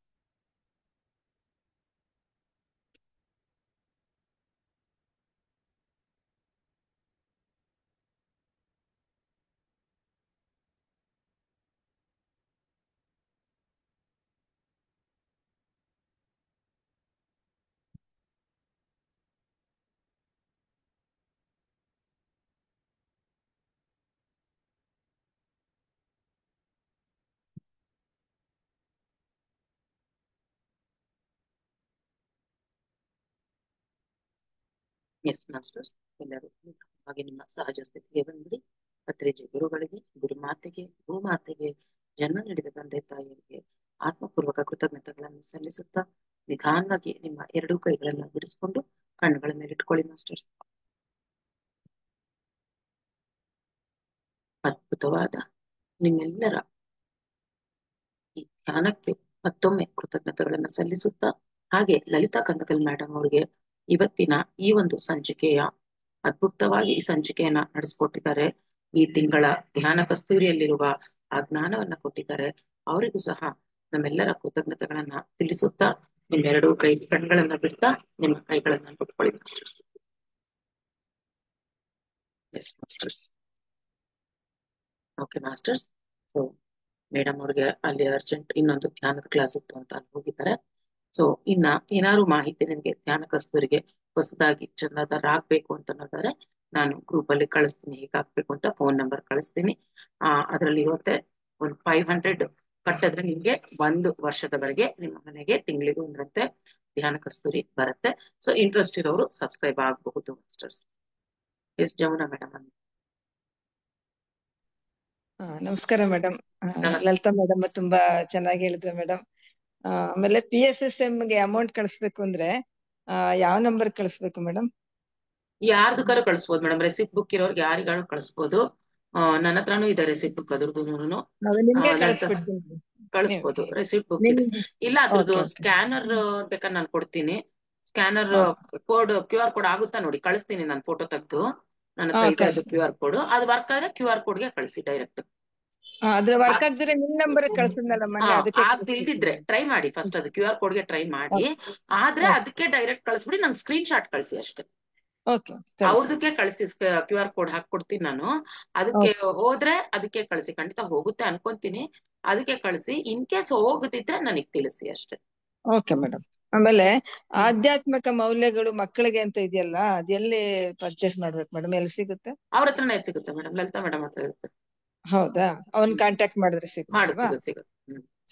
Yes masters, ಎಲ್ಲರೂ ಹಾಗೆ ನಿಮ್ಮ ಸಹಜ ಸ್ಥಿತಿಗೆ ಬಂದ್ಬಿಡಿ. ಪತ್ರಿಜೆ ಗುರುಗಳಿಗೆ, ಗುರುಮಾತೆಗೆ, ಭೂಮಾತೆಗೆ, ಜನ್ಮ ನೀಡಿದ ತಂದೆ ತಾಯಿಯರಿಗೆ ಆತ್ಮಪೂರ್ವಕ ಕೃತಜ್ಞತೆಗಳನ್ನು ಸಲ್ಲಿಸುತ್ತಾ ನಿಧಾನವಾಗಿ ನಿಮ್ಮ ಎರಡೂ ಕೈಗಳನ್ನ ಬಿಡಿಸಿಕೊಂಡು ಕಣ್ಣುಗಳ ಮೇಲೆ ಇಟ್ಕೊಳ್ಳಿ ಮಾಸ್ಟರ್ಸ್. ಅದ್ಭುತವಾದ ನಿಮ್ಮೆಲ್ಲರ ಈ ಧ್ಯಾನಕ್ಕೆ ಮತ್ತೊಮ್ಮೆ ಕೃತಜ್ಞತೆಗಳನ್ನ ಸಲ್ಲಿಸುತ್ತಾ, ಹಾಗೆ ಲಲಿತಾ ಕಂದಕಲ್ ಮೇಡಮ್ ಅವರಿಗೆ ಇವತ್ತಿನ ಈ ಒಂದು ಸಂಚಿಕೆಯ ಅದ್ಭುತವಾಗಿ ಈ ಸಂಚಿಕೆಯನ್ನ ನಡೆಸ್ಕೊಟ್ಟಿದ್ದಾರೆ. ಈ ತಿಂಗಳ ಧ್ಯಾನ ಕಸ್ತೂರಿಯಲ್ಲಿರುವ ಆ ಜ್ಞಾನವನ್ನ ಕೊಟ್ಟಿದ್ದಾರೆ. ಅವರಿಗೂ ಸಹ ನಮ್ಮೆಲ್ಲರ ಕೃತಜ್ಞತೆಗಳನ್ನ ತಿಳಿಸುತ್ತಾ, ನಿಮ್ಮೆರಡು ಕಣ್ಗಳನ್ನ ಬಿಡ್ತಾ ನಿಮ್ಮ ಕೈಗಳನ್ನ ಕೊಟ್ಕೊಳ್ಳಿ masters. Yes masters. Okay masters. So madam ಅವ್ರಿಗೆ ಅಲ್ಲಿ ಅರ್ಜೆಂಟ್ ಇನ್ನೊಂದು ಧ್ಯಾನದ ಕ್ಲಾಸ್ ಇತ್ತು ಅಂತ ಅಲ್ಲಿ ಹೋಗಿದ್ದಾರೆ. ಸೊ ಇನ್ನ ಏನಾದ್ರು ಮಾಹಿತಿ ನಿಮ್ಗೆ ಧ್ಯಾನ ಕಸ್ತೂರಿಗೆ ಹೊಸದಾಗಿ ಚಂದಾದಾರರಾಗ್ಬೇಕು ಅಂತ ಅನ್ನೋದಾದ್ರೆ ನಾನು ಗ್ರೂಪ್ ಅಲ್ಲಿ ಕಳಿಸ್ತೀನಿ, ಹೇಗಾಗ್ಬೇಕು ಅಂತ ಫೋನ್ ನಂಬರ್ ಕಳಿಸ್ತೀನಿ. ಅದ್ರಲ್ಲಿ ಇರುತ್ತೆ ಒಂದು 500 ಕಟ್ಟಿದ್ರೆ ನಿಮ್ಗೆ 1 ವರ್ಷದವರೆಗೆ ನಿಮ್ಮ ಮನೆಗೆ ತಿಂಗಳಿಗೆ ಒಂದರಂತೆ ಧ್ಯಾನ ಕಸ್ತೂರಿ ಬರುತ್ತೆ. ಸೊ ಇಂಟ್ರೆಸ್ಟ್ ಇರೋರು ಸಬ್ಸ್ಕ್ರೈಬ್ ಆಗಬಹುದು ಮಾಸ್ಟರ್ಸ್. Yes Jamuna madam. ನಮಸ್ಕಾರ ಮೇಡಮ್. ನಮಸ್ತೆ. ಲಲಿತಾ ಮೇಡಮ್ ತುಂಬಾ ಚೆನ್ನಾಗಿ ಹೇಳಿದ್ರು ಮೇಡಮ್. ಆಮೇಲೆ PSSM ಗೆ ಅಮೌಂಟ್ ಕಳಿಸ್ಬೇಕು ಅಂದ್ರೆ ಯಾವ ನಂಬರ್ ಕಳಿಸ್ಬೇಕು ಮೇಡಮ್? ಯಾರ್ದಕ್ಕಾರು ಕಳಿಸ್ಬೋದು ಮೇಡಮ್. ರೆಸಿಪ್ಟ್ ಬುಕ್ ಇರೋರ್ಗೆ ಯಾರಿಗಾರು ಕಳಿಸ್ಬೋದು. ನನ್ನ ಹತ್ರನೂ ಇದೆ ರೆಸಿಪ್ಟ್ ಬುಕ್, ಅದ್ರದ್ದು ನಿಮ್ಗೆ ಕಳಿಸ್ಬಿಡ್ತೀನಿ. ಕಳಿಸ್ಬೋದು. ರೆಸಿಪ್ಟ್ ಬುಕ್ ಇದೆ. ಇಲ್ಲ ಅದ್ರದ್ದು ಸ್ಕ್ಯಾನರ್ ಬೇಕಾದ್ರೆ ನಾನು ಕೊಡ್ತೀನಿ. ಸ್ಕ್ಯಾನರ್ QR ಕೋಡ್ ಆಗುತ್ತಾ ನೋಡಿ, ಕಳಿಸ್ತೀನಿ ನಾನು ಫೋಟೋ ತೆಗೆದು. ನನ್ನ ಹತ್ರ ಇದೆ ಅದು QR ಕೋಡ್. ಅದು ವರ್ಕ್ ಆದ್ರೆ QR ಕೋಡ್ಗೆ ಕಳಿಸಿ ಡೈರೆಕ್ಟ್. ಅದ್ರ ವರ್ಕ್ ಆಗ್ದಿದ್ರೆ ನಿಮ್ ನಂಬರ್ ಕಳ್ಸಿದ್ನಲ್ಲ ಮೊನ್ನೆ, ಅದಕ್ಕೆ ಆಗ್ತಿಲ್ದಿದ್ರೆ ಟ್ರೈ ಮಾಡಿ ಫಸ್ಟ್, ಅದು QR ಕೋಡ್ಗೆ ಟ್ರೈ ಮಾಡಿ. ಆದ್ರೆ ಅದಕ್ಕೆ ಡೈರೆಕ್ಟ್ ಕಳಿಸ್ಬಿಡಿ, ನಂಗೆ ಸ್ಕ್ರೀನ್ ಶಾಟ್ ಕಳಿಸಿ ಅಷ್ಟೇ. ಅವ್ರದಕ್ಕೆ ಕಳಿಸಿ, QR ಕೋಡ್ ಹಾಕೊಡ್ತೀನಿ ನಾನು. ಅದಕ್ಕೆ ಹೋದ್ರೆ ಅದಕ್ಕೆ ಕಳಿಸಿ, ಖಂಡಿತ ಹೋಗುತ್ತೆ ಅನ್ಕೊಂತೀನಿ. ಅದಕ್ಕೆ ಕಳಿಸಿ. ಇನ್ ಕೇಸ್ ಹೋಗುದಿದ್ರೆ ನನಗ್ ತಿಳಿಸಿ ಅಷ್ಟೇ. Okay madam. ಆಮೇಲೆ ಆಧ್ಯಾತ್ಮಿಕ ಮೌಲ್ಯಗಳು ಮಕ್ಕಳಿಗೆ ಅಂತ ಇದೆಯಲ್ಲ, ಅದೆಲ್ಲಿ ಪರ್ಚೇಸ್ ಮಾಡ್ಬೇಕು ಮೇಡಮ್? ಎಲ್ಲಿ ಸಿಗುತ್ತೆ? ಅವ್ರ ಹತ್ರನೇ ಸಿಗುತ್ತೆ ಮೇಡಮ್, ಲಲಿತಾ ಮೇಡಮ್ ಹತ್ರ ಇರುತ್ತೆ. ಹೌದಾ? ಅವ್ನ್ ಕಾಂಟ್ಯಾಕ್ಟ್ ಮಾಡಿದ್ರೆ ಸಿಗುತ್ತೆ.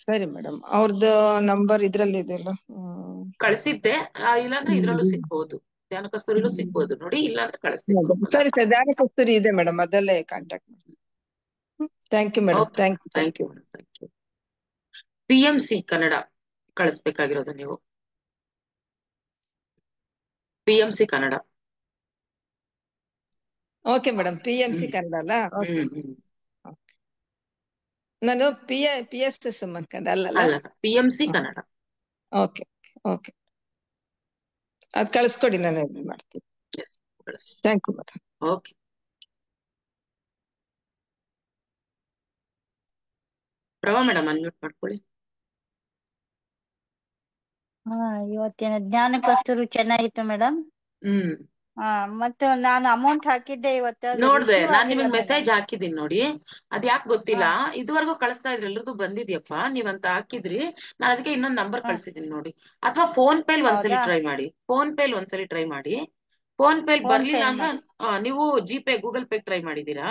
ಸರಿ ಮೇಡಮ್. ಅವ್ರದ್ದು ನಂಬರ್ ಇದ್ರಲ್ಲಿ ಇದೆಯಲ್ಲ, ಕಳಿಸಿದ್ದೆ. ಇಲ್ಲಾಂದ್ರೆ ಇದ್ರಲ್ಲೂ ಸಿಗ್ಬೋದು, ಧ್ಯಾನ ಕಸ್ತೂರಿಲೂ ಸಿಗ್ಬೋದು ನೋಡಿ. ಇಲ್ಲಾಂದ್ರೆ ಕಳಿಸ್ತೀನಿ. ಸರಿ ಸರ್, ಧ್ಯಾನ ಕಸ್ತೂರಿ ಇದೆ ಮೇಡಮ್, ಅದಲ್ಲೇ ಕಾಂಟ್ಯಾಕ್ಟ್ ಮಾಡಿ. Thank you madam. Thank you. Thank you madam. Thank you. PMC Kannada ಕಳಿಸ್ಬೇಕಾಗಿರೋದು ನೀವು. PMC Kannada. Okay madam. PMC Kannada ಅಲ್ಲ? ನಾನು PSSM ಅನ್ಕೊಂಡೆ. ಅಲ್ಲ, PMC ಕನ್ನಡ. ಓಕೆ ಓಕೆ, ಅದ್ ಕಳಿಸ್ಕೊಡಿ, ನಾನು ಮಾಡ್ತೀನಿ. Thank you madam. Okay. Prabha madam unmute ಮಾಡ್ಕೊಳ್ಳಿ. ಇವತ್ತಿನ ಜ್ಞಾನ ಕಸ್ತೂರಿ ಚೆನ್ನಾಗಿತ್ತು ಮೇಡಮ್. ಮತ್ತೆ ನಾನು ಅಮೌಂಟ್ ಹಾಕಿದ್ದೆ ಇವತ್ತು. ನೋಡ್ದೆ, ನಾನ್ ನಿಮಗ್ ಮೆಸೇಜ್ ಹಾಕಿದೀನಿ ನೋಡಿ. ಅದ್ ಯಾಕೆ ಗೊತ್ತಿಲ್ಲ, ಇದುವರೆಗೂ ಕಳಿಸ್ತಾ ಇದ್ರಿ, ಎಲ್ರಿಗೂ ಬಂದಿದ್ಯಪ್ಪ ನೀವಂತ ಹಾಕಿದ್ರಿ. ನಾನ್ ಅದಕ್ಕೆ ಇನ್ನೊಂದ್ ನಂಬರ್ ಕಳ್ಸಿದೀನಿ ನೋಡಿ. ಅಥವಾ ಫೋನ್ ಪೇಲ್ ಒಂದ್ಸಲಿ ಟ್ರೈ ಮಾಡಿ. ಫೋನ್ ಪೇಲ್ ಒಂದ್ಸಲಿ ಟ್ರೈ ಮಾಡಿ. ಫೋನ್ ಪೇಲ್ ಬರ್ಲಿಲ್ಲ ಅಂದ್ರೆ ನೀವು GPay, ಗೂಗಲ್ ಪೇ ಟ್ರೈ ಮಾಡಿದೀರಾ?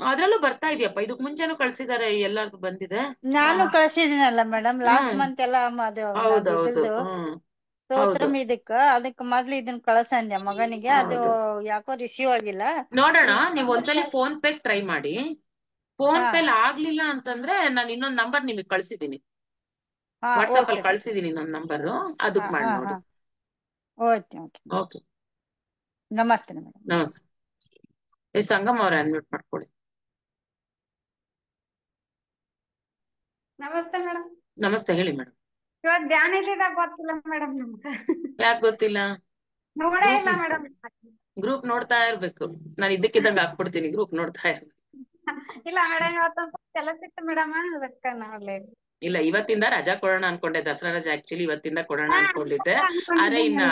ಅದ್ರಲ್ಲೂ ಬರ್ತಾ ಇದೆಯಪ್ಪ. ಇದಕ್ ಮುಂಚೆನೂ ಕಳ್ಸಿದಾರೆ, ಎಲ್ಲಾರ್ದು ಬಂದಿದೆ. ನಾನು ಕಳ್ಸಿದೀನಲ್ಲ ಮೇಡಮ್, ಲಾಸ್ಟ್ ಮಂತ್ ಎಲ್ಲ. ಹೌದೌದು. ಅದಕ್ಕೆ ಮೊದ್ಲು ಇದನ್ನ ಕಳ್ಸಂದೆ ಮಗನಿಗೆ. ಅದು ಯಾಕೋ ರಿಸೀವ್ ಆಗಿಲ್ಲ. ನೋಡೋಣ, ನೀವ್ ಒಂದ್ಸಲಿ ಫೋನ್ ಪೇ ಟ್ರೈ ಮಾಡಿ. ಫೋನ್ ಪೇಲ್ ಆಗ್ಲಿಲ್ಲ ಅಂತಂದ್ರೆ ನಾನು ಇನ್ನೊಂದ್ ನಂಬರ್ ನಿಮಗ್ ಕಳ್ಸಿದೀನಿ, ವಾಟ್ಸ್ಆಪ್ ಅಲ್ಲಿ ಕಳ್ಸಿದೀನಿ ಇನ್ನೊಂದ್ ನಂಬರ್, ಅದಕ್ ಮಾಡಿ ನೋಡಿ. ಓಕೆ. ನಮಸ್ತೆ ಮೇಡಮ್. ನಮಸ್ತೆ. ಸಂಗಮ್ ಅವ್ರ ಅನ್ಮ್ಯೂಟ್ ಮಾಡ್ಕೊಳ್ಳಿ. ನಮಸ್ತೆ ಮೇಡಮ್. ನಮಸ್ತೆ, ಹೇಳಿ ಮೇಡಮ್. ಇವತ್ತು ಧ್ಯಾನ ಇದ್ದಿದ್ದಾಗ ಗೊತ್ತಿಲ್ಲ ಮೇಡಮ್ ನಮ್ಗೆ. ಯಾಕೆ ಗೊತ್ತಿಲ್ಲ? ನೋಡೇ ಇಲ್ಲ ಮೇಡಮ್. ಗ್ರೂಪ್ ನೋಡ್ತಾ ಇರ್ಬೇಕು. ನಾನು ಇದ್ದಕ್ಕಿದ್ದಂಗ ಹಾಕ್ಬಿಡ್ತೀನಿ, ಗ್ರೂಪ್ ನೋಡ್ತಾ ಇರ್ಬೇಕು. ಇಲ್ಲ ಮೇಡಮ್ ಇವತ್ತೊಂದ್ ಕೆಲಸ ಇತ್ತು ಮೇಡಮ್ ಅದಕ್ಕ ನೋಡ್ಲಿಲ್ಲ. ಇಲ್ಲ, ಇವತ್ತಿಂದ ರಜಾ ಕೊಡೋಣ ಅನ್ಕೊಂಡೆ, ದಸರಾ ರಜಾ ಆಕ್ಚುಲಿ ಇವತ್ತಿಂದ ಕೊಡೋಣ ಹಾ ಅನ್ಕೊಂಡಿದ್ದೆ. ಆದ್ರೆ ಇನ್ನ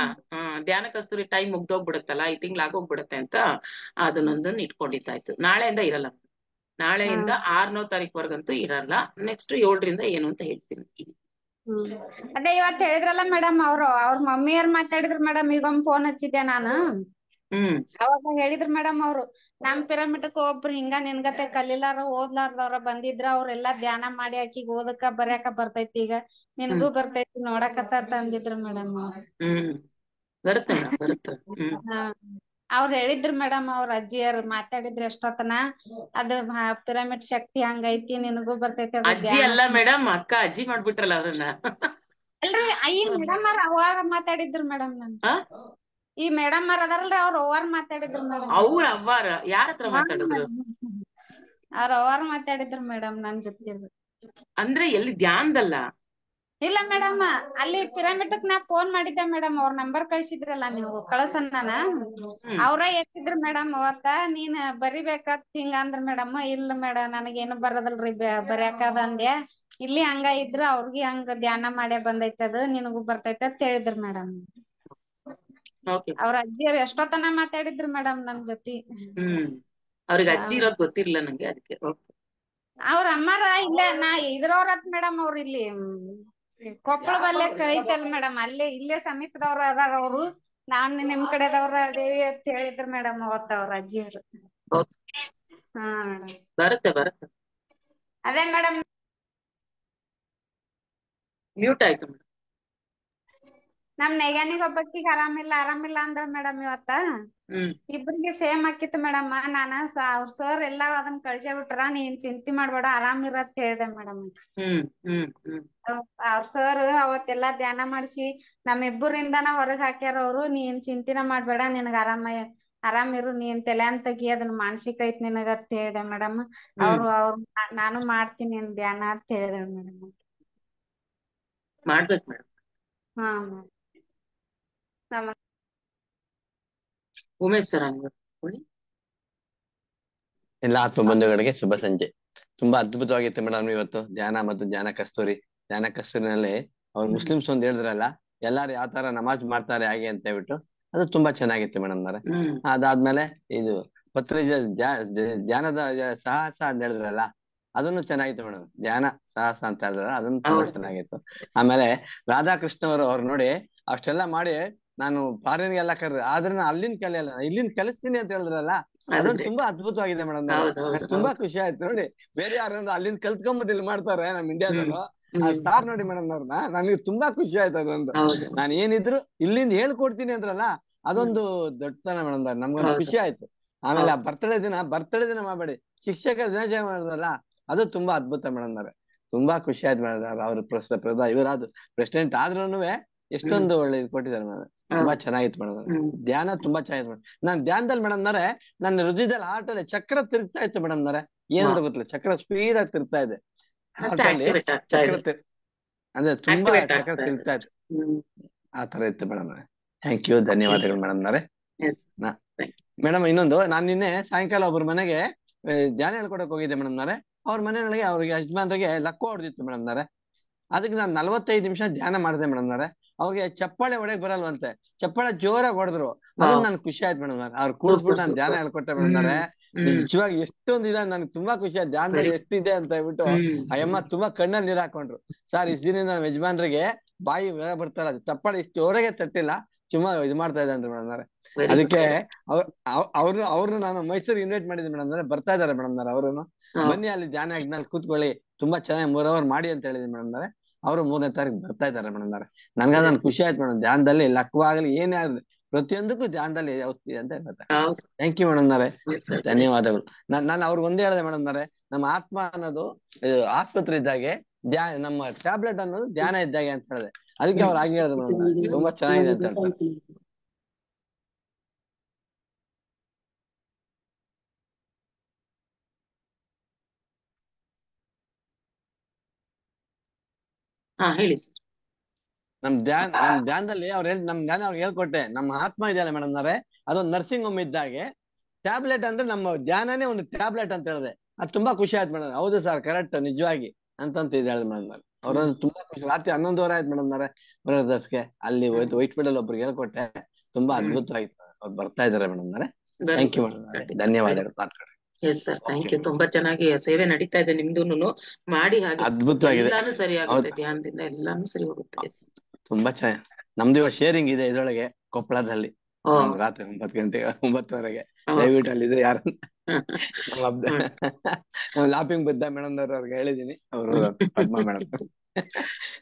ಧ್ಯಾನ ಕಸ್ತೂರಿ ಟೈಮ್ ಮುಗ್ದೋಗ್ಬಿಡುತ್ತಲ್ಲ, ಈ ತಿಂಗ್ಳು ಆಗೋಗ್ಬಿಡುತ್ತೆ ಅಂತ ಅದನ್ನೊಂದನ್ನ ಇಟ್ಕೊಂಡಿದ್ದಾಯ್ತು. ನಾಳೆಯಿಂದ ಇರಲ್ಲ, ನಾಳೆಯಿಂದ 6ನೇ ತಾರೀಕ್ವರೆಗಂತೂ ಇರಲ್ಲ. ನೆಕ್ಸ್ಟ್ 7ರಿಂದ ಏನು ಅಂತ ಹೇಳ್ತೀನಿ. ಅದೇ ಇವತ್ ಹೇಳಿದ್ರಲ್ಲ ಮೇಡಮ್ ಅವ್ರ ಮಮ್ಮಿಯವ್ರ ಮಾತಾಡಿದ್ರು ಮೇಡಮ್. ಈಗೊಮ್ಮೆ ಫೋನ್ ಹಚ್ಚಿದ್ದೆ ನಾನು, ಅವಾಗ ಹೇಳಿದ್ರು ಮೇಡಮ್ ಅವ್ರು, ನಮ್ ಪಿರಮಿಡ್ಕ್ ಒಬ್ರು ಹಿಂಗ ನಿನ್ಗತೆ ಕಲಿಲಾರ ಓದ್ಲಾರ್ದವ್ರ ಬಂದಿದ್ರ, ಅವ್ರೆಲ್ಲಾ ಧ್ಯಾನ ಮಾಡಿ ಆಕಿಗ್ ಓದಕ ಬರ್ಯಾಕ ಬರ್ತೈತಿ, ಈಗ ನಿನಗೂ ಬರ್ತೈತಿ ನೋಡಕತ್ತ ಅಂದಿದ್ರು ಮೇಡಮ್ ಅವ್ರು. ಬರುತ್ತೆ ಮೇಡಮ್, ಬರುತ್ತೆ. ಅವ್ರು ಹೇಳಿದ್ರು ಮೇಡಮ್, ಅವ್ರ ಅಜ್ಜಿಯರ್ ಮಾತಾಡಿದ್ರು ಎಷ್ಟೊತ್ತನ, ಅದು ಪಿರಮಿಡ್ ಶಕ್ತಿ ಹಂಗೈತಿ, ನಿನಗೂ ಬರ್ತೈತಿ ಅದು ಅಜ್ಜಿ ಅಲ್ಲ ಮೇಡಮ್, ಅಕ್ಕ ಅಜ್ಜಿ ಮಾಡ್ಬಿಟ್ರಲ್ಲ ಅವ್ರನ್ನ. ಅಲ್ರಿ ಈ ಮೇಡಮ್ ಅವ್ರ ಅವಾಗ ಮಾತಾಡಿದ್ರು ಮೇಡಮ್ ನನ್ ಈ ಮೇಡಮ್ ಅವ್ರ ಅದಾರಲ್ರಿ ಅವ್ರ ಅವ್ವಾರ ಮಾತಾಡಿದ್ರು ಮೇಡಮ್. ಅವ್ರ ಅವ್ವಾರ ಯಾರ ಹತ್ರ ಮಾತಾಡಿದ್ರು? ಅವ್ರ ಅವ್ವಾರ ಮಾತಾಡಿದ್ರು ಮೇಡಮ್ ನನ್ ಜೊತೆ. ಅಂದ್ರೆ ಎಲ್ಲಿ ಧ್ಯಾನದಲ್ಲ? ಇಲ್ಲ ಮೇಡಮ್, ಅಲ್ಲಿ ಪಿರಮಿಡ್ಕ್ ನಾ ಫೋನ್ ಮಾಡಿದ್ದೆ ಮೇಡಮ್, ಅವ್ರ ನಂಬರ್ ಕಳ್ಸಿದ್ರಲ್ಲ ನೀವು ಕಳ್ಸನ್ನಾನ, ಅವ್ರ ಎತ್ತಿದ್ರು ಮೇಡಮ್ ಅವತ್ತ, ನೀನ್ ಬರಿಬೇಕತ್ ಹಿಂಗ ಅಂದ್ರ ಮೇಡಮ್. ಇಲ್ಲ ಮೇಡಮ್ ನನಗೇನು ಬರದಲ್ರಿ ಬರ್ಯಾಕದ ಅಂದೆ. ಇಲ್ಲಿ ಹಂಗ ಇದ್ರ ಅವ್ರಿಗೆ ಹಂಗ ಧ್ಯಾನ ಮಾಡೇ ಬಂದೈತದ, ನಿನಗೂ ಬರ್ತೈತೆ ಅಂತ ಹೇಳಿದ್ರು ಮೇಡಮ್. ಅವ್ರ ಅಜ್ಜಿಯವ್ರು ಎಷ್ಟೊತ್ತನ ಮಾತಾಡಿದ್ರು ಮೇಡಮ್ ನಮ್ ಜೊತೆ. ಅವ್ರಿಗೆ ಅಜ್ಜಿ ಇರೋದ್ ಗೊತ್ತಿರ್ಲಿಲ್ಲ ನಂಗೆ, ಅದಕ್ಕೆ. ಅವ್ರ ಅಮ್ಮಾರ ಇಲ್ಲ ನಾ ಇದ್ರವ್ರತ್ ಮೇಡಮ್, ಅವ್ರ ಇಲ್ಲಿ ಕೊಪ್ಪಳ ಬಲ್ಲೆ ಐತಲ್ ಮೇಡಮ್, ಅಲ್ಲೇ ಇಲ್ಲೇ ಸಮೀಪದವ್ರ ಅದಾರ ಅವ್ರು. ನಾನ್ ನಿಮ್ ಕಡೆದವ್ರ ಅದೇವಿ ಅಂತ ಹೇಳಿದ್ರು ಮೇಡಮ್ ಅವತ್ತ ಅವ್ರ ಅಜ್ಜಿಯವ್ರು. ಹಾ ಬರುತ್ತೆ ಬರುತ್ತೆ. ಅದೇ ಮೇಡಮ್ ಮ್ಯೂಟ್ ಆಯ್ತು ಮೇಡಮ್. ನಮ್ ನೆಗನಿಗ್ ಒಬ್ಬಕ್ಕಿಗ್ ಆರಾಮಿಲ್ಲ ಅಂದ್ರ ಮೇಡಮ್ ಇವತ್ತ. ಇಬ್ರಿಗೆ ಸೇಮ್ ಆಕಿತ್ತು ಮೇಡಮ್. ನಾನ ಅವ್ರ ಸರ್ ಎಲ್ಲಾ ಅದನ್ನ ಕಳ್ಸೇ ಬಿಟ್ರ, ನೀನ್ ಚಿಂತಿ ಮಾಡ್ಬೇಡ ಆರಾಮಿರತ್ ಹೇಳ್ದೆ ಮೇಡಮ್. ಅವ್ರ ಸರ್ ಅವತ್ತೆಲ್ಲಾ ಧ್ಯಾನ ಮಾಡ್ಸಿ ನಮ್ಮಿಬ್ಬರಿಂದನ ಹೊರಗ್ ಹಾಕ್ಯಾರ ಅವ್ರು. ನೀನ್ ಚಿಂತಿನ ಮಾಡ್ಬೇಡ, ನಿನಗ ಆರಾಮಿರು, ನೀನ್ ತಲ್ಯಾನ್ ತೆಗಿ, ಅದನ್ನ ಮಾನಸಿಕ ಐತ್ ನಿನಗ ಅಂತ ಹೇಳ್ದೆ ಮೇಡಮ್. ಅವ್ರು ನಾನು ಮಾಡ್ತೀನಿ ಧ್ಯಾನ ಅಂತ ಹೇಳಿದೆ ಮೇಡಮ್. ಮಾಡ್ಬೇಕು ಮೇಡಮ್. ಹಾ ಉಮೇಶ್ ಸರ್ ಎಲ್ಲ ಆತ್ಮ ಬಂಧುಗಳಿಗೆ ಶುಭ ಸಂಜೆ. ತುಂಬಾ ಅದ್ಭುತವಾಗಿತ್ತು ಮೇಡಮ್ ಇವತ್ತು ಧ್ಯಾನ ಮತ್ತು ಧ್ಯಾನ ಕಸ್ತೂರಿನಲ್ಲಿ ಅವ್ರು ಮುಸ್ಲಿಮ್ಸ್ ಒಂದ್ ಹೇಳಿದ್ರಲ್ಲ, ಎಲ್ಲಾರು ಯಾವ ತರ ನಮಾಜ್ ಮಾಡ್ತಾರೆ ಹಾಗೆ ಅಂತ ಹೇಳ್ಬಿಟ್ಟು, ಅದು ತುಂಬಾ ಚೆನ್ನಾಗಿತ್ತು ಮೇಡಮ್ ನವರೇ. ಅದಾದ್ಮೇಲೆ ಇದು ಧ್ಯಾನದ ಸಾಹಸ ಅಂತ ಹೇಳಿದ್ರಲ್ಲ, ಅದನ್ನು ಚೆನ್ನಾಗಿತ್ತು ಮೇಡಮ್. ಧ್ಯಾನ ಸಾಹಸ ಅಂತ ಹೇಳಿದ್ರಲ್ಲ, ಅದನ್ನು ತುಂಬಾ ಚೆನ್ನಾಗಿತ್ತು. ಆಮೇಲೆ ರಾಧಾಕೃಷ್ಣ ಅವ್ರು ನೋಡಿ ಅಷ್ಟೆಲ್ಲಾ ಮಾಡಿ, ನಾನು ಫಾರಿನ್ಗೆಲ್ಲ ಕರೆದ್ರೆ ಆದ್ರೆ ನಾನು ಅಲ್ಲಿಂದ ಕಲಿಯಲ್ಲ, ಇಲ್ಲಿಂದ ಕಲಿಸ್ತೀನಿ ಅಂತ ಹೇಳಿದ್ರಲ್ಲ, ಅದೊಂದು ತುಂಬಾ ಅದ್ಭುತವಾಗಿದೆ ಮೇಡಮ್. ತುಂಬಾ ಖುಷಿ ಆಯ್ತು ನೋಡಿ. ಬೇರೆ ಯಾರು ಅಲ್ಲಿಂದ ಕಲ್ತ್ಕೊಂಬದ್ ಇಲ್ಲಿ ಮಾಡ್ತಾರೆ ನಮ್ ಇಂಡಿಯಾದಲ್ಲೂ, ಸಾರ್ ನೋಡಿ ಮೇಡಮ್ ಅವ್ರನ್ನ, ನನಗೆ ತುಂಬಾ ಖುಷಿ ಆಯ್ತು ಅದೊಂದು. ನಾನು ಏನಿದ್ರು ಇಲ್ಲಿಂದ ಹೇಳ್ಕೊಡ್ತೀನಿ ಅಂದ್ರಲ್ಲ, ಅದೊಂದು ದೊಡ್ಡತನ ಮೇಡಮ್, ನಮ್ಗೊಂದು ಖುಷಿ ಆಯ್ತು. ಆಮೇಲೆ ಆ ಬರ್ತಡೇ ದಿನ ಮಾಡಬೇಡಿ, ಶಿಕ್ಷಕರ ದಿನಾಚರಣೆ ಮಾಡಿದ್ರಲ್ಲ, ಅದು ತುಂಬಾ ಅದ್ಭುತ ಮೇಡಮ್ ಅವ್ರೆ. ತುಂಬಾ ಖುಷಿ ಆಯ್ತು ಮೇಡಮ್. ಅವ್ರು ಇವರಾದ್ರು ಪ್ರೆಸಿಡೆಂಟ್ ಆದ್ರೂನು ಎಷ್ಟೊಂದು ಒಳ್ಳೆ ಇದು ಕೊಟ್ಟಿದ್ದಾರೆ ಮೇಡಮ್. ತುಂಬಾ ಚೆನ್ನಾಗಿತ್ತು ಮೇಡಮ್. ಧ್ಯಾನ ತುಂಬಾ ಚೆನ್ನಾಗಿತ್ತು ಮೇಡಮ್. ನಾನ್ ಧ್ಯಾನದಲ್ಲಿ ಮೇಡಮ್ ನವರೇ, ನನ್ನ ಹೃದಯದಲ್ಲಿ ಹಾರ್ಟ್ ಅಲ್ಲಿ ಚಕ್ರ ತಿರುಗ್ತಾ ಇತ್ತು ಮೇಡಮ್ ನವರೇ. ಏನಂತ ಗೊತ್ತಿಲ್ಲ, ಚಕ್ರ ಸ್ಪೀಡ್ ಆಗಿ ತಿರುಗ್ತಾ ಇದೆ ಹಾರ್ಟ್ ಅಲ್ಲಿ. ಅಂದ್ರೆ ತುಂಬಾ ಚಕ್ರ ತಿರುಗ್ತಾ ಇತ್ತು, ಆ ತರ ಇತ್ತು ಮೇಡಮ್. ಥ್ಯಾಂಕ್ ಯು, ಧನ್ಯವಾದಗಳು ಮೇಡಮ್ ನವರೇ. ಮೇಡಮ್ ಇನ್ನೊಂದು, ನಾನ್ ನಿನ್ನೆ ಸಾಯಂಕಾಲ ಒಬ್ಬರ ಮನೆಗೆ ಧ್ಯಾನ ಹೇಳ್ಕೊಡಕ್ ಹೋಗಿದ್ದೆ ಮೇಡಮ್ ನವರೇ. ಅವ್ರ ಮನೆಯೊಳಗೆ ಅವ್ರಿಗೆ ಯಜಮಾನ್ರಿಗೆ ಲಕ್ಕೋ ಹೊಡೆದಿತ್ತು ಮೇಡಮ್ ನವರೇ. ಅದಕ್ಕೆ ನಾನು 45 ನಿಮಿಷ ಧ್ಯಾನ ಮಾಡಿದೆ ಮೇಡಮ್ ನವರೇ. ಅವ್ರಿಗೆ ಚಪ್ಪಾಳೆ ಹೊಡೆಯಕ್ ಬರಲ್ವಂತೆ, ಚಪ್ಪಾಳೆ ಜೋರಾಗಿ ಹೊಡೆದ್ರು. ಅದನ್ನ ನನ್ ಖುಷಿ ಆಯ್ತು ಮೇಡಮ್ ನವರೇ. ಅವ್ರು ಕೂಡ್ಸ್ಬಿಟ್ಟು ನಾನು ಧ್ಯಾನ ಹೇಳ್ಕೊಟ್ಟೆ ಮೇಡಮ್ ನವರೇ. ನಿಜವಾಗಿ ಎಷ್ಟೊಂದು ಇದೆ, ನನ್ಗೆ ತುಂಬಾ ಖುಷಿ ಆಯ್ತು ಧ್ಯಾನದಲ್ಲಿ ಎಷ್ಟಿದೆ ಅಂತ ಹೇಳ್ಬಿಟ್ಟು. ಅಯ್ಯಮ್ಮ ತುಂಬಾ ಕಣ್ಣಲ್ಲಿ ನೀರ್ ಹಾಕೊಂಡ್ರು. ಸರ್ ಇಷ್ಟ ದಿನ ನಮ್ಮ ಯಜಮಾನ್ರಿಗೆ ಬಾಯಿ ಬರ್ತಾರ, ಚಪ್ಪಾಳೆ ಇಷ್ಟು ಜೋರಾಗೆ ತಟ್ಟಿಲ್ಲ, ಸುಮ್ಮ ಇದು ಮಾಡ್ತಾ ಇದೆ ಅಂತ ಮೇಡಮ್ ನವರೇ. ಅದಕ್ಕೆ ಅವ್ರನ್ನ ನಾನು ಮೈಸೂರಿಗೆ ಇನ್ವೈಟ್ ಮಾಡಿದ್ದೆ ಮೇಡಮ್ ನವರೇ. ಬರ್ತಾ ಇದಾರೆ ಮೇಡಮ್ ನವರೇ. ಅವ್ರು ಬನ್ನಿ ಅಲ್ಲಿ ಧ್ಯಾನ ಯಜ್ಞದಲ್ಲಿ ಕೂತ್ಕೊಳ್ಳಿ, ತುಂಬಾ ಚೆನ್ನಾಗಿ 3 hour ಮಾಡಿ ಅಂತ ಹೇಳಿದ್ವಿ ಮೇಡಮ್ ನವರೇ. ಅವರು 3ನೇ ತಾರೀಕು ಬರ್ತಾ ಇದ್ದಾರೆ ಮೇಡಮ್ ನವರೇ. ನನ್ಗೆ ಖುಷಿ ಆಯ್ತು ಮೇಡಮ್. ಧ್ಯಾನದಲ್ಲಿ ಲಕ್ವಾಗ್ಲಿ ಏನೇ ಆಗ್ಲಿ ಪ್ರತಿಯೊಂದಕ್ಕೂ ಧ್ಯಾನದಲ್ಲಿ ಔಷಧಿ ಅಂತ ಹೇಳ್ತಾರೆ. ಥ್ಯಾಂಕ್ ಯು ಮೇಡಮ್ ನವರೇ, ಧನ್ಯವಾದಗಳು. ನಾನು ಅವ್ರಿಗೆ ಒಂದೇ ಹೇಳಿದೆ ಮೇಡಮ್ ನವರೇ, ನಮ್ಮ ಆತ್ಮ ಅನ್ನೋದು ಆಸ್ಪತ್ರೆ ಇದ್ದಾಗೆ, ನಮ್ಮ ಟ್ಯಾಬ್ಲೆಟ್ ಅನ್ನೋದು ಧ್ಯಾನ ಇದ್ದಾಗೆ ಅಂತ ಹೇಳಿದೆ. ಅದಕ್ಕೆ ಅವ್ರು ಹಾಗೆ ಹೇಳಿದ್ರು ಮೇಡಮ್, ತುಂಬಾ ಚೆನ್ನಾಗಿದೆ ಅಂತ ಹೇಳ್ತಾರೆ. ಹೇಳಿ ಸರ್. ನಮ್ ಧ್ಯಾನದಲ್ಲಿ ನಮ್ ಧ್ಯಾನ ಅವ್ರಿಗೆ ಹೇಳ್ಕೊಟ್ಟೆ, ನಮ್ಮ ಆತ್ಮ ಇದೆಯಲ್ಲ ಮೇಡಮ್ ನವರೇ, ಅದೊಂದು ನರ್ಸಿಂಗ್ ಹೋಮ್ ಇದ್ದಾಗೆ. ಟ್ಯಾಬ್ಲೆಟ್ ಅಂದ್ರೆ ನಮ್ಮ ಧ್ಯಾನನೇ ಒಂದು ಟ್ಯಾಬ್ಲೆಟ್ ಅಂತ ಹೇಳಿದೆ. ಅದು ತುಂಬಾ ಖುಷಿ ಆಯ್ತು ಮೇಡಮ್. ಹೌದು ಸರ್, ಕರೆಕ್ಟ್, ನಿಜವಾಗಿ ಅಂತಂತ ಇದು ಹೇಳಿದ್ ಮೇಡಮ್. ಅವ್ರನ್ನ ತುಂಬಾ ಖುಷಿ. ರಾತ್ರಿ 11:30 ಆಯ್ತು ಮೇಡಮ್ ಬ್ರದರ್ಸ್ಗೆ ಅಲ್ಲಿ ಹೋಯ್ತು ವೈಟ್ ಫೀಲ್ಡ್ ಅಲ್ಲಿ ಒಬ್ರಿಗೆ ಹೇಳ್ಕೊಟ್ಟೆ. ತುಂಬಾ ಅದ್ಭುತವಾಗಿತ್ತು. ಅವ್ರು ಬರ್ತಾ ಇದಾರೆ ಮೇಡಮ್. ಥ್ಯಾಂಕ್ ಯು ಮೇಡಮ್, ಧನ್ಯವಾದಗಳು. Yes sir, thank you. ತುಂಬಾ ಚೆನ್ನಾಗಿ ಸೇವೆ ನಡೀತಾ ಇದೆ ನಿಮ್ದುನು. ಮಾಡಿ ಹಾಗೆ ಅದ್ಭುತವಾಗಿದೆ. ಎಲ್ಲಾನು ಸರಿ ಆಗುತ್ತೆ, ಧ್ಯಾನದಿಂದ ಎಲ್ಲಾನು ಸರಿ ಹೋಗುತ್ತೆ. ತುಂಬಾ ಚೆನ್ನಾಗಿ. ನಮ್ದು ಇವಾಗ ಶೇರಿಂಗ್ ಇದೆ ಇದ್ರೊಳಗೆ, ಕೊಪ್ಪಳದಲ್ಲಿ. ರಾತ್ರಿ 9:30ಗೆ ದಯವಿಟ್ಟು ಅಲ್ಲಿದ್ರೆ ಯಾರು ಲಾಪಿಂಗ್ ಬದ್ದ ಮೇಡಮ್ ಅವ್ರಿಗೆ ಹೇಳಿದೀನಿ. ಅವರು ಪದ್ಮಾ ಮೇಡಮ್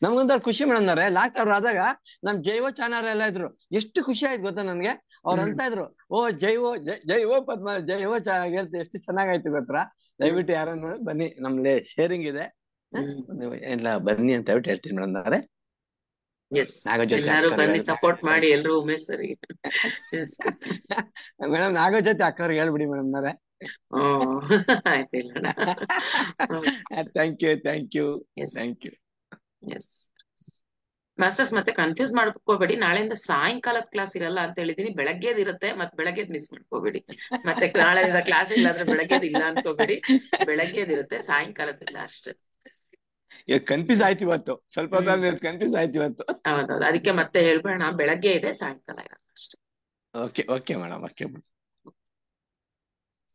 ನಮ್ಗೊಂಥರ ಖುಷಿ ಮೇಡಮ್ ಅವ್ರೆ. ಲಾಕ್ ಅವ್ರು ಆದಾಗ ನಮ್ ಜೈವ ಚಾನಲ್ ಎಲ್ಲ ಇದ್ರು, ಎಷ್ಟು ಖುಷಿ ಆಯ್ತು ಗೊತ್ತಾ ನನ್ಗೆ. ಅವ್ರು ಅಂತ ಇದ್ರು, ಓ ಜೈವೋ ಪದ್ಮ ಜೈವೋ ಹೇಳ್ತಿ, ಎಷ್ಟು ಚೆನ್ನಾಗಾಯ್ತು ಗೊತ್ತಾ. ದಯವಿಟ್ಟು ಯಾರನ್ನ ಬನ್ನಿ, ನಮ್ಗೆ ಶೇರಿಂಗ್ ಇದೆ, ಎಲ್ಲ ಬನ್ನಿ ಅಂತ ಹೇಳ್ತೀನಿ ಮೇಡಮ್ ಅವ್ರೆ. ಎಲ್ಲರೂ ಬನ್ನಿ, ಸಪೋರ್ಟ್ ಮಾಡಿ ಎಲ್ರು ಉಮೇಶ್ ಸರ್ ಮೇಡಮ್. ನಾಗೋ ಜೊತೆ ಅಕ್ಕವ್ರಿಗೆ ಹೇಳ್ಬಿಡಿ ಮೇಡಮ್ ಅವರೇ. ಆಯ್ತಿಲ್ಲ. Thank you thank you thank you. Yes masters, ಮತ್ತೆ ಕನ್ಫ್ಯೂಸ್ ಮಾಡ್ಕೋಬೇಡಿ. ನಾಳೆಯಿಂದ ಸಾಯಂಕಾಲದ ಕ್ಲಾಸ್ ಇರಲ್ಲ ಅಂತ ಹೇಳಿದೀನಿ, ಬೆಳಗ್ಗೆದ್ ಇರುತ್ತೆ. ಮತ್ತೆ ಬೆಳಗ್ಗೆದ್ ಮಿಸ್ ಮಾಡ್ಕೋಬೇಡಿ. ಮತ್ತೆ ನಾಳೆಯಿಂದ ಕ್ಲಾಸ್ ಇಲ್ಲ ಅಂದ್ರೆ ಬೆಳಗ್ಗೆದ್ ಇಲ್ಲ ಅನ್ಕೋಬೇಡಿ, ಬೆಳಗ್ಗೆದ್ ಇರುತ್ತೆ, ಸಾಯಂಕಾಲದಿಲ್ಲ ಅಷ್ಟೇ. ಕನ್ಫ್ಯೂಸ್ ಆಯ್ತು ಇವತ್ತು, ಸ್ವಲ್ಪ ಕನ್ಫ್ಯೂಸ್ ಆಯ್ತು ಇವತ್ತು. ಹೌದೌದು, ಅದಕ್ಕೆ ಮತ್ತೆ ಹೇಳ್ಬೇಡ, ಬೆಳಗ್ಗೆ ಇದೆ, ಸಾಯಂಕಾಲ ಇರಲ್ಲ ಅಷ್ಟೇ. Okay okay madam, okay madam.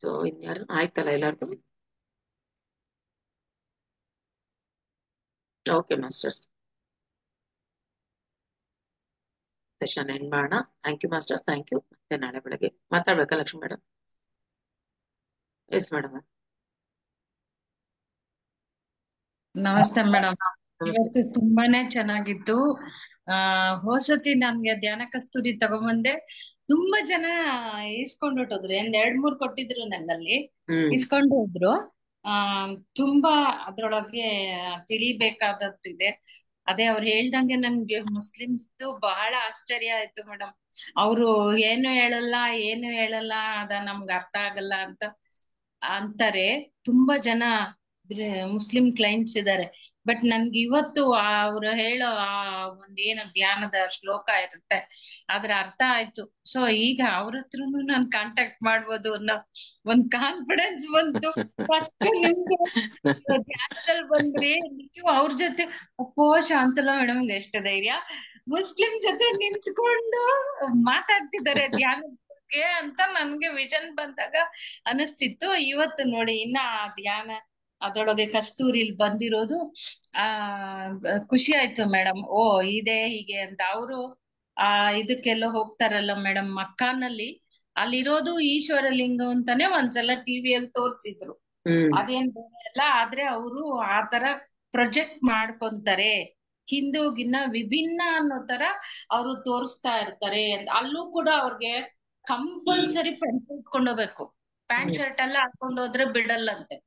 So ಇನ್ಯಾರು ಆಯ್ತಲ್ಲ ಎಲ್ಲಾರ್ಗು? ಓಕೆ ಮಾಸ್ಟರ್ಸ್, ಸೆಷನ್ ಎಂಡ್ ಮಾಡೋಣ. Thank you masters, thank you. ಮತ್ತೆ ನಾಳೆ ಬೆಳಗ್ಗೆ ಮಾತಾಡ್ಬೇಕಾ ಲಕ್ಷ್ಮಿ ಮೇಡಮ್? Yes madam. ನಮಸ್ತೆ ಮೇಡಮ್. ಇವತ್ತು ತುಂಬಾನೇ ಚೆನ್ನಾಗಿತ್ತು. ಹೋದ್ಸತಿ ನನ್ಗೆ ಧ್ಯಾನ ಕಸ್ತೂರಿ ತಗೊಂಬಂದೆ, ತುಂಬಾ ಜನ ಇಸ್ಕೊಂಡ್ ಹೊಟ್ಟೋದ್ರು. 2-3 ಕೊಟ್ಟಿದ್ರು ನನ್ನಲ್ಲಿ, ಇಸ್ಕೊಂಡು ಹೋದ್ರು. ತುಂಬಾ ಅದ್ರೊಳಗೆ ತಿಳಿಬೇಕಾದದ್ದು ಅದೇ ಅವ್ರು ಹೇಳ್ದಂಗೆ ನನ್ಗೆ ಮುಸ್ಲಿಮ್ಸ್ ಬಹಳ ಆಶ್ಚರ್ಯ ಆಯ್ತು ಮೇಡಮ್. ಅವ್ರು ಏನು ಹೇಳಲ್ಲ ಅದ ನಮ್ಗೆ ಅರ್ಥ ಆಗಲ್ಲ ಅಂತ ಅಂತಾರೆ. ತುಂಬಾ ಜನ ಮುಸ್ಲಿಂ ಕ್ಲೈಂಟ್ಸ್ ಇದಾರೆ. ಬಟ್ ನನ್ಗೆ ಇವತ್ತು ಅವ್ರು ಹೇಳೋ ಒಂದೇನು ಧ್ಯಾನದ ಶ್ಲೋಕ ಇರುತ್ತೆ, ಅದ್ರ ಅರ್ಥ ಆಯ್ತು. ಸೊ ಈಗ ಅವ್ರ ಹತ್ರನು ನಾನ್ ಕಾಂಟ್ಯಾಕ್ಟ್ ಮಾಡ್ಬೋದು ಅನ್ನೋ ಒಂದ್ ಕಾನ್ಫಿಡೆನ್ಸ್ ಬಂತು. ಫಸ್ಟ್ ನಿಮ್ಗೆ ಧ್ಯಾನದಲ್ಲಿ ಬಂದ್ರಿ ನೀವು, ಅವ್ರ ಜೊತೆ ಅಪ್ಪೋ ಶಾಂತಲಾ ಮೇಡಮ್ಗೆ ಎಷ್ಟು ಧೈರ್ಯ, ಮುಸ್ಲಿಂ ಜೊತೆ ನಿಂತ್ಕೊಂಡು ಮಾತಾಡ್ತಿದ್ದಾರೆ ಧ್ಯಾನ ಬಗ್ಗೆ ಅಂತ ನನ್ಗೆ ವಿಷನ್ ಬಂದಾಗ ಅನಿಸ್ತಿತ್ತು. ಇವತ್ತು ನೋಡಿ ಇನ್ನ ಧ್ಯಾನ ಅದರೊಳಗೆ ಕಸ್ತೂರಿಲ್ ಬಂದಿರೋದು ಖುಷಿ ಆಯ್ತು ಮೇಡಮ್. ಓ ಇದೆ ಹೀಗೆ ಅಂತ. ಅವರು ಇದಕ್ಕೆಲ್ಲ ಹೋಗ್ತಾರಲ್ಲ ಮೇಡಮ್, ಮಕ್ಕಾನಲ್ಲಿ ಅಲ್ಲಿರೋದು ಈಶ್ವರ ಲಿಂಗ ಅಂತಾನೆ ಒಂದ್ಸಲ ಟಿವಿಯಲ್ಲಿ ತೋರ್ಸಿದ್ರು. ಅದೇನ್ ಬೇರೆ ಆದ್ರೆ ಅವರು ಆತರ ಪ್ರೊಜೆಕ್ಟ್ ಮಾಡ್ಕೊಂತಾರೆ, ಹಿಂದೂಗಿನ್ನ ವಿಭಿನ್ನ ಅನ್ನೋ ತರ ಅವರು ತೋರಿಸ್ತಾ ಇರ್ತಾರೆ. ಅಲ್ಲೂ ಕೂಡ ಅವ್ರಿಗೆ ಕಂಪಲ್ಸರಿ ಪೆಂಟ್ ಉಟ್ಕೊಂಡು ಹೋಗ್ಬೇಕು, ಪ್ಯಾಂಟ್ ಶರ್ಟ್ ಎಲ್ಲ ಹಾಕೊಂಡು ಹೋದ್ರೆ ಬಿಡಲ್ಲಂತೆ.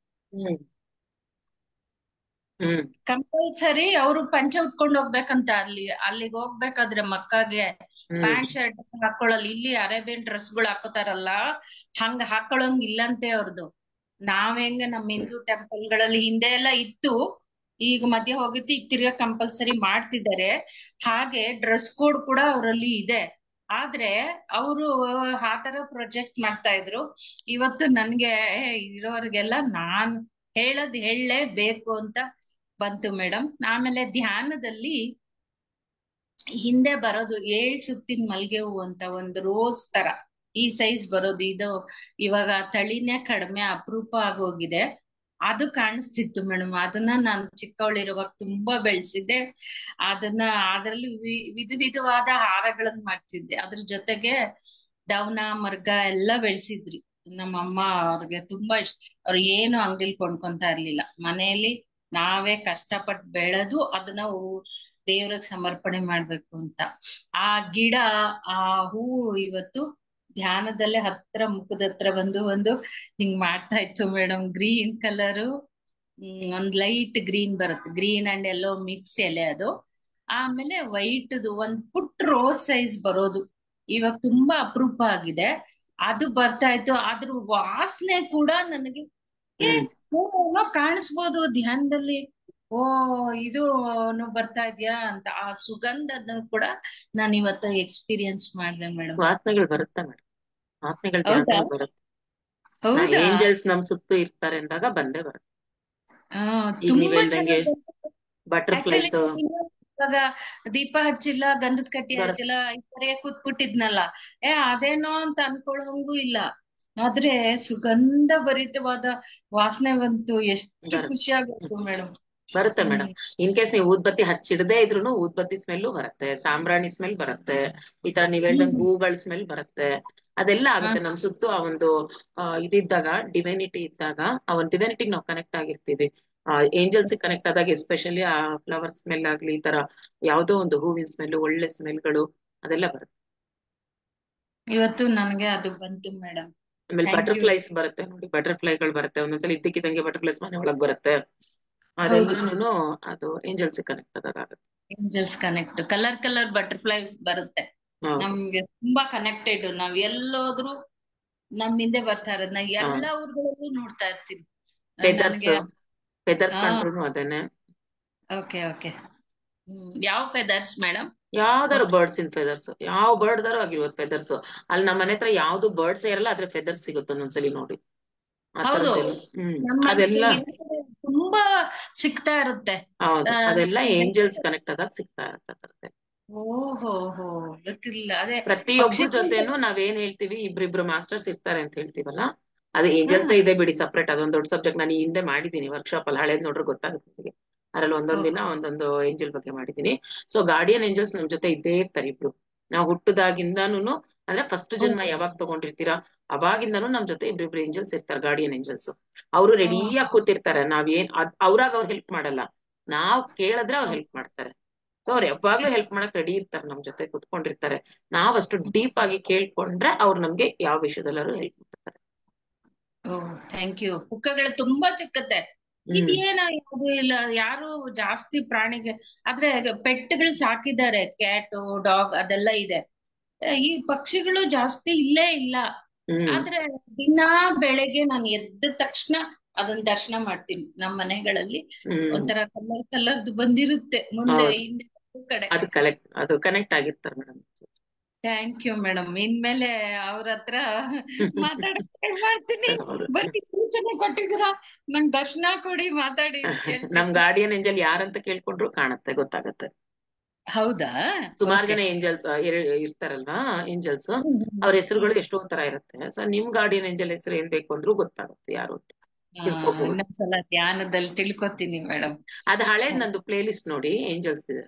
ಕಂಪಲ್ಸರಿ ಅವರು ಪಂಚೆ ಉಟ್ಕೊಂಡು ಹೋಗ್ಬೇಕಂತ. ಅಲ್ಲಿಗೆ ಹೋಗ್ಬೇಕಾದ್ರೆ ಮಕ್ಕಾಗೆ ಪ್ಯಾಂಟ್ ಶರ್ಟ್ ಹಾಕೊಳ್ಳಲ್ಲ. ಇಲ್ಲಿ ಅರೇಬಿಯನ್ ಡ್ರೆಸ್ಗಳು ಹಾಕೋತಾರಲ್ಲ, ಹಂಗ ಹಾಕೊಳ್ಳಂಗ್ ಇಲ್ಲಂತೆ ಅವ್ರದ್ದು. ನಾವ್ ಹೆಂಗ ನಮ್ಮ ಹಿಂದೂ ಟೆಂಪಲ್ ಗಳಲ್ಲಿ ಹಿಂದೆ ಎಲ್ಲ ಇತ್ತು, ಈಗ ಮಧ್ಯೆ ಹೋಗಿತ್ತು, ಈಗ ತಿರ್ಗಾ ಕಂಪಲ್ಸರಿ ಮಾಡ್ತಿದ್ದಾರೆ. ಹಾಗೆ ಡ್ರೆಸ್ ಕೋಡ್ ಕೂಡ ಅವರಲ್ಲಿ ಇದೆ. ಆದ್ರೆ ಅವರು ಆತರ ಪ್ರೊಜೆಕ್ಟ್ ಮಾಡ್ತಾ ಇದ್ರು. ಇವತ್ತು ನನ್ಗೆ ಇರೋರ್ಗೆಲ್ಲ ನಾನ್ ಹೇಳಲೇಬೇಕು ಅಂತ ಬಂತು ಮೇಡಮ್. ಆಮೇಲೆ ಧ್ಯಾನದಲ್ಲಿ ಹಿಂದೆ ಬರೋದು 7 ಸುತ್ತಿನ ಮಲ್ಗೆ ಹೂ ಅಂತ ಒಂದು ರೋಸ್ ತರ ಈ ಸೈಜ್ ಬರೋದು. ಇದು ಇವಾಗ ತಳಿನೇ ಕಡಿಮೆ, ಅಪರೂಪ ಆಗೋಗಿದೆ. ಅದು ಕಾಣಿಸ್ತಿತ್ತು ಮೇಡಮ್. ಅದನ್ನ ನಾನು ಚಿಕ್ಕವಳಿರುವಾಗ ತುಂಬಾ ಬೆಳೆಸಿದ್ದೆ. ಅದ್ರಲ್ಲಿ ವಿಧವಾದ ಹಾರಗಳನ್ನ ಮಾಡ್ತಿದ್ದೆ. ಅದ್ರ ಜೊತೆಗೆ ದವನ ಮರ್ಗ ಎಲ್ಲ ಬೆಳೆಸಿದ್ರಿ ನಮ್ಮಮ್ಮ. ಅವ್ರಿಗೆ ತುಂಬಾ ಇಷ್ಟ. ಅವ್ರು ಏನು ಅಂಗಡಿಲಿ ಕೊಂಡ್ಕೊಂತ ಇರ್ಲಿಲ್ಲ, ಮನೆಯಲ್ಲಿ ನಾವೇ ಕಷ್ಟಪಟ್ಟು ಬೆಳೆದು ಅದನ್ನ ದೇವ್ರಿಗೆ ಸಮರ್ಪಣೆ ಮಾಡ್ಬೇಕು ಅಂತ. ಆ ಗಿಡ, ಆ ಹೂವು ಇವತ್ತು ಧ್ಯಾನದಲ್ಲೇ ಮುಖದ ಹತ್ರ ಬಂದು ಹಿಂಗ್ ಮಾಡ್ತಾ ಇತ್ತು ಮೇಡಮ್. ಗ್ರೀನ್ ಕಲರು, ಒಂದ್ ಲೈಟ್ ಗ್ರೀನ್ ಬರುತ್ತೆ, ಗ್ರೀನ್ ಅಂಡ್ ಎಲ್ಲೋ ಮಿಕ್ಸ್ ಎಲೆ ಅದು. ಆಮೇಲೆ ವೈಟ್ದು ಒಂದ್ ಪುಟ್ ರೋಸ್ ಸೈಜ್ ಬರೋದು ಇವಾಗ ತುಂಬಾ ಅಪರೂಪ ಆಗಿದೆ. ಅದು ಬರ್ತಾ ಇತ್ತು. ಅದ್ರ ವಾಸನೆ ಕೂಡ ನನಗೆ ಕಾಣಿಸ್ಬೋದು ಧ್ಯಾನದಲ್ಲಿ. ಓ ಇದು ಬರ್ತಾ ಇದ್ಯಾ ಅಂತ. ಆ ಸುಗಂಧದ ಕೂಡ ನಾನು ಇವತ್ತು ಎಕ್ಸ್ಪೀರಿಯನ್ಸ್ ಮಾಡಿದೆ ಮೇಡಮ್. ವಾಸನೆಗಳು ಬರುತ್ತೆ ಮೇಡಮ್, ವಾಸನೆಗಳು ಬರುತ್ತೆ. ಹೌದಾ ಏಂಜಲ್ಸ್ ನಮ್ ಸುತ್ತು ಇರ್ತಾರೆ ಅಂದಾಗ ಬಂದೇ ಬರುತ್ತೆ. ಹಾ ಈಗ ನೀವ್ ತುಂಬಾ ಹೇಳ್ದಂಗೆ ಚೆನ್ನಾಗಿ ಆಕ್ಚುಲಿ ಬಟರ್ಫ್ಲೈಸ್ ಇವಾಗ ದೀಪ ಹಚ್ಚಿಲ್ಲ, ಗಂಧದ ಕಡ್ಡಿ ಬರುತ್ತೆ. ಹಚ್ಚಿಲ್ಲ, ಈ ಕಡೆ ಕೂತ್ಬಿಟ್ಟಿದ್ನಲ್ಲ, ಅದೇನೋ ಅಂತ ಅನ್ಕೊಳ್ಳೋಂಗೂ ಇಲ್ಲ. ಆದ್ರೆ ಸುಗಂಧ ಭರಿತವಾದ ವಾಸನೆ ಬಂತು, ಎಷ್ಟು ಖುಷಿ ಆಗುತ್ತೆ ಮೇಡಮ್. ಬರುತ್ತೆ ಮೇಡಮ್. ಇನ್ ಕೇಸ್ ನೀವು ಊದ್ಬತ್ತಿ ಹಚ್ಚಿಡದೇ ಇದ್ರೂನು ಊದ್ಬತ್ತಿ ಸ್ಮೆಲ್ಲು ಬರುತ್ತೆ, ಸಾಂಬ್ರಾಣಿ ಸ್ಮೆಲ್ ಬರುತ್ತೆ, ಈ ತರ ನೀವ್ ಹೇಳ್ದಂಗ್ ಹೂಗಳ ಸ್ಮೆಲ್ ಬರುತ್ತೆ. ಅದೆಲ್ಲ ಆಗುತ್ತೆ ನಮ್ ಸುತ್ತು. ಆ ಒಂದು ಇದಿದ್ದಾಗ, ಡಿವೈನಿಟಿ ಇದ್ದಾಗ, ಆ ಒಂದು ಡಿವೈನಿಟಿಗೆ ನಾವು ಕನೆಕ್ಟ್ ಆಗಿರ್ತೀವಿ. ಏಂಜಲ್ಸ್ ಕನೆಕ್ಟ್ ಆದಾಗ ಎಸ್ಪೆಷಲಿ ಆ ಫ್ಲವರ್ ಸ್ಮೆಲ್ ಆಗ್ಲಿ, ಈ ತರ ಯಾವ್ದೋ ಒಂದು ಹೂವಿನ ಸ್ಮೆಲ್, ಒಳ್ಳೆ ಸ್ಮೆಲ್ಗಳು ಅದೆಲ್ಲ ಬರುತ್ತೆ. ಇವತ್ತು ನನ್ಗೆ ಅದು ಬಂತು ಮೇಡಮ್. ಆಮೇಲೆ ಥ್ಯಾಂಕ್ ಯು. ಬಟರ್ಫ್ಲೈಸ್ ಬರುತ್ತೆ ನೋಡಿ, ಬಟರ್ಫ್ಲೈಗಳು ಬರುತ್ತೆ ಒಂದೊಂದ್ಸಲ ಇದ್ದಕ್ಕಿದ್ದಂಗೆ ಬಟರ್ಫ್ಲೈಸ್ ಮನೆ ಒಳಗ್ ಬರುತ್ತೆ. ಅದೆಲ್ಲನೂ ಅದು ಏಂಜಲ್ಸ್ ಕನೆಕ್ಟ್ ಆದಾಗ ಆಗುತ್ತೆ. ಏಂಜಲ್ಸ್ ಕನೆಕ್ಟ್, ಕಲರ್ ಬಟರ್ಫ್ಲೈಸ್ ಬರುತ್ತೆ. ನಮ್ಗೆ ತುಂಬಾ ಕನೆಕ್ಟೆಡ್. ನಾವ್ ಎಲ್ಲೋದ್ರು ನಮ್ ಹಿಂದೆ ಬರ್ತಾ ಇರೋದ್ ನಾ ಎಲ್ಲಾ ಊರುಗಳಲ್ಲೂ ನೋಡ್ತಾ ಇರ್ತೀನಿ. ಫೆದರ್ಸ್ ಕಂಡ್ರು ಅದೇನೆ. ಓಕೆ ಯಾವ ಫೆದರ್ಸ್ ಮೇಡಮ್? ಯಾವ್ದಾರು ಬರ್ಡ್ಸ್ ಇನ್ ಫೆದರ್ಸ್, ಯಾವ ಬರ್ಡ್ ದಾರು ಆಗಿರ್ಬೋದು ಫೆದರ್ಸ್. ಅಲ್ಲಿ ನಮ್ಮ ಮನೆ ಹತ್ರ ಯಾವ್ದು ಬರ್ಡ್ಸ್ ಇರಲ್ಲ, ಆದ್ರೆ ಫೆದರ್ಸ್ ಸಿಗುತ್ತೆ ಒಂದೊಂದ್ಸಲಿ ನೋಡಿ. ಹೌದು, ಅದೆಲ್ಲ ತುಂಬಾ ಸಿಗ್ತಾ ಇರುತ್ತೆ. ಹೌದು, ಅದೆಲ್ಲ ಏಂಜಲ್ಸ್ ಕನೆಕ್ಟ್ ಆದಾಗ ಸಿಗ್ತಾ ಇರುತ್ತೆ. ಓಹೋ ಗೊತ್ತಿಲ್ಲ. ಅದೇ ಪ್ರತಿಯೊಬ್ಬರ ಜೊತೆನೂ ನಾವೇನ್ ಹೇಳ್ತೀವಿ, ಇಬ್ರಿಬ್ರು ಮಾಸ್ಟರ್ಸ್ ಇರ್ತಾರೆ ಅಂತ ಹೇಳ್ತೀವಲ್ಲ, ಅದು ಏಂಜಲ್ಸ್ ಇದೆ ಬಿಡಿ, ಸಪ್ರೇಟ್. ಅದೊಂದ್ ದೊಡ್ಡ ಸಬ್ಜೆಕ್ಟ್. ನಾನು ಈ ಹಿಂದೆ ಮಾಡಿದೀನಿ ವರ್ಕ್ಶಾಪ್ ಅಲ್ಲಿ, ಹಳೇದ್ ನೋಡ್ರೆ ಗೊತ್ತಾಗುತ್ತೆ ನಿಮಗೆ. ಅದ್ರಲ್ಲಿ ಒಂದೊಂದ್ ದಿನ ಒಂದೊಂದು ಏಂಜಲ್ ಬಗ್ಗೆ ಮಾಡಿದೀನಿ. ಸೊ ಗಾರ್ಡಿಯನ್ ಏಂಜಲ್ಸ್ ನಮ್ ಜೊತೆ ಇದ್ದೇ ಇರ್ತಾರೆ ಇಬ್ರು. ನಾವು ಹುಟ್ಟದಾಗಿಂದಾನು, ಅಂದ್ರೆ ಫಸ್ಟ್ ಜನ್ಮ ಯಾವಾಗ ತಗೊಂಡಿರ್ತೀರಾ ಅವಾಗಿಂದಾನು ನಮ್ ಜೊತೆ ಇಬ್ರಿಬ್ರು ಏಂಜಲ್ಸ್ ಇರ್ತಾರೆ, ಗಾರ್ಡಿಯನ್ ಏಂಜಲ್ಸ್. ಅವರು ರೆಡಿಯಾಗಿ ಕೂತಿರ್ತಾರೆ. ನಾವೇನ್ ಅವ್ರಾಗ ಅವ್ರು ಹೆಲ್ಪ್ ಮಾಡಲ್ಲ, ನಾವ್ ಕೇಳಿದ್ರೆ ಅವ್ರು ಹೆಲ್ಪ್ ಮಾಡ್ತಾರೆ. ಸೊ ಅವ್ರು ಯಾವಾಗ್ಲೂ ಹೆಲ್ಪ್ ಮಾಡಕ್ ರೆಡಿ ಇರ್ತಾರೆ, ನಮ್ ಜೊತೆ ಕುತ್ಕೊಂಡಿರ್ತಾರೆ. ನಾವ್ ಅಷ್ಟು ಡೀಪ್ ಆಗಿ ಕೇಳ್ಕೊಂಡ್ರೆ ಅವ್ರು ನಮ್ಗೆ ಯಾವ ವಿಷಯದಲ್ಲಾರು ಹೆಲ್ಪ್ ಮಾಡ್ತಾರೆ. Thank you. ಪುಕ್ಕಗಳು ತುಂಬಾ ಸಿಕ್ಕತ್ತೆ. ಇದೇನ ಯಾವ್ದು ಇಲ್ಲ, ಯಾರು ಜಾಸ್ತಿ ಪ್ರಾಣಿಗೆ, ಆದ್ರೆ ಪೆಟ್ಗಳು ಸಾಕಿದ್ದಾರೆ, ಕ್ಯಾಟು ಡಾಗ್ ಅದೆಲ್ಲ ಇದೆ. ಈ ಪಕ್ಷಿಗಳು ಜಾಸ್ತಿ ಇಲ್ಲೇ ಇಲ್ಲ. ಆದ್ರೆ ದಿನಾ ಬೆಳಗ್ಗೆ ನಾನು ಎದ್ದ ತಕ್ಷಣ ಅದನ್ನ ದರ್ಶನ ಮಾಡ್ತೀನಿ. ನಮ್ಮ ಮನೆಗಳಲ್ಲಿ ಒಂಥರ ಕಲರ್ದು ಬಂದಿರುತ್ತೆ ಮುಂದೆ ಹಿಂದೆ ಕಡೆ. ಅದು ಕನೆಕ್ಟ್ ಆಗಿರ್ತಾರೆ ಮೇಡಮ್. Thank you madam. ಇನ್ಮೇಲೆ ಅವ್ರ ಹತ್ರ ಮಾತಾಡಕ್ ಟ್ರೈ ಮಾಡ್ತೀನಿ. ಬರೀ ಸೂಚನೆ ಕೊಟ್ಟಿದ್ದೀರಾ, ನಂಗ್ ದರ್ಶನ ಕೊಡಿ, ಮಾತಾಡಿ. ನಮ್ ಗಾರ್ಡಿಯನ್ ಏಂಜಲ್ ಯಾರಂತ ಕೇಳ್ಕೊಂಡ್ರು ಕಾಣತ್ತೆ, ಗೊತ್ತಾಗತ್ತೆ. ಹೌದಾ? ಸುಮಾರು ಜನ ಏಂಜಲ್ಸ್ ಇರ್ತಾರಲ್ವಾ, ಏಂಜಲ್ಸ್ ಅವ್ರ ಹೆಸರುಗಳು ಎಷ್ಟೋ ತರ ಇರುತ್ತೆ. ಸೊ ನಿಮ್ ಗಾರ್ಡಿಯನ್ ಏಂಜಲ್ ಹೆಸರು ಏನ್ ಬೇಕು ಅಂದ್ರೂ ಗೊತ್ತಾಗುತ್ತೆ ಯಾರು ಅಂತ. ಇನ್ನೊಂದ್ಸಲ ಧ್ಯಾನದಲ್ಲಿ ತಿಳ್ಕೊತೀನಿ ಮೇಡಮ್. ಅದ್ ಹಳೇದ್ ನಂದು ಪ್ಲೇ ಲಿಸ್ಟ್ ನೋಡಿ, ಏಂಜಲ್ಸ್ ಇದೆ,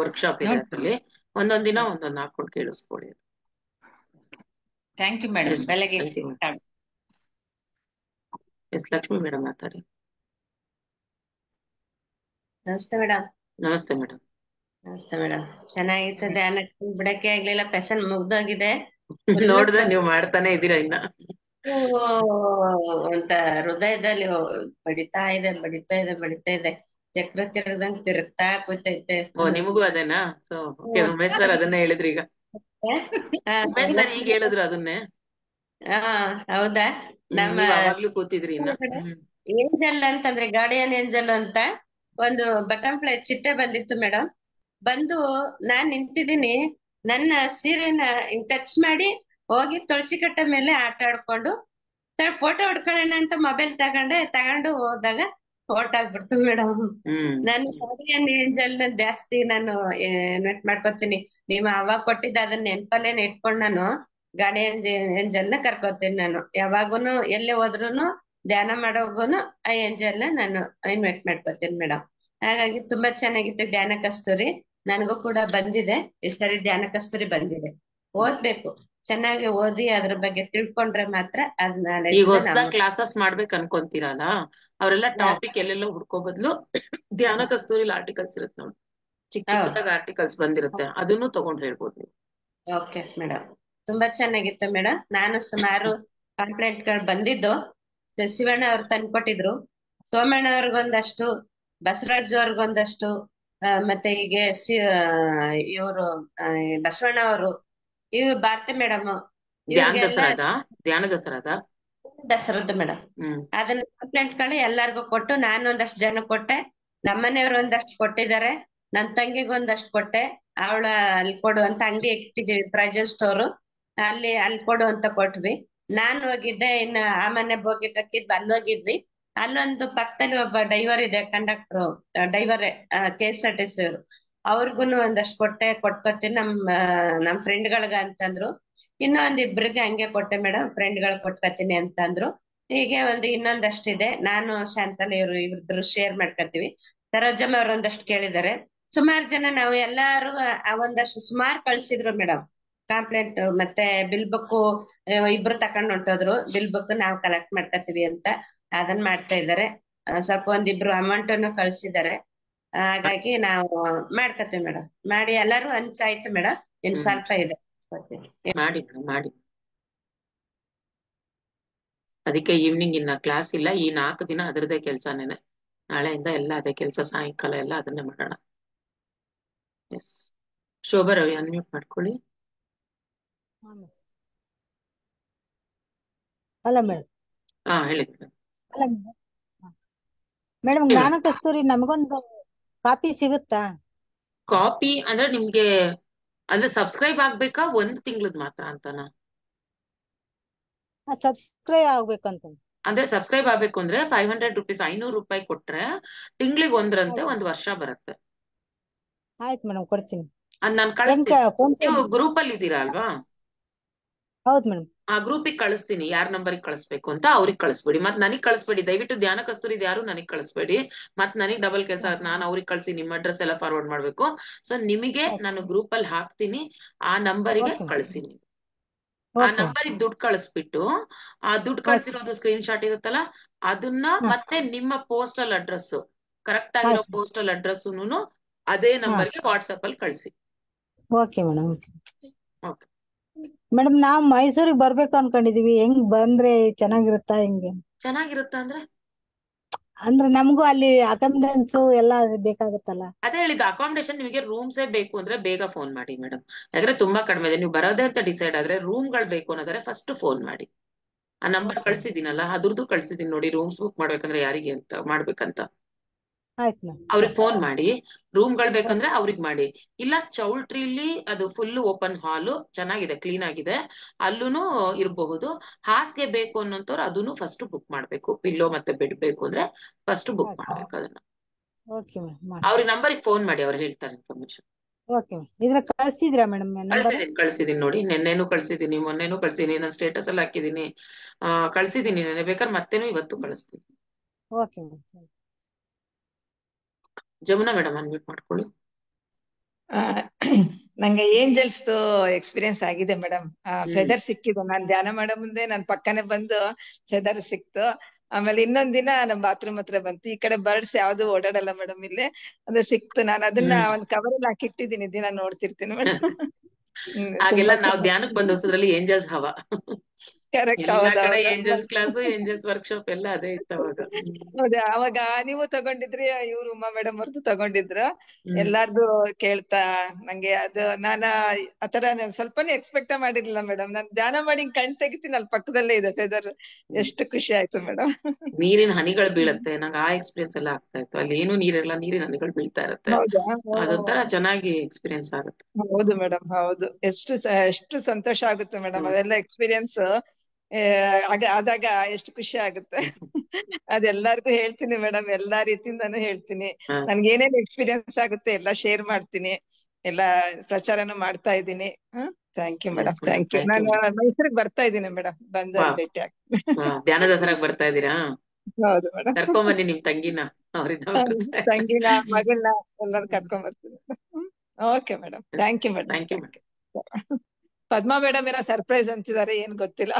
ವರ್ಕ್ಶಾಪ್ ಇದೆ, ಅದ್ರಲ್ಲಿ ಒಂದೊಂದ್ ದಿನ ಒಂದೊಂದ್ ಹಾಕೊಂಡು ಕೇಳಿಸ್ಕೊಳ್ಳಿ. Thank you madam. ಬೆಳಗ್ಗೆ ಎಸ್ ಲಕ್ಷ್ಮಿ ಮೇಡಮ್ ಮಾತಾಡಿ. ನಮಸ್ತೆ ಮೇಡಮ್. ನಮಸ್ತೆ ಮೇಡಮ್. ನಮಸ್ತೆ ಮೇಡಮ್. ಚೆನ್ನಾಗಿತ್ತು ಧ್ಯಾನ, ಬಿಡಕ್ಕೆ ಆಗ್ಲಿಲ್ಲ, ಪೆಷನ್ ಮುಗ್ದೋಗಿದೆ. ನೋಡಿದ್ರೆ ನೀವು ಮಾಡ್ತಾನೆ ಇದ್ದೀರಾ ಇನ್ನ. ಅಂತ ಹೃದಯದಲ್ಲಿ ಬಡಿತಾ ಇದೆ, ಚಕ್ರ ತಿರುಗದಂಗ್ ತಿರುಗ್ತಾ ಕೂತೈತೆ. ನಿಮಗೂ ಅದೇನಾ? ಸೊ ಉಮೇಶ್ ಸರ್ ಅದನ್ನೇ ಹೇಳಿದ್ರಿ ಈಗ. ಉಮೇಶ್ ಸರ್ ಈಗ ಹೇಳಿದ್ರು ಅದನ್ನೇ. ಹೌದಾ? ನಮ್ಮ ಯಾವಾಗ್ಲೂ ಕೂತಿದ್ರಿ ಇನ್ನ. ಏಂಜಲ್ ಅಂತಂದ್ರೆ ಗಾರ್ಡಿಯನ್ ಏಂಜಲ್ ಅಂತ ಒಂದು ಬಟರ್ಫ್ಲೈ ಚಿಟ್ಟೆ ಬಂದಿತ್ತು ಮೇಡಮ್. ಬಂದು ನಾನ್ ನಿಂತಿದ್ದೀನಿ, ನನ್ನ ಸೀರೆನ ಟಚ್ ಮಾಡಿ ಹೋಗಿ ತುಳಸಿ ಕಟ್ಟೆ ಮೇಲೆ ಆಟ ಆಡ್ಕೊಂಡು ಫೋಟೋ ಹೊಡ್ಕೊಳ್ಳೋಣ ಅಂತ ಮೊಬೈಲ್ ತಗೊಂಡು ಹೋದಾಗ ಹೊರ್ಟಾಗ್ಬಿಡ್ತು ಮೇಡಮ್. ನಾನು ಗಾರ್ಡಿಯನ್ ಏಂಜಲ್ ನ ಜಾಸ್ತಿ ನಾನು ನೆಟ್ ಮಾಡ್ಕೊತೀನಿ. ನೀವು ಅವಾಗ ಕೊಟ್ಟಿದ್ದ ಅದನ್ನ ನೆನ್ಪಲ್ಲೇನೆ ಇಟ್ಕೊಂಡು ನಾನು ಗಾರ್ಡಿಯನ್ ಏಂಜಲ್ ನ ಕರ್ಕೋತೀನಿ. ನಾನು ಯಾವಾಗೂನು ಎಲ್ಲೇ ಹೋದ್ರುನು ಧ್ಯಾನ ಮಾಡೋಗುನು ಆ ಏಂಜಲ್ ನ ನಾನು ಇನ್ವೈಟ್ ಮಾಡ್ಕೊತೀನಿ ಮೇಡಮ್. ಹಾಗಾಗಿ ತುಂಬಾ ಚೆನ್ನಾಗಿತ್ತು ಧ್ಯಾನ ಕಸ್ತೂರಿ. ನನಗೂ ಕೂಡ ಬಂದಿದೆ, ಈ ಸರಿ ಧ್ಯಾನ ಕಸ್ತೂರಿ ಬಂದಿದೆ. ಓದ್ಬೇಕು, ಚೆನ್ನಾಗಿ ಓದಿ ಅದ್ರ ಬಗ್ಗೆ ತಿಳ್ಕೊಂಡ್ರೆ ಮಾತ್ರ ಈಗ ಹೊಸದಾಗಿ ಕ್ಲಾಸಸ್ ಮಾಡ್ಬೇಕು ಅನ್ಕೊಂತೀರಲ್ಲ, ಅವರೆಲ್ಲ ಟಾಪಿಕ್ ಎಲ್ಲೆಲ್ಲ ಹುಡ್ಕೋ ಬದ್ಲು ಧ್ಯಾನ ಕಸ್ತೂರಿಲಿ ಆರ್ಟಿಕಲ್ಸ್ ಇರುತ್ತೆ ನೋಡಿ, ಚಿಕ್ಕ ಚಿಕ್ಕದಾಗಿ ಆರ್ಟಿಕಲ್ಸ್ ಬಂದಿರುತ್ತೆ, ಅದನ್ನು ತಗೊಂಡ್ ಹೇಳ್ಬೋದು ನೀವು. ಓಕೆ ಮೇಡಮ್, ತುಂಬಾ ಚೆನ್ನಾಗಿತ್ತು ಮೇಡಮ್. ನಾನು ಸುಮಾರು ಕಂಪ್ಲೇಂಟ್ ಗಳು ಬಂದಿದ್ದು ಶಿವಣ್ಣ ಅವ್ರು ತಂದ್ಕೊಟ್ಟಿದ್ರು, ಸೋಮಣ್ಣ ಅವ್ರಿಗೊಂದಷ್ಟು, ಬಸವರಾಜ್ ಅವ್ರಿಗೊಂದಷ್ಟು, ಮತ್ತೆ ಹೀಗೆ ಇವರು ಬಸವಣ್ಣ ಅವರು, ಇವ್ ಭಾರತಿ ಮೇಡಮ್, ದಸರದ್ದು ಮೇಡಮ್. ಅದನ್ನ ಕಂಪ್ಲೇಂಟ್ ಗಳು ಎಲ್ಲಾರ್ಗು ಕೊಟ್ಟು ನಾನು ಒಂದಷ್ಟು ಜನ ಕೊಟ್ಟೆ, ನಮ್ಮನೆಯವ್ರು ಒಂದಷ್ಟು ಕೊಟ್ಟಿದ್ದಾರೆ, ನನ್ ತಂಗಿಗೆ ಒಂದಷ್ಟು ಕೊಟ್ಟೆ. ಅವಳ ಅಲ್ಲಿ ಕೊಡು ಅಂತ ಅಂಗಡಿ ಇಟ್ಟಿದೀವಿ, ಪ್ರೈಜನ್ ಸ್ಟೋರ್, ಅಲ್ಲಿ ಕೊಡು ಅಂತ ಕೊಟ್ವಿ. ನಾನ್ ಹೋಗಿದ್ದೆ, ಇನ್ನ ಆ ಮನೆ ಬೋಗಿ ಕಟ್ಟಿದ್ವಿ, ಅಲ್ಲಿ ಹೋಗಿದ್ವಿ. ಅಲ್ಲೊಂದು ಪಕ್ಕದಲ್ಲಿ ಒಬ್ಬ ಡೈವರ್ ಇದೆ, ಕಂಡಕ್ಟರ್ ಡೈವರ್ KSRTC ಅವರು. ಅವ್ರಿಗೂನು ಒಂದಷ್ಟು ಕೊಟ್ಕೊತೀನಿ ನಮ್ ಫ್ರೆಂಡ್ಗಳ್ಗ ಅಂತಂದ್ರು. ಇನ್ನೂ ಇಬ್ರಿಗೆ ಹಂಗೆ ಕೊಟ್ಟೆ ಮೇಡಮ್, ಫ್ರೆಂಡ್ಗಳು ಕೊಟ್ಕೊತೀನಿ ಅಂತಂದ್ರು. ಹೀಗೆ ಇನ್ನೊಂದಷ್ಟಿದೆ. ನಾನು ಶಾಂತಲ ಇವ್ರಿಬ್ರು ಶೇರ್ ಮಾಡ್ಕೊತೀವಿ. ಸರೋಜಮ್ಮ ಅವ್ರು ಒಂದಷ್ಟು ಕೇಳಿದ್ದಾರೆ. ಸುಮಾರು ಜನ ನಾವು ಎಲ್ಲಾರು ಒಂದಷ್ಟು ಸುಮಾರು ಕಳ್ಸಿದ್ರು ಮೇಡಮ್ ಕಾಂಪ್ಲೇಂಟ್. ಮತ್ತೆ ಬಿಲ್ ಬುಕ್ ಇಬ್ರು ತಕೊಂಡ್ ಹೊಂಟೋದ್ರು. ಬಿಲ್ ಬುಕ್ ನಾವು ಕಲೆಕ್ಟ್ ಮಾಡ್ಕೊತೀವಿ ಅಂತ ಅದನ್ನ ಮಾಡ್ತಾ ಇದ್ದಾರೆ. ಸ್ವಲ್ಪ ಒಂದಿಬ್ರು ಅಮೌಂಟ್ ಅನ್ನು ಕಳ್ಸಿದ್ದಾರೆ. ಹಾಗಾಗಿ ನಾವು ಮಾಡ್ಕೊತೀವಿ ಮೇಡಮ್. ಮಾಡಿ ಎಲ್ಲಾರು ಹಂಚಾಯ್ತು ಮೇಡಮ್. ಇನ್ ಸ್ವಲ್ಪ ಇದೆ ಮಾಡಿ ಮಾಡಿ. ಅದಕ್ಕೆ ಈವ್ನಿಂಗ್ ಇನ್ನ ಕ್ಲಾಸ್ ಇಲ್ಲ, ಈ 4 ದಿನ ಅದರದೇ ಕೆಲ್ಸನೇನೆ. ನಾಳೆಯಿಂದ ಎಲ್ಲ ಅದೇ ಕೆಲ್ಸ, ಸಾಯಂಕಾಲ ಎಲ್ಲ ಅದನ್ನೇ ಮಾಡೋಣ. ಎಸ್, ಶೋಭಾ ರವಿ ಅನ್ಮ್ಯೂಟ್ ಮಾಡ್ಕೊಳ್ಳಿ. ಅಲ್ಲ ಮೇಡಮ್. ಹೇಳಿ ಅಲ್ಲ ಮೇಡಮ್, ಜ್ಞಾನ ಕಸ್ತೂರಿ ನಮಗೊಂದು ಕಾಪಿ ಸಿಗುತ್ತಾ? ಕಾಪಿ ಅಂದ್ರೆ ನಿಮ್ಗೆ ಅಂದ್ರೆ ಸಬ್ಸ್ಕ್ರೈಬ್ ಆಗ್ಬೇಕಾ, 1 ತಿಂಗಳದ್ ಮಾತ್ರ ಅಂತನಾ? ಸಬ್ಸ್ಕ್ರೈಬ್ ಆಗ್ಬೇಕಂತ. ಅಂದ್ರೆ ಸಬ್ಸ್ಕ್ರೈಬ್ ಆಗ್ಬೇಕು ಅಂದ್ರೆ 500 ರೂಪೀಸ್, 500 ರೂಪಾಯಿ ಕೊಟ್ರೆ ತಿಂಗಳಿಗೆ 1ರಂತೆ 1 ವರ್ಷ ಬರುತ್ತೆ. ಆಯ್ತು ಮೇಡಮ್, ಕೊಡ್ತೀನಿ. ಅದ್ ನಾನ್ ಕಳಿಸ್ತೀನಿ. ನೀವು ಗ್ರೂಪ್ ಅಲ್ಲಿ ಇದ್ದೀರಾ ಅಲ್ವಾ? ಹೌದು ಮೇಡಮ್. ಆ ಗ್ರೂಪಿಗೆ ಕಳಿಸ್ತೀನಿ, ಯಾರ್ ನಂಬರ್ಗೆ ಕಳಿಸ್ಬೇಕು ಅಂತ ಅವ್ರಿಗೆ ಕಳಿಸ್ಬೇಡಿ. ಮತ್ ನನಗ್ ಕಳಿಸ್ಬೇಡಿ ದಯವಿಟ್ಟು. ಧ್ಯಾನ ಕಸ್ತೂರಿದ್ ಯಾರು ನನಗ್ ಕಳಿಸ್ಬೇಡಿ. ಮತ್ ನನಗ್ ಡಬಲ್ ಕೆಲಸ ಆಗುತ್ತೆ. ನಾನು ಅವ್ರಿಗೆ ಕಳ್ಸಿ ನಿಮ್ ಅಡ್ರೆಸ್ ಎಲ್ಲ ಫಾರ್ವರ್ಡ್ ಮಾಡ್ಬೇಕು. ಸೊ ನಿಮಗೆ ನಾನು ಗ್ರೂಪ್ ಅಲ್ಲಿ ಹಾಕ್ತೀನಿ, ಆ ನಂಬರಿಗೆ ಕಳಿಸಿ. ಆ ನಂಬರಿಗೆ ದುಡ್ಡು ಕಳಿಸ್ಬಿಟ್ಟು, ಆ ದುಡ್ಡು ಕಳ್ಸಿರೋದು ಸ್ಕ್ರೀನ್ ಶಾಟ್ ಇರುತ್ತಲ್ಲ ಅದನ್ನ, ಮತ್ತೆ ನಿಮ್ಮ ಪೋಸ್ಟಲ್ ಅಡ್ರೆಸ್, ಕರೆಕ್ಟ್ ಆಗಿರೋ ಪೋಸ್ಟಲ್ ಅಡ್ರೆಸ್ ಅದೇ ನಂಬರ್ಗೆ ವಾಟ್ಸ್ಆಪ್ ಅಲ್ಲಿ ಕಳಿಸಿ. Okay madam. ಮೇಡಮ್, ನಾವ್ ಮೈಸೂರಿಗೆ ಬರ್ಬೇಕು ಅನ್ಕೊಂಡಿದೀವಿ. ಹೆಂಗ್ ಬಂದ್ರೆ ಚೆನ್ನಾಗಿರುತ್ತಾ? ಹೆಂಗೆ ಚೆನ್ನಾಗಿರುತ್ತಾ ಅಂದ್ರೆ ನಮಗೂ ಅಲ್ಲಿ ಅಟೆಂಡೆನ್ಸ್ ಎಲ್ಲ ಬೇಕಾಗುತ್ತಲ್ಲ. ಅದೇ ಹೇಳಿದ್ದು, ಅಕಾಮಿಡೇಷನ್ ನಿಮಗೆ ರೂಮ್ಸೇ ಬೇಕು ಅಂದ್ರೆ ಬೇಗ ಫೋನ್ ಮಾಡಿ ಮೇಡಮ್. ಯಾಕಂದ್ರೆ ತುಂಬಾ ಕಡಿಮೆ ಇದೆ. ನೀವು ಬರೋದೇ ಅಂತ ಡಿಸೈಡ್ ಆದ್ರೆ, ರೂಮ್ಗಳು ಬೇಕು ಅನ್ನೋದಾದ್ರೆ ಫಸ್ಟ್ ಫೋನ್ ಮಾಡಿ. ಆ ನಂಬರ್ ಕಳ್ಸಿದೀನಲ್ಲ ಅದ್ರದ್ದು ಕಳ್ಸಿದೀನಿ ನೋಡಿ. ರೂಮ್ಸ್ ಬುಕ್ ಮಾಡ್ಬೇಕಂದ್ರೆ ಯಾರಿಗೆ ಅಂತ ಮಾಡ್ಬೇಕಂತ ಅವ್ರಿಗೆ ಫೋನ್ ಮಾಡಿ. ರೂಮ್ಗಳು ಬೇಕಂದ್ರೆ ಅವ್ರಿಗೆ ಮಾಡಿ. ಇಲ್ಲ ಚೌಲ್ಟ್ರಿಲಿ ಅದು ಫುಲ್ ಓಪನ್ ಹಾಲು, ಚೆನ್ನಾಗಿದೆ, ಕ್ಲೀನ್ ಆಗಿದೆ, ಅಲ್ಲೂ ಇರಬಹುದು. ಹಾಸಿಗೆ ಬೇಕು ಅನ್ನೋಂಥವ್ರು ಅದನ್ನು ಫಸ್ಟ್ ಬುಕ್ ಮಾಡ್ಬೇಕು. ಪಿಲ್ಲೋ ಮತ್ತೆ ಬೆಡ್ ಬೇಕು ಅಂದ್ರೆ ಫಸ್ಟ್ ಬುಕ್ ಮಾಡ್ಬೇಕು ಅದನ್ನ. ಅವ್ರಿಗೆ ನಂಬರಿಗೆ ಫೋನ್ ಮಾಡಿ, ಅವ್ರು ಹೇಳ್ತಾರೆ ಇನ್ಫಾರ್ಮೇಶನ್. ಕಳಿಸ್ತಿದ್ರಾ ಮೇಡಮ್? ಕಳ್ಸಿದೀನಿ ನೋಡಿ. ನೆನ್ನೆನೂ ಕಳ್ಸಿದೀನಿ, ಮೊನ್ನೆನೂ ಕಳ್ಸಿದೀನಿ, ನನ್ನ ಸ್ಟೇಟಸ್ ಅಲ್ಲಿ ಹಾಕಿದೀನಿ. ಕಳ್ಸಿದೀನಿ ನೆನ್ನೆ. ಬೇಕಾದ್ರೆ ಮತ್ತೇನು ಇವತ್ತು ಕಳಿಸ್ತೀನಿ. ಜಮುನಾ ಮೇಡಮ್ ಅನ್ಮ್ಯೂಟ್ ಮಾಡ್ಕೊಳ್ಳಿ. ನಂಗೆ ಏಂಜಲ್ಸ್ ಎಕ್ಸ್ಪೀರಿಯನ್ಸ್ ಆಗಿದೆ ಮೇಡಮ್. ಫೆದರ್ ಸಿಕ್ಕಿದೆ. ನಾನ್ ಧ್ಯಾನ ಮಾಡೋ ಮುಂದೆ ನನ್ ಪಕ್ಕನೆ ಬಂದು ಫೆದರ್ ಸಿಕ್ತು. ಆಮೇಲೆ ಇನ್ನೊಂದ್ ದಿನ ನಮ್ ಬಾತ್ರೂಮ್ ಹತ್ರ ಬಂತು. ಈ ಕಡೆ ಬರ್ಡ್ಸ್ ಯಾವ್ದು ಓಡಾಡಲ್ಲ ಮೇಡಮ್ ಇಲ್ಲಿ, ಅದು ಸಿಕ್ತು. ನಾನು ಅದನ್ನ ಒಂದ್ ಕವರ್ ಅಲ್ಲಿ ಹಾಕಿಟ್ಟಿದ್ದೀನಿ, ದಿನ ನೋಡ್ತಿರ್ತೀನಿ ಮೇಡಮ್. ಹಾಗೆಲ್ಲ ನಾವು ಧ್ಯಾನಕ್ಕೆ ಬಂದ ಹೊಸದ್ರಲ್ಲಿ ಏಂಜಲ್ಸ್ ಹವಾ. ಕರೆಕ್ಟ್. ಎಲ್ಲಾ ಕಡೆ ಏಂಜಲ್ಸ್ ಕ್ಲಾಸ್, ಏಂಜಲ್ಸ್ ವರ್ಕ್ಶಾಪ್ ಎಲ್ಲ ಅದೇ ಇತ್ತು ಅವಾಗ. ಹೌದಾ? ಅವಾಗ ನೀವು ತಗೊಂಡಿದ್ರಿ, ಇವ್ರು ಉಮಾ ಮೇಡಮ್ ಅವ್ರದ್ದು ತಗೊಂಡಿದ್ರು. ಎಲ್ಲಾರ್ದು ಕೇಳ್ತಾ ನಂಗೆ ಅದು ಆತರ ಸ್ವಲ್ಪನೇ ಎಕ್ಸ್ಪೆಕ್ಟ್ ಮಾಡಿರ್ಲಿಲ್ಲ ಮೇಡಮ್. ನಾನ್ ಧ್ಯಾನ ಮಾಡಿ ಕಣ್ ತೆಗಿತೀನಿ, ಅಲ್ಲಿ ಪಕ್ಕದಲ್ಲೇ ಇದೆ ಫೆದರ್. ಎಷ್ಟು ಖುಷಿ ಆಯ್ತು ಮೇಡಮ್. ನೀರಿನ ಹನಿಗಳು ಬೀಳತ್ತೆ. ನಂಗೆ ಆ ಎಕ್ಸ್ಪೀರಿಯನ್ಸ್ ಎಲ್ಲ ಆಗ್ತಾ ಇತ್ತು. ಅಲ್ಲಿ ಏನು ನೀರಿರಲ್ಲ, ನೀರಿನ ಹನಿಗಳು ಬೀಳ್ತಾ ಇರತ್ತೆ. ಅದೊಂಥರ ಚೆನ್ನಾಗಿ ಎಕ್ಸ್ಪೀರಿಯನ್ಸ್ ಆಗುತ್ತೆ. ಹೌದು ಮೇಡಮ್, ಹೌದು. ಎಷ್ಟು ಸಂತೋಷ ಆಗುತ್ತೆ ಮೇಡಮ್ ಅವೆಲ್ಲ ಎಕ್ಸ್ಪೀರಿಯನ್ಸ್ ಆದಾಗ. ಎಷ್ಟು ಖುಷಿ ಆಗುತ್ತೆ. ಅದೆಲ್ಲರಿಗೂ ಹೇಳ್ತೀನಿ ಮೇಡಮ್, ಎಲ್ಲಾ ರೀತಿಯಿಂದಾನು ಹೇಳ್ತೀನಿ. ನನ್ಗೆ ಏನೇನ್ ಎಕ್ಸ್ಪೀರಿಯನ್ಸ್ ಆಗುತ್ತೆ ಎಲ್ಲ ಶೇರ್ ಮಾಡ್ತೀನಿ, ಎಲ್ಲ ಪ್ರಚಾರನು ಮಾಡ್ತಾ ಇದ್ದೀನಿ. Thank you madam, thank you. ನಾನು ಮೈಸೂರಿಗೆ ಬರ್ತಾ ಇದ್ದೀನಿ ಮೇಡಮ್, ಬಂದ ಭೇಟಿ ಆಗ್ತೀನಿ. ಧ್ಯಾನ ದಸರಾಗ್ ಬರ್ತಾ ಇದ್ದೀರಾ? ಹೌದು ಮೇಡಮ್. ಕರ್ಕೊಂಬನ್ನಿ ನಿಮ್ ತಂಗಿನ, ತಂಗಿನ ಮಗಳನ್ನ ಎಲ್ಲರೂ ಕರ್ಕೊಂಡ್ ಬರ್ತೀನಿ. Okay madam, thank you madam. Padma madam ಏನೋ ಸರ್ಪ್ರೈಸ್ ಅಂತಿದ್ದಾರೆ, ಏನ್ ಗೊತ್ತಿಲ್ಲ.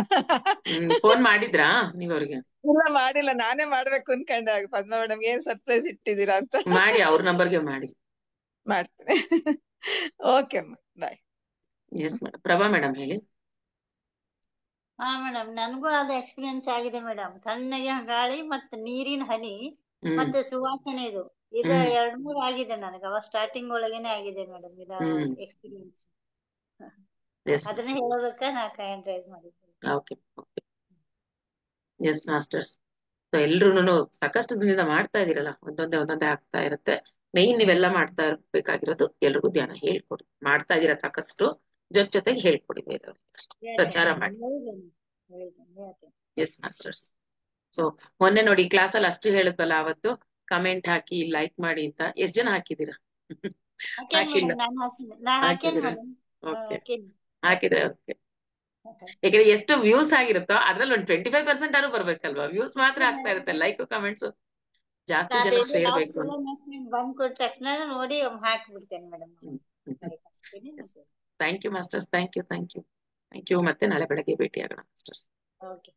ಫೋನ್ ಮಾಡಿದ್ರಾ ನೀವ್ ಅವ್ರಿಗೆ? ಇಲ್ಲ ಮಾಡಿಲ್ಲ, ನಾನೇ ಮಾಡ್ಬೇಕು ಅನ್ಕೊಂಡೆ. ಪದ್ಮಾ ಮೇಡಮ್ ಏನ್ ಸರ್ಪ್ರೈಸ್ ಇಟ್ಟಿದ್ದೀರಾ ಅಂತ. ಮಾಡಿ, ಅವ್ರ ನಂಬರ್ಗೆ ಮಾಡಿ. ಮಾಡ್ತೀನಿ. Okay bye. Yes madam. Prabha madam ಹೇಳಿ. ಮೇಡಮ್, ನನಗೂ ಅದು ಎಕ್ಸ್ಪೀರಿಯನ್ಸ್ ಆಗಿದೆ ಮೇಡಮ್. ತಣ್ಣಗೆ ಗಾಳಿ ಮತ್ತೆ ನೀರಿನ ಹನಿ ಮತ್ತೆ ಸುವಾಸನೆ, ಇದು 2-3 ಆಗಿದೆ ನನಗೆ. ಅವಾಗ ಸ್ಟಾರ್ಟಿಂಗ್ ಒಳಗೇನೆ ಆಗಿದೆ ಮೇಡಮ್ ಇದು ಎಕ್ಸ್ಪೀರಿಯನ್ಸ್. ಅದನ್ನ ಹೇಳೋದಕ್ಕೆ ನಾ ಹ್ಯಾಂಡ್ ರೈಸ್ ಮಾಡಿದ್ದೀನಿ. Okay okay. Yes masters. So ಎಲ್ರು ಸಾಕಷ್ಟು ದಿನದಿಂದ ಮಾಡ್ತಾ ಇದೀರಲ್ಲ, ಒಂದೊಂದೇ ಆಗ್ತಾ ಇರುತ್ತೆ. ಮೇಯ್ನ್ ನೀವೆಲ್ಲ ಮಾಡ್ತಾ ಇರ್ಬೇಕಾಗಿರೋದು ಎಲ್ರಿಗೂ ಧ್ಯಾನ ಹೇಳ್ಕೊಡಿ. ಮಾಡ್ತಾ ಇದೀರಾ ಸಾಕಷ್ಟು, ಜೊತೆಗೆ ಹೇಳ್ಕೊಡಿ ಬೇರೆಯವ್ರಿಗೆ, ಪ್ರಚಾರ ಮಾಡಿ. ಹೇಳ್ತೇನೆ. S masters. ಸೊ ಮೊನ್ನೆ ನೋಡಿ ಕ್ಲಾಸ್ ಅಲ್ಲಿ ಅಷ್ಟು ಹೇಳುತ್ತಲ್ಲ, ಅವತ್ತು ಕಮೆಂಟ್ ಹಾಕಿ ಲೈಕ್ ಮಾಡಿ ಅಂತ ಎಷ್ಟ್ ಜನ ಹಾಕಿದೀರಾ? ಹಾಕಿಲ್ಲ? ಹಾಕಿದೀರಾ? ಓಕೆ, ಹಾಕಿದ್ರೆ ಓಕೆ. ಯಾಕಂದ್ರೆ ಎಷ್ಟು ವ್ಯೂಸ್ ಆಗಿರುತ್ತೋ ಅದ್ರಲ್ಲಿ ಒಂದು 25% ಆದ್ರೂ ಬರ್ಬೇಕಲ್ವಾ? ವ್ಯೂಸ್ ಮಾತ್ರ ಆಗ್ತಾ ಇರುತ್ತೆ, ಲೈಕ್ ಕಮೆಂಟ್ಸ್ ಜಾಸ್ತಿ ಜನ ಸೇರ್ಬೇಕು. ಬಂದ್ ಕೊಟ್ಟ ತಕ್ಷಣ ನೋಡಿ ಹಾಕ್ಬಿಡ್ತೇನೆ madam. Thank you masters, thank you. ಮತ್ತೆ ನಾಳೆ ಬೆಳಗ್ಗೆ ಭೇಟಿ ಆಗೋಣ ಮಾಸ್ಟರ್ಸ್. ಓಕೆ.